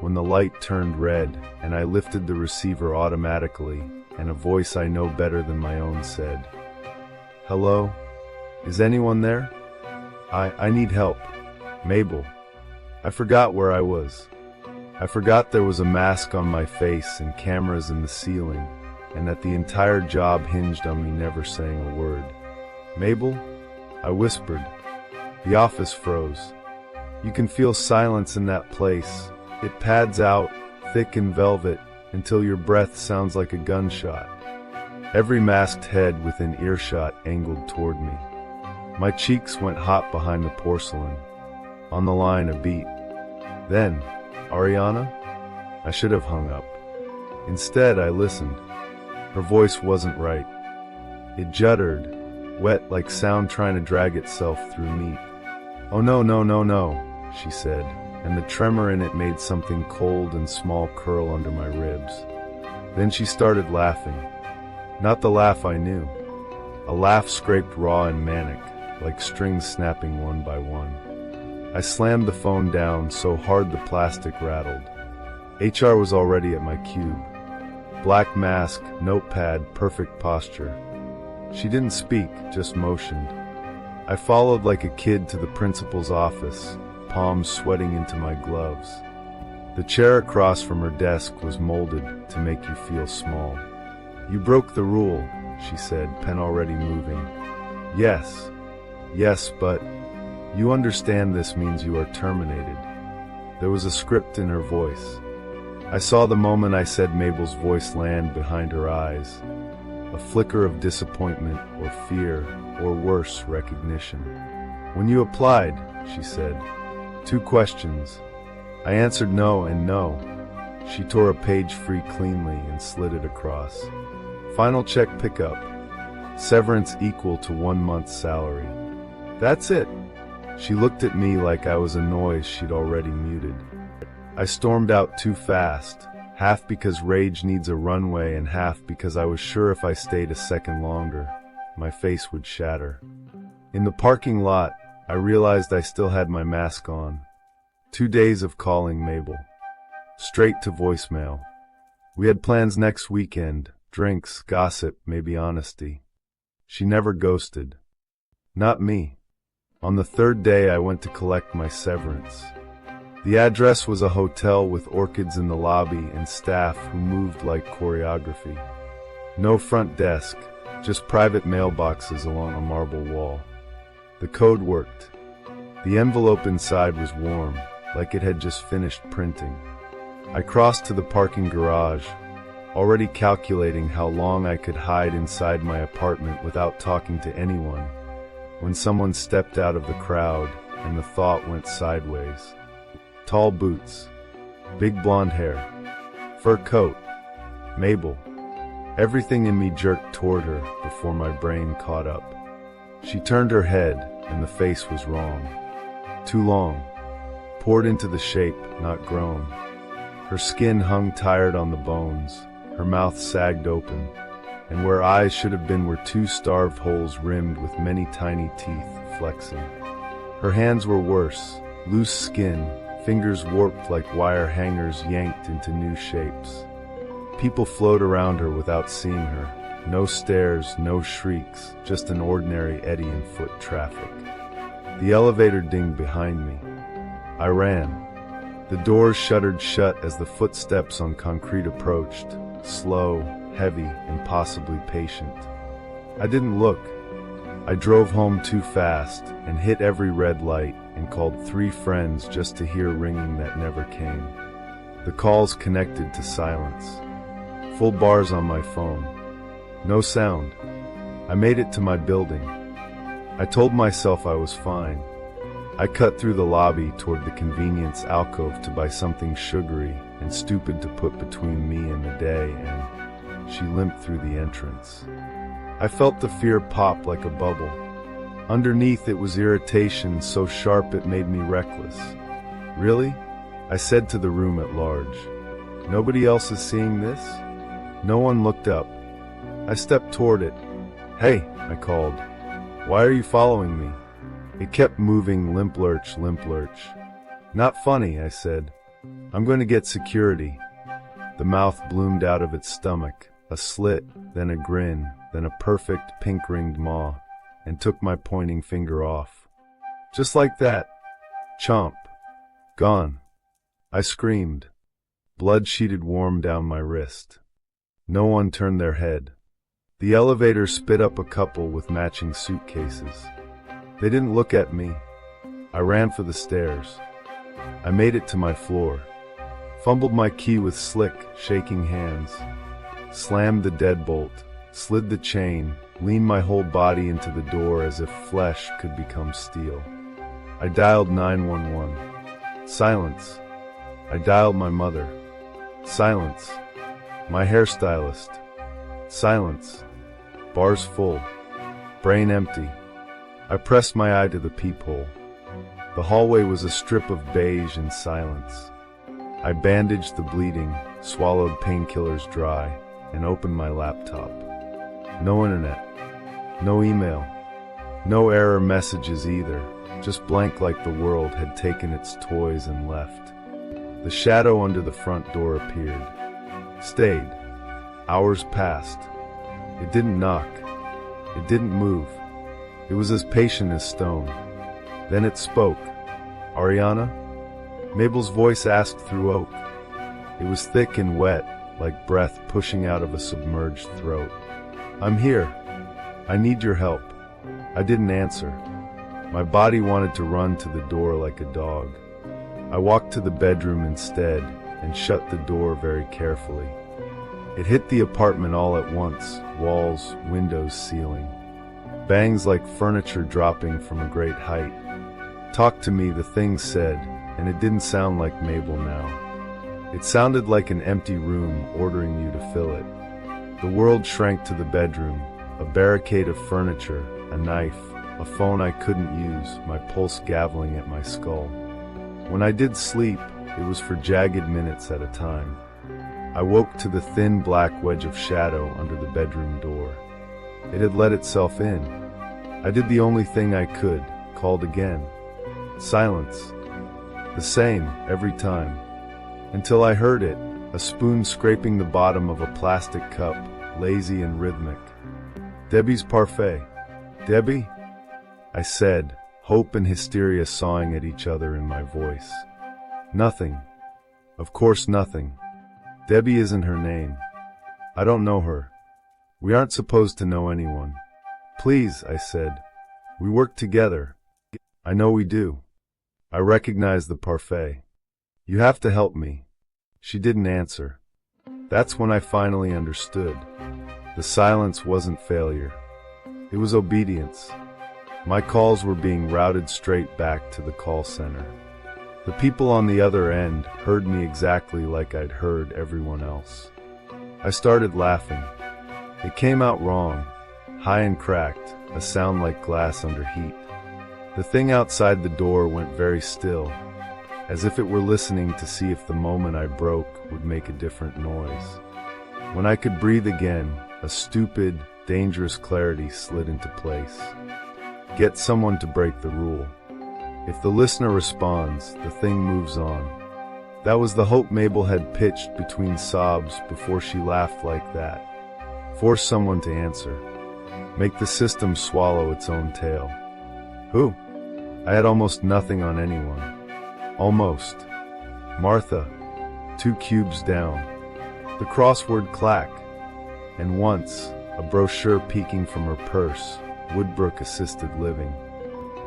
when the light turned red and I lifted the receiver automatically, and a voice I know better than my own said, "Hello? Is anyone there? I need help. Mabel." I forgot where I was. I forgot there was a mask on my face and cameras in the ceiling, and that the entire job hinged on me never saying a word. "Mabel?" I whispered. The office froze. You can feel silence in that place. It pads out, thick and velvet, until your breath sounds like a gunshot. Every masked head within earshot angled toward me. My cheeks went hot behind the porcelain. On the line, a beat. Then, "Ariana?" I should have hung up. Instead, I listened. Her voice wasn't right. It juddered, wet like sound trying to drag itself through meat. "Oh no, no, no, no," she said, and the tremor in it made something cold and small curl under my ribs. Then she started laughing. Not the laugh I knew. A laugh scraped raw and manic, like strings snapping one by one. I slammed the phone down so hard the plastic rattled. HR was already at my cube. Black mask, notepad, perfect posture. She didn't speak, just motioned. I followed like a kid to the principal's office, palms sweating into my gloves. The chair across from her desk was molded to make you feel small. "You broke the rule," she said, pen already moving. Yes, but you understand this means you are terminated." There was a script in her voice. I saw the moment I said Mabel's voice land behind her eyes. A flicker of disappointment or fear, or worse, recognition. "When you applied," she said, 2 questions. I answered no and no. She tore a page free cleanly and slid it across. "Final check pickup. Severance equal to 1 month's salary." "That's it." She looked at me like I was a noise she'd already muted. I stormed out too fast, half because rage needs a runway and half because I was sure if I stayed a second longer, my face would shatter. In the parking lot, I realized I still had my mask on. 2 days of calling Mabel. Straight to voicemail. We had plans next weekend, drinks, gossip, maybe honesty. She never ghosted. Not me. On the 3rd day I went to collect my severance. The address was a hotel with orchids in the lobby and staff who moved like choreography. No front desk, just private mailboxes along a marble wall. The code worked. The envelope inside was warm, like it had just finished printing. I crossed to the parking garage, already calculating how long I could hide inside my apartment without talking to anyone, when someone stepped out of the crowd and the thought went sideways. Tall boots, big blonde hair, fur coat, Mabel. Everything in me jerked toward her before my brain caught up. She turned her head, and the face was wrong. Too long, poured into the shape, not grown. Her skin hung tired on the bones, her mouth sagged open, and where eyes should have been were two starved holes rimmed with many tiny teeth flexing. Her hands were worse, loose skin, fingers warped like wire hangers yanked into new shapes. People flowed around her without seeing her. No stares, no shrieks, just an ordinary eddy in foot traffic. The elevator dinged behind me. I ran. The doors shuttered shut as the footsteps on concrete approached, slow, heavy, impossibly patient. I didn't look. I drove home too fast and hit every red light and called 3 friends just to hear ringing that never came. The calls connected to silence. Full bars on my phone. No sound. I made it to my building. I told myself I was fine. I cut through the lobby toward the convenience alcove to buy something sugary and stupid to put between me and the day, and she limped through the entrance. I felt the fear pop like a bubble. Underneath it was irritation so sharp it made me reckless. Really? I said to the room at large. Nobody else is seeing this? No one looked up. I stepped toward it. Hey, I called. Why are you following me? It kept moving, limp lurch, limp lurch. Not funny, I said. I'm going to get security. The mouth bloomed out of its stomach, a slit, then a grin, then a perfect pink-ringed maw, and took my pointing finger off. Just like that. Chomp. Gone. I screamed. Blood sheeted warm down my wrist. No one turned their head. The elevator spit up a couple with matching suitcases. They didn't look at me. I ran for the stairs. I made it to my floor. Fumbled my key with slick, shaking hands. Slammed the deadbolt, slid the chain, leaned my whole body into the door as if flesh could become steel. I dialed 911. Silence. I dialed my mother. Silence. My hairstylist. Silence. Bars full. Brain empty. I pressed my eye to the peephole. The hallway was a strip of beige and silence. I bandaged the bleeding, swallowed painkillers dry, and opened my laptop. No internet. No email. No error messages either, just blank like the world had taken its toys and left. The shadow under the front door appeared. Stayed. Hours passed. It didn't knock. It didn't move. It was as patient as stone. Then it spoke. Ariana? Mabel's voice asked through oak. It was thick and wet, like breath pushing out of a submerged throat. I'm here. I need your help. I didn't answer. My body wanted to run to the door like a dog. I walked to the bedroom instead and shut the door very carefully. It hit the apartment all at once, walls, windows, ceiling. Bangs like furniture dropping from a great height. Talk to me, the thing said, and it didn't sound like Mabel now. It sounded like an empty room ordering you to fill it. The world shrank to the bedroom, a barricade of furniture, a knife, a phone I couldn't use, my pulse gaveling at my skull. When I did sleep, it was for jagged minutes at a time. I woke to the thin black wedge of shadow under the bedroom door. It had let itself in. I did the only thing I could, called again. Silence. The same, every time. Until I heard it, a spoon scraping the bottom of a plastic cup, lazy and rhythmic. Debbie's parfait. Debbie? I said, hope and hysteria sawing at each other in my voice. Nothing. Of course nothing. Debbie isn't her name. I don't know her. We aren't supposed to know anyone. Please, I said. We work together. I know we do. I recognize the parfait. You have to help me. She didn't answer. That's when I finally understood. The silence wasn't failure. It was obedience. My calls were being routed straight back to the call center. The people on the other end heard me exactly like I'd heard everyone else. I started laughing. It came out wrong, high and cracked, a sound like glass under heat. The thing outside the door went very still, as if it were listening to see if the moment I broke would make a different noise. When I could breathe again, a stupid, dangerous clarity slid into place. Get someone to break the rule. If the listener responds, the thing moves on. That was the hope Mabel had pitched between sobs before she laughed like that. Force someone to answer. Make the system swallow its own tail. Who? I had almost nothing on anyone. Almost. Martha. 2 cubes down. The crossword clack. And once, a brochure peeking from her purse, Woodbrook Assisted Living.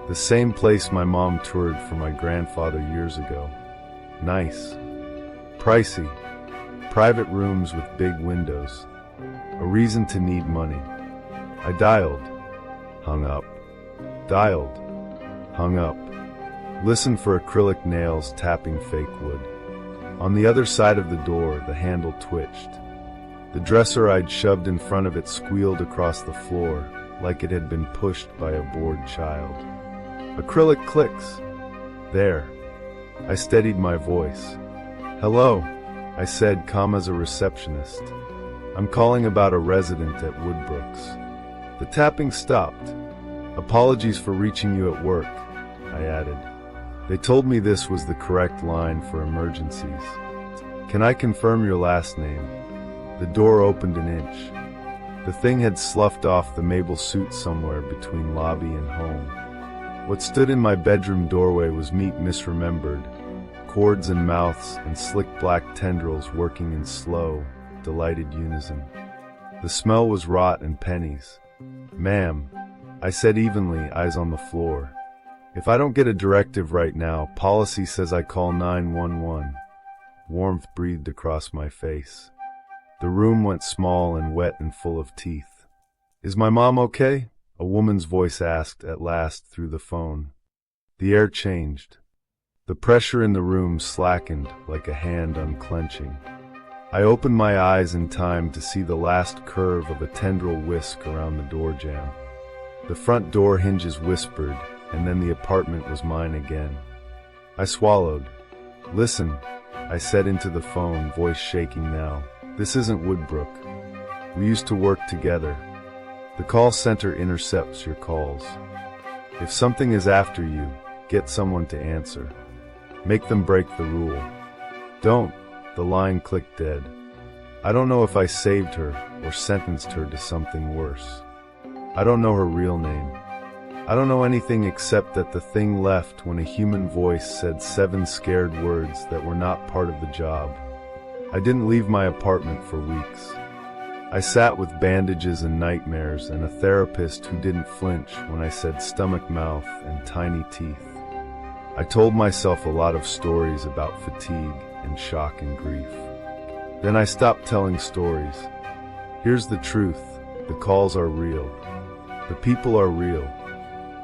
The same place my mom toured for my grandfather years ago. Nice. Pricey. Private rooms with big windows. A reason to need money. I dialed. Hung up. Dialed. Hung up. Listened for acrylic nails tapping fake wood. On the other side of the door, the handle twitched. The dresser I'd shoved in front of it squealed across the floor, like it had been pushed by a bored child. Acrylic clicks. There. I steadied my voice. Hello, I said, calm as a receptionist. I'm calling about a resident at Woodbrooks. The tapping stopped. Apologies for reaching you at work, I added. They told me this was the correct line for emergencies. Can I confirm your last name? The door opened an inch. The thing had sloughed off the Mabel suit somewhere between lobby and home. What stood in my bedroom doorway was meat misremembered, cords and mouths and slick black tendrils working in slow, delighted unison. The smell was rot and pennies. Ma'am, I said evenly, eyes on the floor. If I don't get a directive right now, policy says I call 911. Warmth breathed across my face. The room went small and wet and full of teeth. Is my mom okay? A woman's voice asked at last through the phone. The air changed. The pressure in the room slackened like a hand unclenching. I opened my eyes in time to see the last curve of a tendril whisk around the door jamb. The front door hinges whispered, and then the apartment was mine again. I swallowed. Listen, I said into the phone, voice shaking now. This isn't Woodbrook. We used to work together. The call center intercepts your calls. If something is after you, get someone to answer. Make them break the rule. Don't. The line clicked dead. I don't know if I saved her or sentenced her to something worse. I don't know her real name. I don't know anything except that the thing left when a human voice said 7 scared words that were not part of the job. I didn't leave my apartment for weeks. I sat with bandages and nightmares and a therapist who didn't flinch when I said stomach, mouth, and tiny teeth. I told myself a lot of stories about fatigue and shock and grief. Then I stopped telling stories. Here's the truth. The calls are real. The people are real.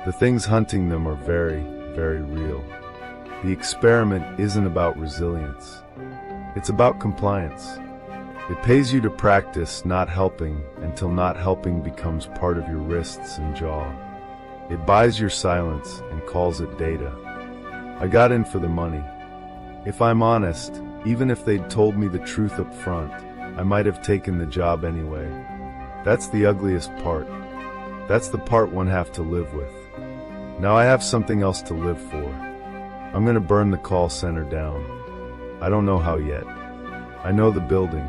The things hunting them are very, very real. The experiment isn't about resilience. It's about compliance. It pays you to practice not helping until not helping becomes part of your wrists and jaw. It buys your silence and calls it data. I got in for the money. If I'm honest, even if they'd told me the truth up front, I might have taken the job anyway. That's the ugliest part. That's the part one have to live with. Now I have something else to live for. I'm gonna burn the call center down. I don't know how yet. I know the building.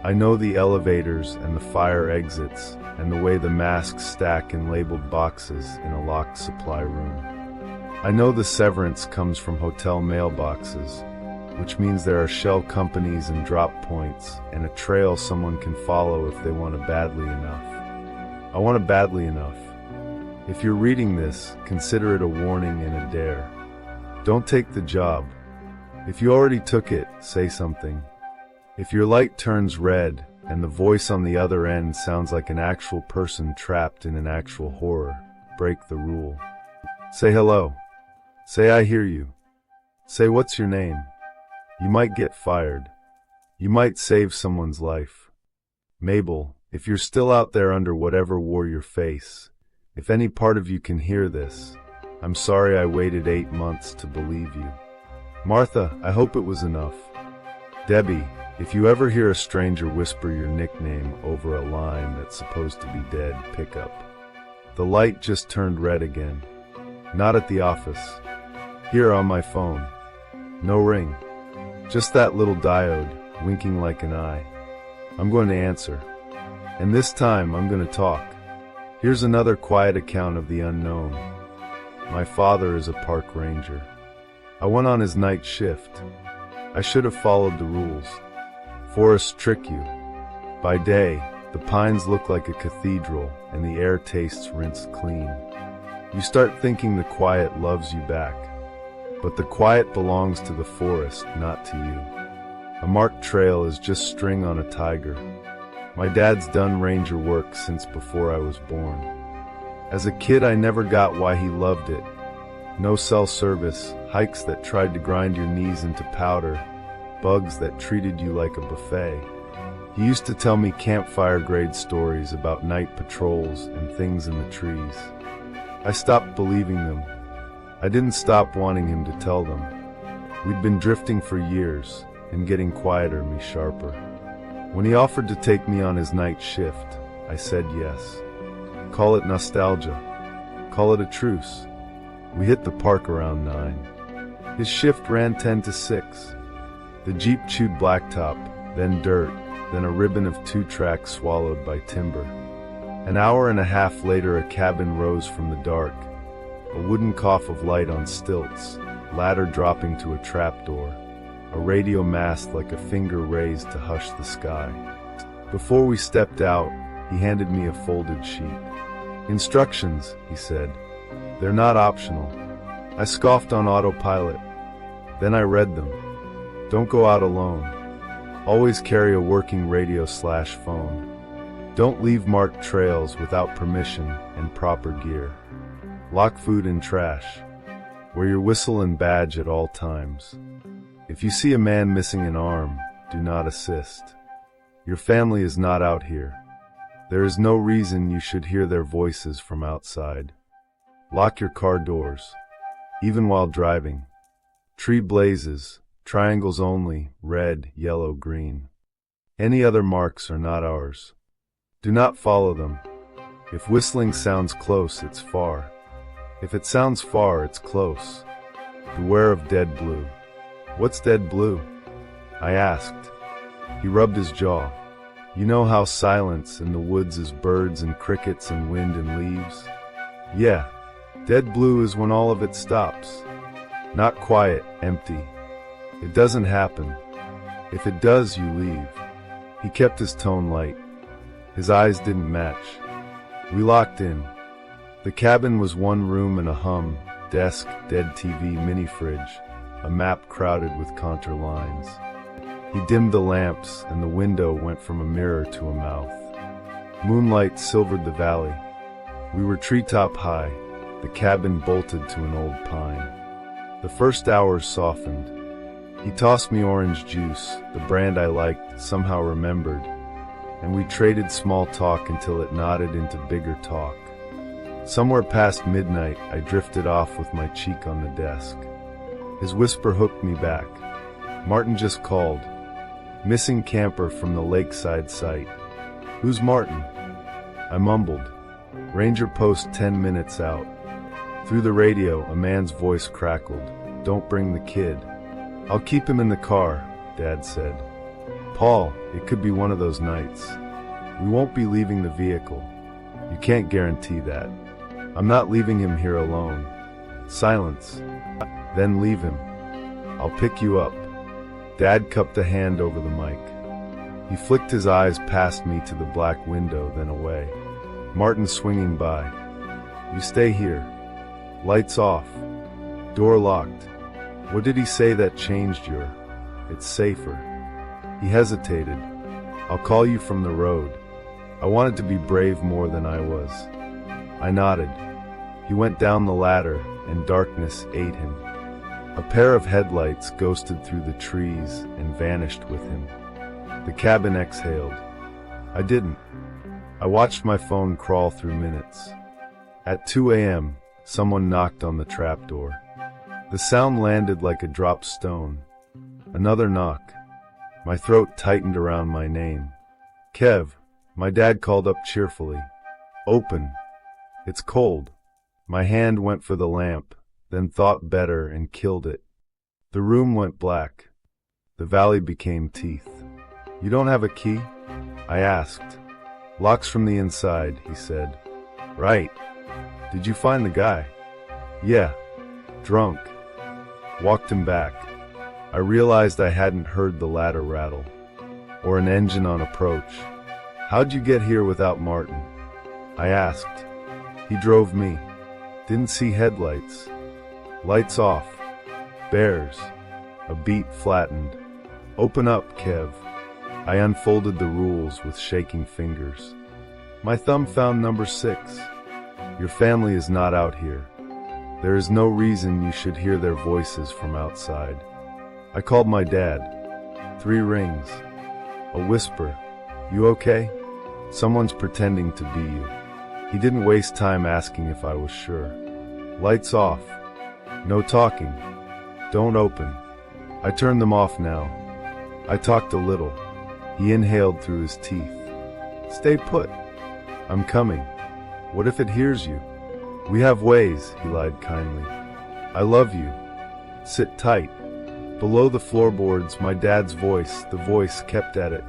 I know the elevators and the fire exits and the way the masks stack in labeled boxes in a locked supply room. I know the severance comes from hotel mailboxes, which means there are shell companies and drop points and a trail someone can follow if they want it badly enough. I want it badly enough. If you're reading this, consider it a warning and a dare. Don't take the job. If you already took it, say something. If your light turns red, and the voice on the other end sounds like an actual person trapped in an actual horror, break the rule. Say hello. Say I hear you. Say what's your name. You might get fired. You might save someone's life. Mabel, if you're still out there under whatever wore your face, if any part of you can hear this, I'm sorry I waited 8 months to believe you. Martha, I hope it was enough. Debbie, if you ever hear a stranger whisper your nickname over a line that's supposed to be dead, pick up. The light just turned red again. Not at the office. Here on my phone. No ring. Just that little diode, winking like an eye. I'm going to answer. And this time, I'm going to talk. Here's another quiet account of the unknown. My father is a park ranger. I went on his night shift. I should have followed the rules. Forests trick you. By day, the pines look like a cathedral and the air tastes rinsed clean. You start thinking the quiet loves you back. But the quiet belongs to the forest, not to you. A marked trail is just string on a tiger. My dad's done ranger work since before I was born. As a kid, I never got why he loved it. No cell service, hikes that tried to grind your knees into powder, bugs that treated you like a buffet. He used to tell me campfire-grade stories about night patrols and things in the trees. I stopped believing them. I didn't stop wanting him to tell them. We'd been drifting for years, and getting quieter me sharper. When he offered to take me on his night shift, I said yes. Call it nostalgia. Call it a truce. We hit the park around 9. His shift ran 10 to 6. The Jeep chewed blacktop, then dirt, then a ribbon of 2 tracks swallowed by timber. An hour and a half later, a cabin rose from the dark, a wooden cough of light on stilts, ladder dropping to a trapdoor, a radio mast like a finger raised to hush the sky. Before we stepped out, he handed me a folded sheet. Instructions, he said. They're not optional. I scoffed on autopilot. Then I read them. Don't go out alone. Always carry a working radio/phone. Don't leave marked trails without permission and proper gear. Lock food in trash. Wear your whistle and badge at all times. If you see a man missing an arm, do not assist. Your family is not out here. There is no reason you should hear their voices from outside. Lock your car doors, even while driving. Tree blazes, triangles only, red, yellow, green. Any other marks are not ours. Do not follow them. If whistling sounds close, it's far. If it sounds far, it's close. Beware of dead blue. What's dead blue? I asked. He rubbed his jaw. You know how silence in the woods is birds and crickets and wind and leaves? Yeah. Dead blue is when all of it stops. Not quiet, empty. It doesn't happen. If it does, you leave. He kept his tone light. His eyes didn't match. We locked in. The cabin was 1 room and a hum, desk, dead TV, mini fridge, a map crowded with contour lines. He dimmed the lamps, and the window went from a mirror to a mouth. Moonlight silvered the valley. We were treetop high. The cabin bolted to an old pine. The first hours softened. He tossed me orange juice, the brand I liked, somehow remembered, and we traded small talk until it nodded into bigger talk. Somewhere past midnight, I drifted off with my cheek on the desk. His whisper hooked me back. Martin just called. Missing camper from the lakeside site. Who's Martin? I mumbled. Ranger post 10 minutes out. Through the radio, a man's voice crackled. Don't bring the kid. I'll keep him in the car, Dad said. Paul, it could be one of those nights. We won't be leaving the vehicle. You can't guarantee that. I'm not leaving him here alone. Silence. Then leave him. I'll pick you up. Dad cupped a hand over the mic. He flicked his eyes past me to the black window, then away. Martin swinging by. You stay here. Lights off. Door locked. What did he say that changed your? It's safer. He hesitated. I'll call you from the road. I wanted to be brave more than I was. I nodded. He went down the ladder, and darkness ate him. A pair of headlights ghosted through the trees and vanished with him. The cabin exhaled. I didn't. I watched my phone crawl through minutes. At 2 a.m., someone knocked on the trapdoor. The sound landed like a dropped stone. Another knock. My throat tightened around my name. Kev, my dad called up cheerfully. Open. It's cold. My hand went for the lamp, then thought better and killed it. The room went black. The valley became teeth. You don't have a key? I asked. Locks from the inside, he said. Right. Did you find the guy? Yeah. Drunk. Walked him back. I realized I hadn't heard the ladder rattle, or an engine on approach. How'd you get here without Martin? I asked. He drove me. Didn't see headlights. Lights off. Bears. A beat flattened. Open up, Kev. I unfolded the rules with shaking fingers. My thumb found number 6. Your family is not out here. There is no reason you should hear their voices from outside. I called my dad. 3 rings. A whisper. You okay? Someone's pretending to be you. He didn't waste time asking if I was sure. Lights off. No talking. Don't open. I turned them off now. I talked a little. He inhaled through his teeth. Stay put. I'm coming. What if it hears you? We have ways, he lied kindly. I love you. Sit tight. Below the floorboards, my dad's voice, the voice kept at it.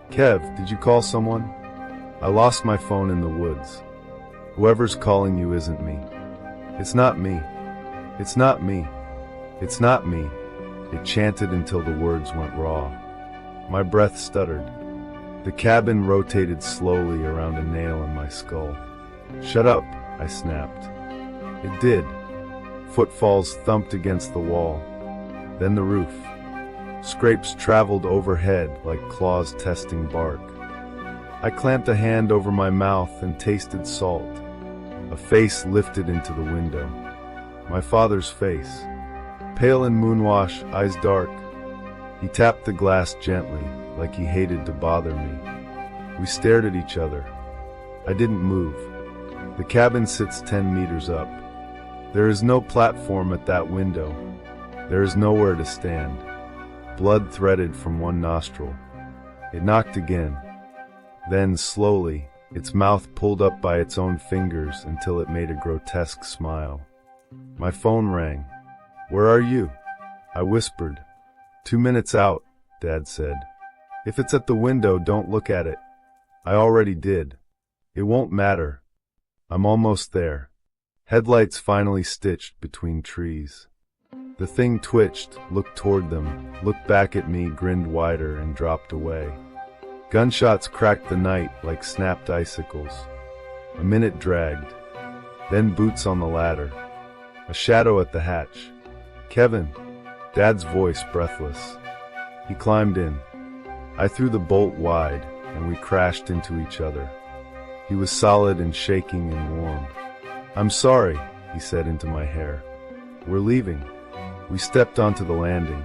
Kev, did you call someone? I lost my phone in the woods. Whoever's calling you isn't me. It's not me. It's not me. It's not me. It chanted until the words went raw. My breath stuttered. The cabin rotated slowly around a nail in my skull. Shut up, I snapped. It did. Footfalls thumped against the wall. Then the roof. Scrapes traveled overhead like claws testing bark. I clamped a hand over my mouth and tasted salt. A face lifted into the window. My father's face. Pale in moonwash, eyes dark. He tapped the glass gently, like he hated to bother me. We stared at each other. I didn't move. The cabin sits 10 meters up. There is no platform at that window. There is nowhere to stand. Blood threaded from one nostril. It knocked again. Then, slowly, its mouth pulled up by its own fingers until it made a grotesque smile. My phone rang. Where are you? I whispered. 2 minutes out, Dad said. If it's at the window, don't look at it. I already did. It won't matter. I'm almost there. Headlights finally stitched between trees. The thing twitched, looked toward them, looked back at me, grinned wider, and dropped away. Gunshots cracked the night like snapped icicles. A minute dragged. Then boots on the ladder. A shadow at the hatch. Kevin. Dad's voice breathless. He climbed in. I threw the bolt wide, and we crashed into each other. He was solid and shaking and warm. I'm sorry, he said into my hair. We're leaving. We stepped onto the landing.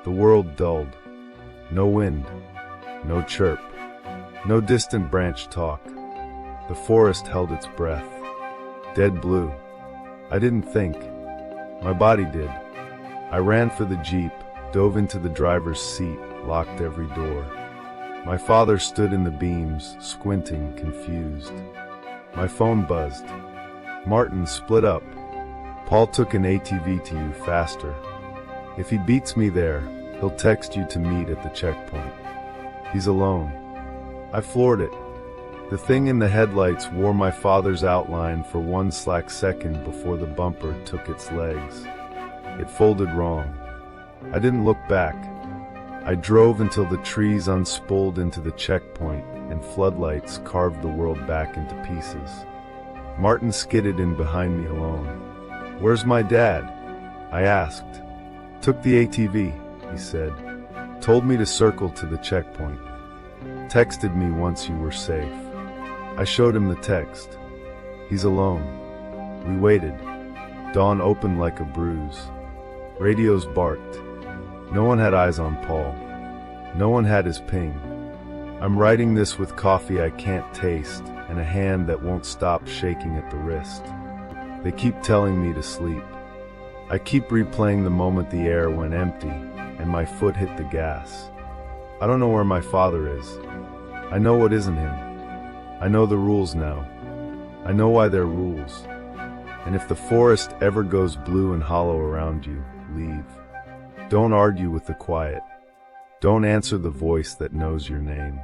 The world dulled. No wind. No chirp. No distant branch talk. The forest held its breath. Dead blue. I didn't think. My body did. I ran for the Jeep, dove into the driver's seat, locked every door. My father stood in the beams, squinting, confused. My phone buzzed. Martin split up. Paul took an ATV to you faster. If he beats me there, he'll text you to meet at the checkpoint. He's alone. I floored it. The thing in the headlights wore my father's outline for one slack second before the bumper took its legs. It folded wrong. I didn't look back. I drove until the trees unspooled into the checkpoint and floodlights carved the world back into pieces. Martin skidded in behind me alone. Where's my dad? I asked. Took the ATV, he said. Told me to circle to the checkpoint. Texted me once you were safe. I showed him the text. He's alone. We waited. Dawn opened like a bruise. Radios barked. No one had eyes on Paul. No one had his ping. I'm writing this with coffee I can't taste and a hand that won't stop shaking at the wrist. They keep telling me to sleep. I keep replaying the moment the air went empty and my foot hit the gas. I don't know where my father is. I know what isn't him. I know the rules now. I know why they're rules. And if the forest ever goes blue and hollow around you, leave. Don't argue with the quiet. Don't answer the voice that knows your name.